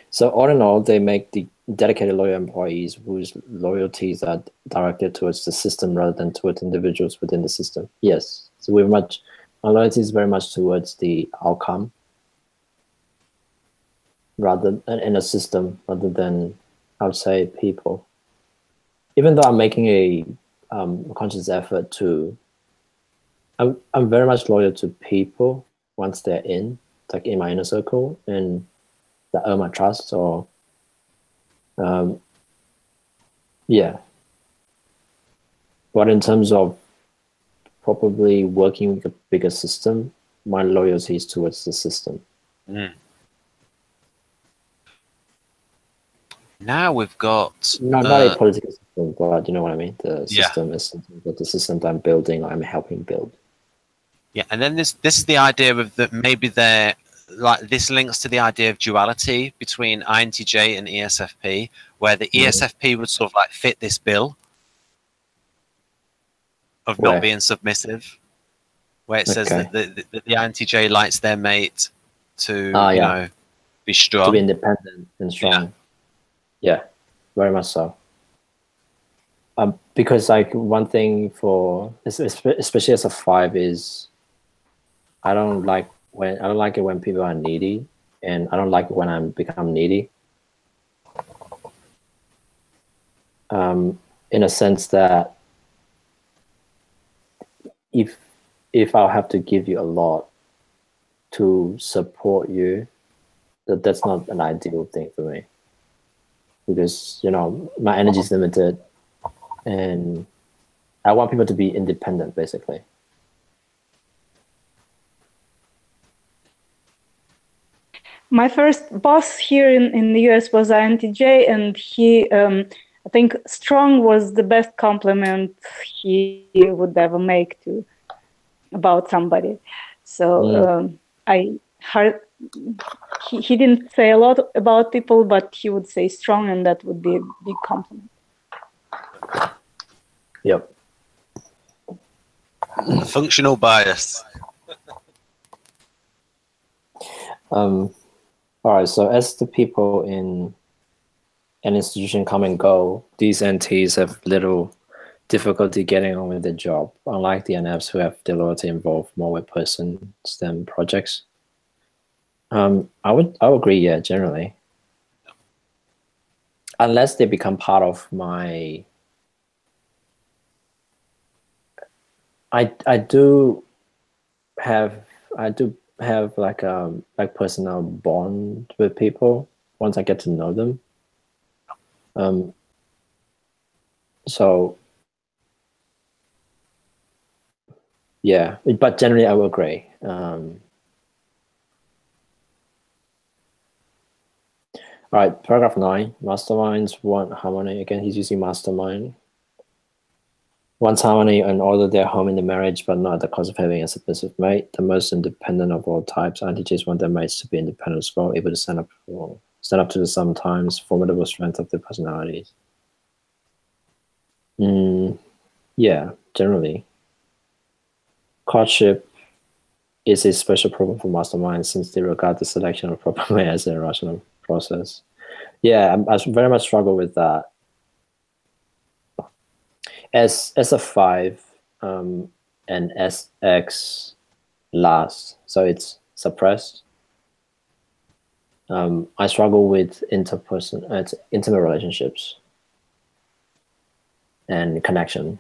So all in all, they make the dedicated loyal employees whose loyalties are directed towards the system rather than towards individuals within the system. Yes. So our loyalty is very much towards the outcome rather than in a system rather than, I would say, people. Even though I'm making a conscious effort to, I'm very much loyal to people once they're like in my inner circle and that earn my trust or, yeah. But in terms of probably working with a bigger system, my loyalty is towards the system. Now we've got not a political system, but you know what I mean. The system is something that the system that I'm building or I'm helping build. Yeah, and then this is the idea of that maybe they're like this links to the idea of duality between INTJ and ESFP, where the ESFP would sort of like fit this bill of not being submissive, where it says that the INTJ likes their mate to you know be strong, to be independent and strong. Yeah, very much so. Because like one thing for especially as a 5 is I don't like it when people are needy, and I don't like it when I become needy. In a sense that if I'll have to give you a lot to support you, that's not an ideal thing for me. Because, you know, my energy is limited and I want people to be independent, basically. My first boss here in the US was INTJ, and he, I think strong was the best compliment he would ever make about somebody. So he didn't say a lot about people, but he would say strong, and that would be a big compliment. Yep. Functional bias. All right, so as the people in an institution come and go, these NTs have little difficulty getting on with their job, unlike the NFs who have their loyalty involved more with person STEM projects. I would agree, yeah, generally. Unless they become part of my... I do have like personal bond with people once I get to know them. So yeah, but generally I will agree. All right, paragraph 9, masterminds want harmony. Again, he's using mastermind. Wants harmony and order their home in the marriage, but not at the cost of having a submissive mate. The most independent of all types, INTJs want their mates to be independent as well, able to stand up to the sometimes formidable strength of their personalities. Yeah, generally. Courtship is a special problem for masterminds since they regard the selection of proper mate as a rational process. Yeah, I very much struggle with that. As a 5 and SX, last, so it's suppressed. I struggle with intimate relationships and connection.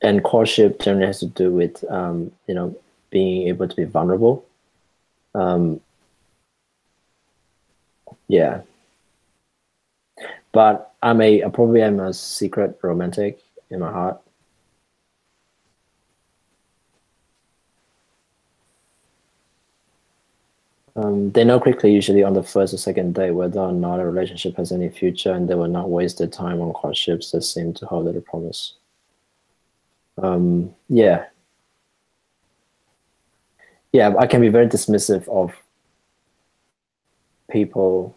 And courtship generally has to do with, you know, being able to be vulnerable. Yeah. But I probably am a secret romantic in my heart. They know quickly, usually on the first or second day, whether or not a relationship has any future, and they will not waste their time on courtships that seem to hold little promise. Yeah. Yeah, I can be very dismissive of people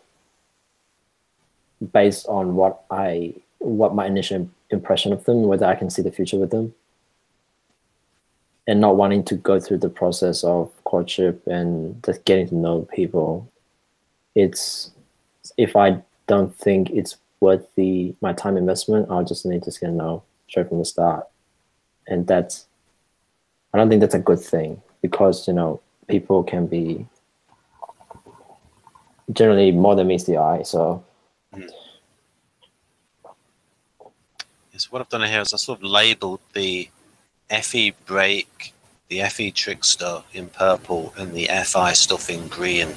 based on what my initial impression of them, whether I can see the future with them, and not wanting to go through the process of courtship and just getting to know people. It's, if I don't think it's worth my time investment, I'll just need to say no straight from the start. And I don't think that's a good thing, because, you know, people can be generally more than meets the eye. So yes, what I've done here is I sort of labeled the FE break, the FE trickster in purple, and the FI stuff in green.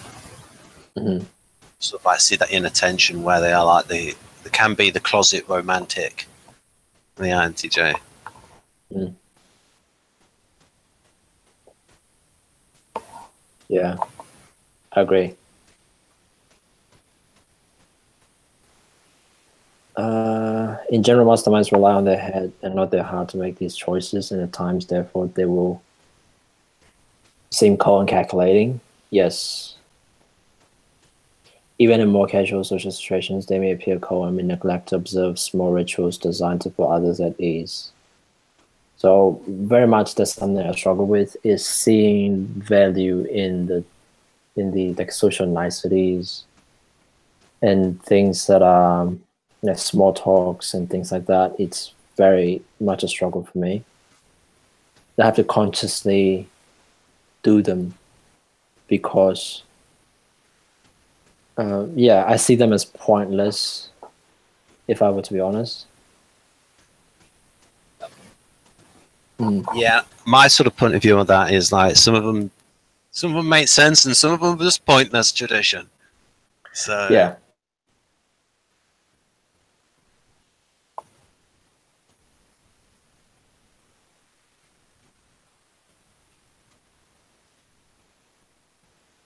So if I see that inattention where they are like they can be the closet romantic, the INTJ. Yeah, I agree. In general, masterminds rely on their head and not their heart to make these choices, and at times, therefore, they will seem cold and calculating. Yes. Even in more casual social situations, they may appear cold and may neglect to observe small rituals designed to put others at ease. So very much that's something I struggle with, is seeing value in the like social niceties and things that are, you know, small talks and things like that. It's very much a struggle for me. I have to consciously do them because, yeah, I see them as pointless, if I were to be honest. Yeah, my sort of point of view on that is like some of them make sense and some of them are just pointless tradition. So yeah.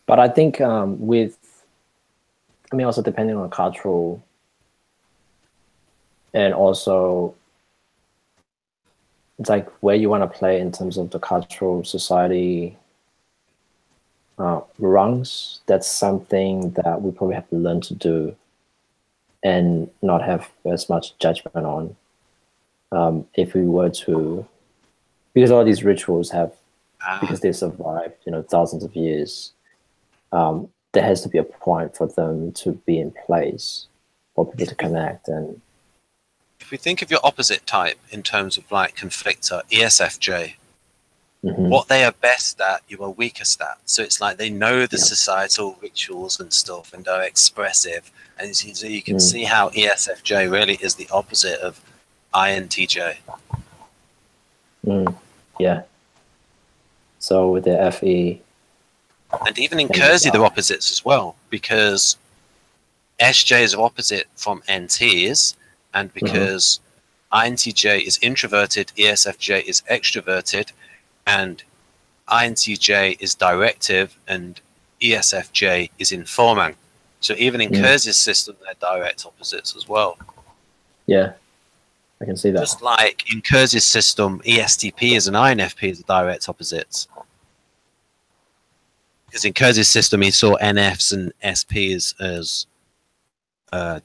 But I think also depending on cultural and also it's like where you want to play in terms of the cultural society rungs, that's something that we probably have to learn to do and not have as much judgment on. If we were to, because all these rituals have, because they survived, you know, thousands of years, there has to be a point for them to be in place for people to connect. And if we think of your opposite type in terms of like conflictor, ESFJ, what they are best at, you are weakest at. So it's like they know the societal rituals and stuff and are expressive. And so you can see how ESFJ really is the opposite of INTJ. Yeah. So with the FE. And even in KEIRSEY, they're opposites as well, because SJs are opposite from NTs, and because INTJ is introverted, ESFJ is extroverted, and INTJ is directive, and ESFJ is informant. So even in KEIRSEY's system, they're direct opposites as well. Yeah, I can see that. Just like in KEIRSEY's system, ESTPs and INFPs are direct opposites. Because in KEIRSEY's system, he saw NFs and SPs as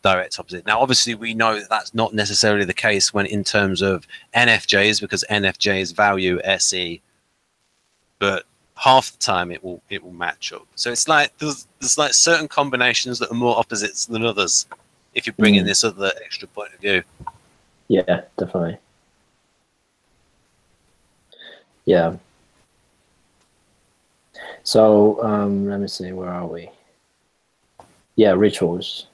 direct opposite. Now, obviously, we know that that's not necessarily the case when in terms of NFJs, because NFJs value SE, but half the time it will match up. So it's like there's like certain combinations that are more opposites than others if you bring in this other extra point of view. Yeah, definitely. Yeah. So let me see, where are we? Yeah, rituals.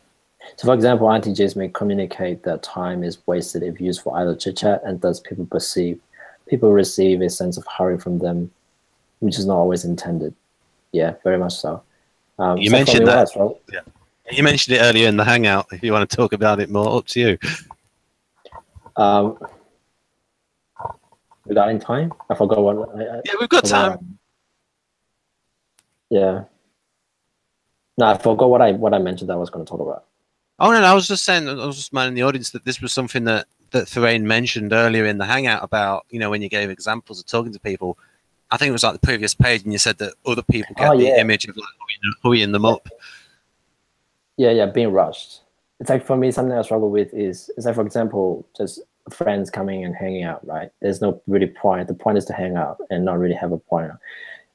So for example, INTJs may communicate that time is wasted if used for idle chit-chat, and thus people receive a sense of hurry from them, which is not always intended. Yeah, very much so. You so mentioned that. Right? Yeah. You mentioned it earlier in the Hangout. If you want to talk about it more, up to you. Regarding time, I forgot what. Yeah, we've got time. Yeah. No, I forgot what I mentioned that I was going to talk about. Oh no, I was just saying. I was just minding the audience that this was something that Thurein mentioned earlier in the Hangout about, you know, when you gave examples of talking to people. I think it was like the previous page, and you said that other people get the image of like hurrying them up. Yeah, being rushed. It's like, for me, something I struggle with is like, for example, just friends coming and hanging out, right? There's no really point. The point is to hang out and not really have a point.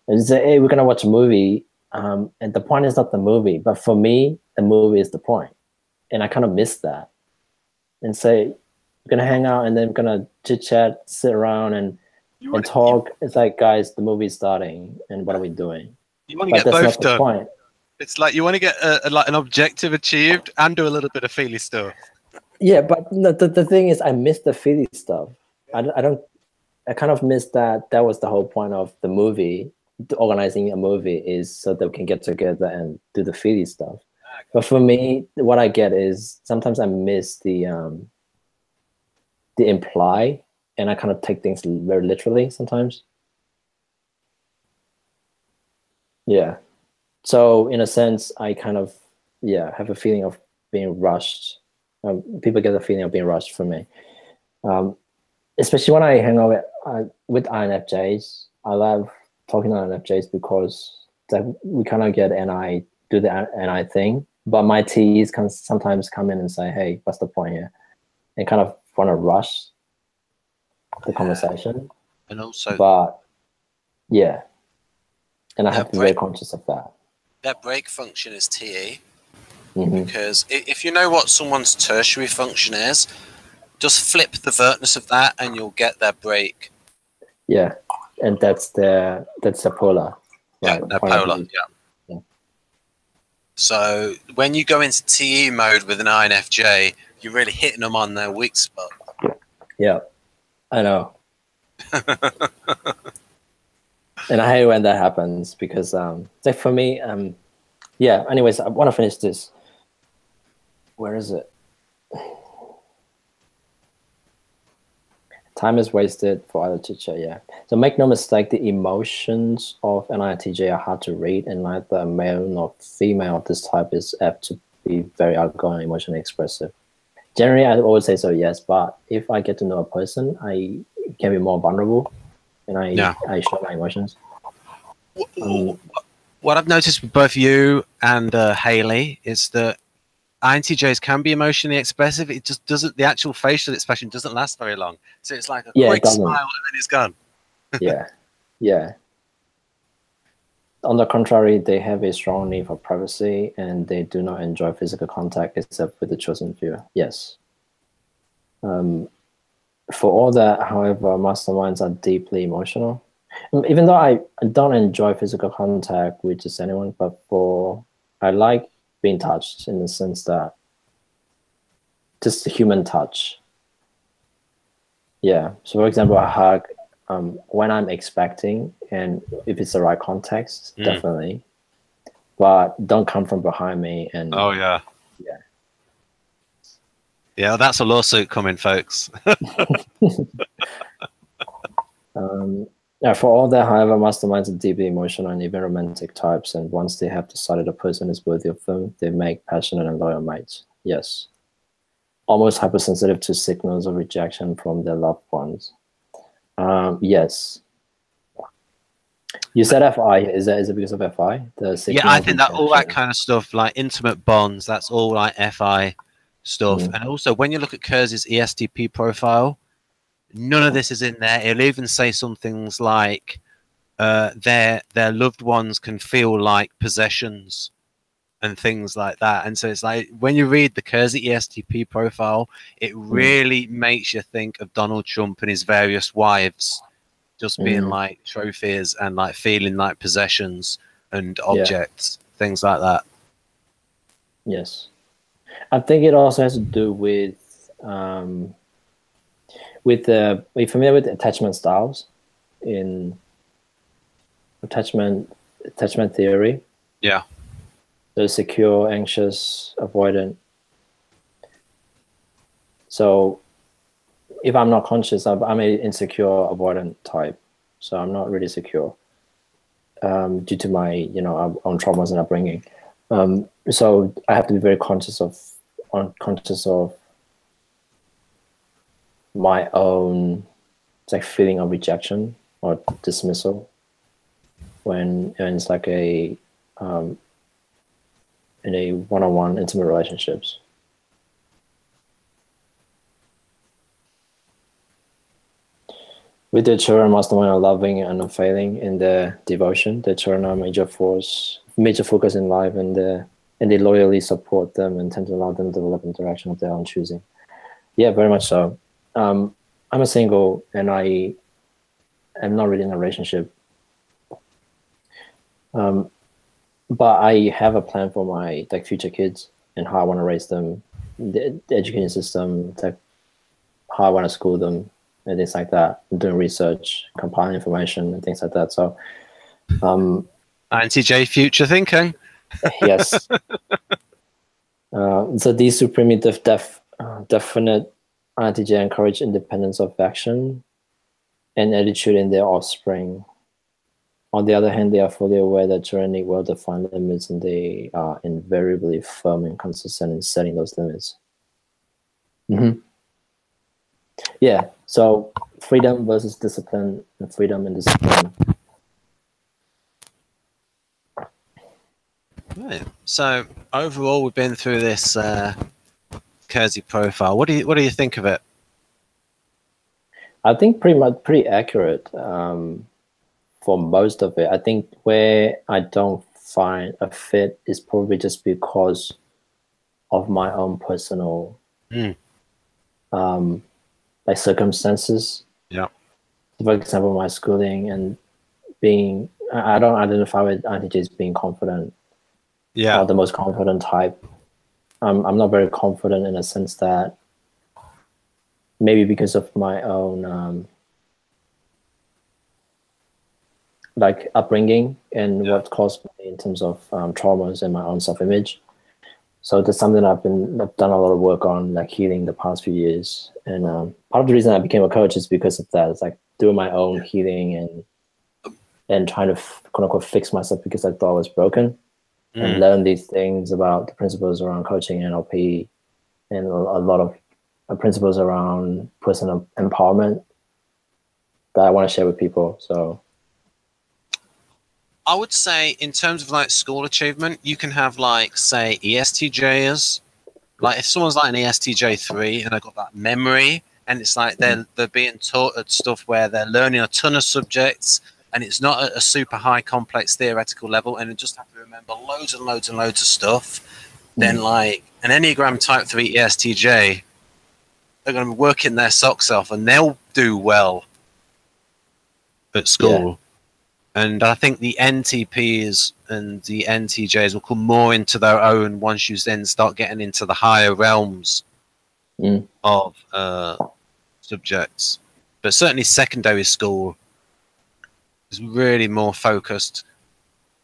And say, hey, we're gonna watch a movie, and the point is not the movie, but for me, the movie is the point. And I kind of miss that. And say, we're gonna hang out and then we're gonna chit chat, sit around and talk. It's like, guys, the movie's starting, and what are we doing? You want to get both done. Point. It's like you want to get like an objective achieved and do a little bit of feely stuff. Yeah, but the thing is, I miss the feely stuff. I kind of miss that. That was the whole point of the movie. Organizing a movie is so that we can get together and do the feely stuff. But for me, what I get is sometimes I miss the imply, and I kind of take things very literally sometimes. Yeah. So in a sense, I kind of, have a feeling of being rushed. People get the feeling of being rushed for me. Especially when I hang out with INFJs. I love talking to INFJs because we kind of get do the NI thing. But my Ts can sometimes come in and say, hey, what's the point here? And kind of want to rush the conversation. And also... But, yeah. And I have to be very conscious of that. That break function is TE. Because if you know what someone's tertiary function is, just flip the vertness of that and you'll get their break. Yeah. And that's the polar. Right? Yeah, polar, yeah. So when you go into TE mode with an INFJ, you're really hitting them on their weak spot. Yeah, I know. And I hate when that happens because, like for me, yeah. Anyways, I want to finish this. Where is it? Time is wasted for other teacher, yeah. So make no mistake, the emotions of an INTJ are hard to read, and neither male nor female of this type is apt to be very outgoing, emotionally expressive. Generally, I always say so, yes, but if I get to know a person, I can be more vulnerable, and I show my emotions. What I've noticed with both you and Haley is that INTJs can be emotionally expressive. It just doesn't. The actual facial expression doesn't last very long. So it's like a quick smile and then it's gone. Yeah. On the contrary, they have a strong need for privacy, and they do not enjoy physical contact except with the chosen few. Yes. For all that, however, masterminds are deeply emotional. Even though I don't enjoy physical contact with just anyone, but I like being touched in the sense that just the human touch. Yeah. So for example, a hug, when I'm expecting, and if it's the right context, definitely. But don't come from behind me and yeah, that's a lawsuit coming, folks. Yeah, for all that, however, masterminds are deeply emotional and even romantic types, and once they have decided a person is worthy of them, they make passionate and loyal mates. Yes. Almost hypersensitive to signals of rejection from their loved ones. Yes. You said FI. Is it because of FI? Yeah, I think that all that kind of stuff, like intimate bonds, that's all like FI stuff. And also, when you look at KEIRSEY's ESTP profile, none of this is in there. It'll even say some things like their loved ones can feel like possessions and things like that. And so it's like when you read the KEIRSEY ESTP profile, it really makes you think of Donald Trump and his various wives just being like trophies and like feeling like possessions and objects, things like that. Yes, I think it also has to do with the. Are you familiar with attachment styles in attachment theory? Yeah. So secure, anxious, avoidant. So if I'm not conscious, I'm an insecure, avoidant type. So I'm not really secure due to my own traumas and upbringing. So I have to be very conscious of my own feeling of rejection or dismissal when it's like in a one-on-one intimate relationships. With the children, Mastermind are loving and unfailing in their devotion. The children are major focus in life, and they loyally support them and tend to allow them to develop in the direction of their own choosing. Yeah, very much so. I'm a single, and I am not really in a relationship. But I have a plan for my future kids and how I want to raise them, the education system, how I want to school them, and things like that. I'm doing research, compiling information, and things like that. So, INTJ future thinking. Yes. So these two primitive, definite INTJ encourage independence of action and attitude in their offspring. On the other hand, they are fully aware that children need well-defined limits, and they are invariably firm and consistent in setting those limits. Yeah, so freedom versus discipline, and freedom and discipline. Right. So overall, we've been through this KEIRSEY profile. What do you think of it? I think pretty accurate. For most of it, I think where I don't find a fit is probably just because of my own personal circumstances. Yeah. For example, my schooling and I don't identify with INTJ as being confident. Yeah. Or the most confident type. I'm not very confident in a sense that maybe because of my own upbringing and what caused me in terms of traumas and my own self-image. So that's something I've done a lot of work on, healing the past few years. And part of the reason I became a coach is because of that. It's doing my own healing and trying to quote unquote fix myself because I thought I was broken, and learn these things about the principles around coaching, NLP, and a lot of principles around personal empowerment that I want to share with people. So I would say in terms of school achievement, you can have say ESTJers. If someone's an ESTJ3 and they've got that memory, and it's they're being taught at stuff where they're learning a ton of subjects, and it's not at a super high complex theoretical level, and they just have to remember loads and loads and loads of stuff. Then an Enneagram Type 3 ESTJ, they're going to be working their socks off, and they'll do well at school. Yeah. And I think the NTPs and the NTJs will come more into their own once you then start getting into the higher realms of subjects. But certainly secondary school is really more focused.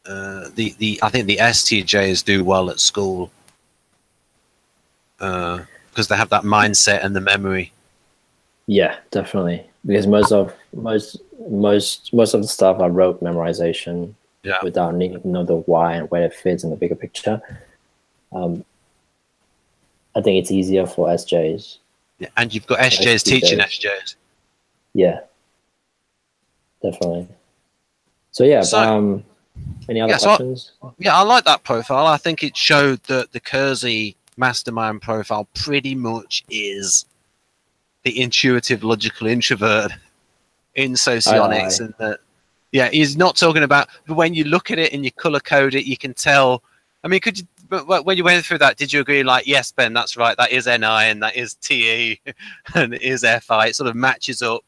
I think the STJs do well at school because they have that mindset and the memory. Yeah, definitely. Because most of the stuff I wrote memorization without needing to know the why and where it fits in the bigger picture. I think it's easier for SJs. Yeah, and you've got SJs teaching SJs. Yeah, definitely. So yeah, any other questions? I like that profile. I think it showed that the KEIRSEY Mastermind profile pretty much is the intuitive, logical introvert in socionics, and that he's not talking about. But when you look at it and you color code it, you can tell. I mean, when you went through that, did you agree? Yes, Ben, that's right. That is NI, and that is TE, and it is FI. It sort of matches up.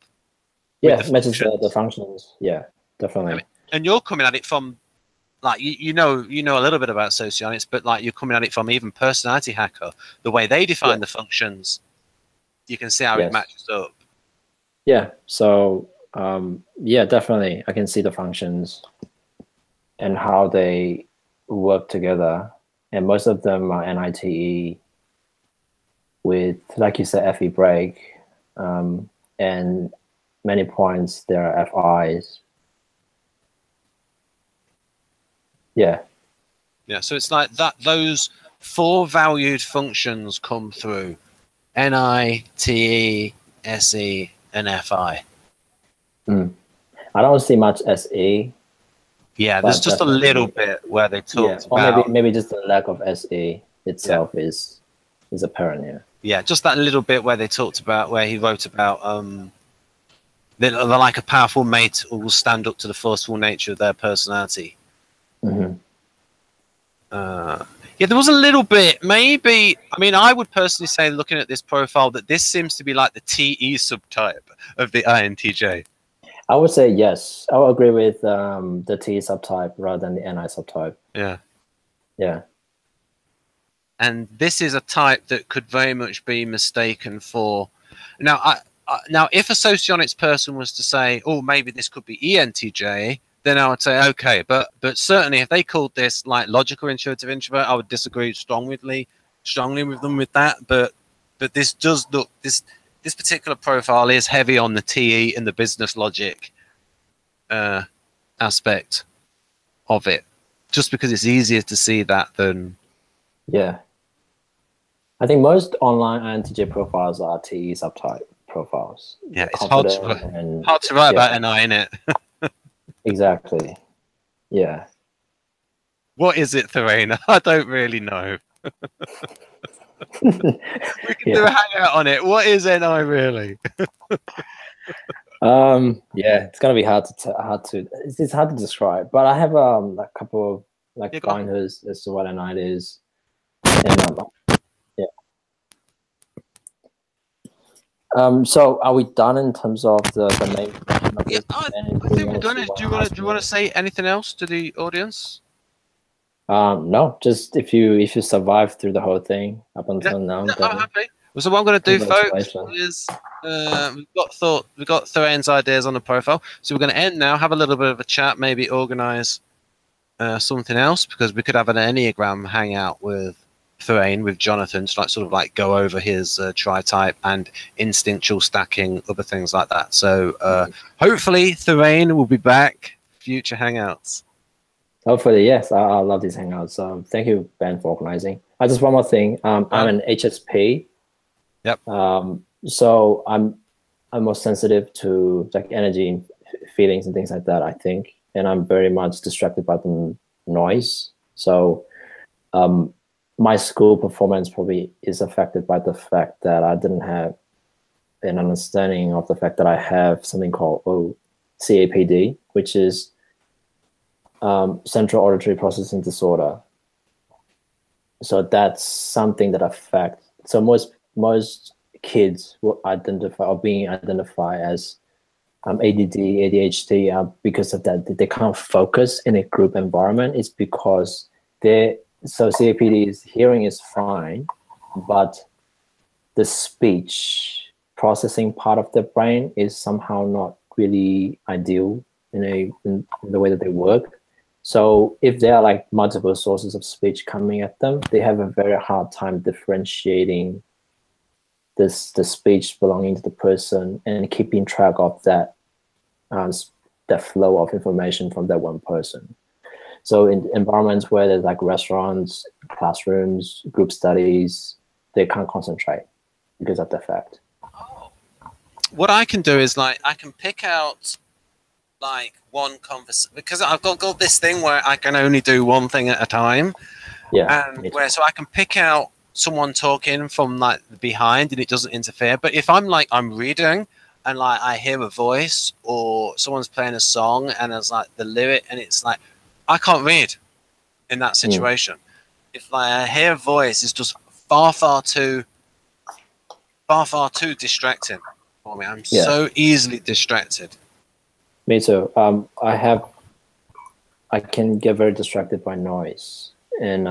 Yeah, the matches the functions. functions. Yeah, definitely. I mean, and you're coming at it from like you know a little bit about socionics, but like you're coming at it from even Personality Hacker, the way they define the functions. You can see how it matches up. Yeah. So yeah, definitely, I can see the functions and how they work together, and most of them are NiTe with, like you said, FE break, and many points there are FIs. Yeah. Yeah, so it's like that. Those 4 valued functions come through: Ni, Te, Se, and Fi. I don't see much SE. Yeah, there's just a little bit where they talked about. Or maybe just the lack of SE itself is apparent here. Yeah, just that little bit where they talked about, where he wrote about they're like a powerful mate who will stand up to the forceful nature of their personality. Yeah, there was a little bit, maybe. I mean, I would personally say, looking at this profile, that this seems to be like the TE subtype of the INTJ. I would say yes. I would agree with the T subtype rather than the Ni subtype. Yeah. Yeah. And this is a type that could very much be mistaken for. Now, now, if a socionics person was to say, "Oh, maybe this could be ENTJ," then I would say, okay. But certainly, if they called this like logical intuitive introvert, I would disagree strongly with them with that. But this does look this particular profile is heavy on the TE and the business logic aspect of it, just because it's easier to see that than. Yeah. I think most online INTJ profiles are TE subtype profiles. Yeah, it's hard to write about NI, isn't it? Exactly. Yeah. What is it, Thurein? I don't really know. We can do a hangout on it. What is NI really? Yeah, it's gonna be hard to it's hard to describe. But I have a couple of pointers as to what NI is. And so are we done in terms of the main? Yeah, I think we're done. Do you want to say anything else to the audience? No, just if you survive through the whole thing up until now. I'm happy. So what I'm going to do, folks, is we've got Thurein's ideas on the profile. So we're going to end now. Have a little bit of a chat. Maybe organize something else, because we could have an Enneagram hangout with Thurein, with Jonathan, to sort of go over his tri-type and instinctual stacking, other things like that. So hopefully Thurein will be back. Future hangouts. Hopefully, yes. I love these hangouts. Thank you, Ben, for organizing. Just one more thing. I'm an HSP. Yep. So I'm more sensitive to energy, feelings, and things like that, I think, and I'm very much distracted by the noise. So my school performance probably is affected by the fact that I didn't have an understanding of the fact that I have something called CAPD, which is central auditory processing disorder. So that's something that affects. So most kids will identify or being identified as ADD, ADHD because of that. They can't focus in a group environment. It's because so CAPD is hearing is fine, but the speech processing part of the brain is somehow not really ideal in the way that they work. So if there are multiple sources of speech coming at them, they have a very hard time differentiating the speech belonging to the person and keeping track of that flow of information from that one person. So in environments where there's restaurants, classrooms, group studies, they can't concentrate because of the fact. What I can do is I can pick out one conversation, because I've got this thing where I can only do one thing at a time. Yeah. And so I can pick out someone talking from behind and it doesn't interfere. But if I'm reading and I hear a voice or someone's playing a song and there's the lyric and it's I can't read in that situation. If I hear a voice, it's just far too distracting. for me. I'm Yeah. so easily distracted. Me too. I can get very distracted by noise, and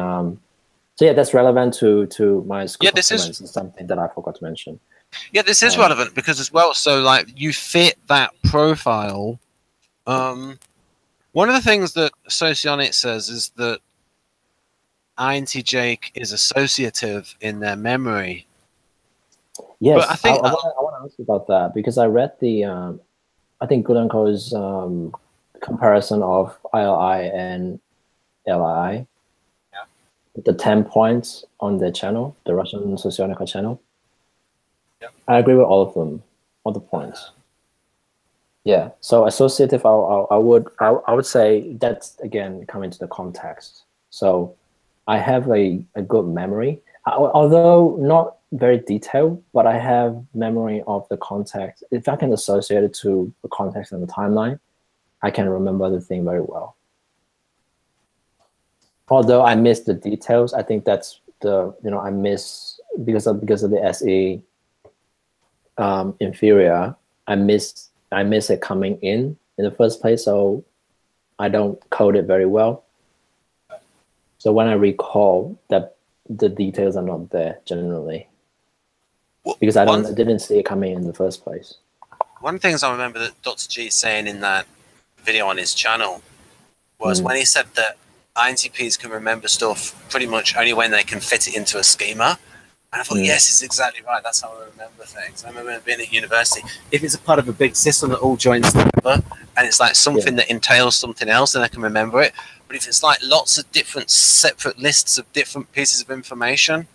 so yeah, that's relevant to my school documents. It's something that I forgot to mention. Yeah, this is relevant because as well. So like you fit that profile. One of the things that Socionic says is that INTJ is associative in their memory. Yes, but I think I want to ask you about that because I read the I think Gudenko's comparison of ILI and LI. Yeah. The 10 points on their channel, the Russian Socionic channel. Yeah. I agree with all of them, all the points. Yeah. So associative, I would say that's again coming to the context. So I have a good memory, although not very detailed, but I have memory of the context. If I can associate it to the context and the timeline, I can remember the thing very well. Although I miss the details, I think that's the, I miss because of the SE inferior. I miss it coming in the first place, so I don't code it very well. So when I recall that, the details are not there generally because I didn't see it coming in the first place. One of the things I remember that Dr. G saying in that video on his channel was when he said that INTPs can remember stuff pretty much only when they can fit it into a schema. And I thought, yes, it's exactly right. That's how I remember things. I remember being at university. If it's a part of a big system that all joins together and it's like something that entails something else, then I can remember it. But if it's like lots of different separate lists of different pieces of information,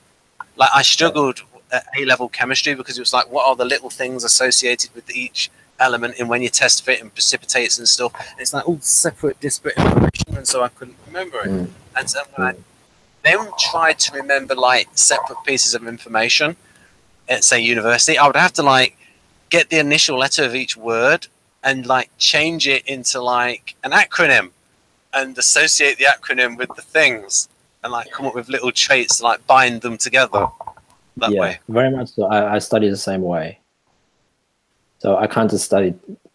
like I struggled at A-level chemistry because it was like, what are the little things associated with each element in when you test fit and precipitates and stuff? And it's like all separate, disparate information, and so I couldn't remember it. And so when I then tried to remember like separate pieces of information at say university, I would have to like get the initial letter of each word and like change it into like an acronym and associate the acronym with the things and like come up with little traits to like bind them together that way. Very much so. I study the same way. So I can't just study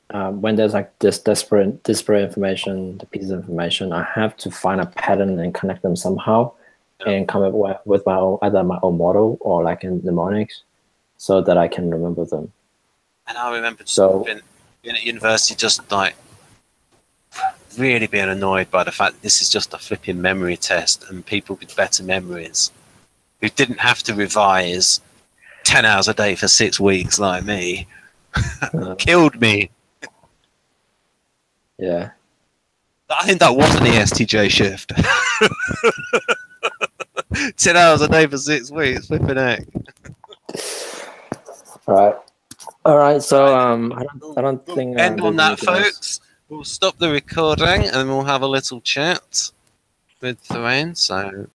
when there's like this disparate information, the pieces of information. I have to find a pattern and connect them somehow, and come up with my own, either my own model or like in mnemonics, so that I can remember them. And I remember just being at university, just like really being annoyed by the fact that this is just a flipping memory test, and people with better memories who didn't have to revise 10 hours a day for 6 weeks like me killed me. Yeah. I think that was an ESTJ shift. 10 hours a day for 6 weeks, flipping heck. All right. So I don't think end on that, folks. We'll stop the recording and we'll have a little chat with Thurein. So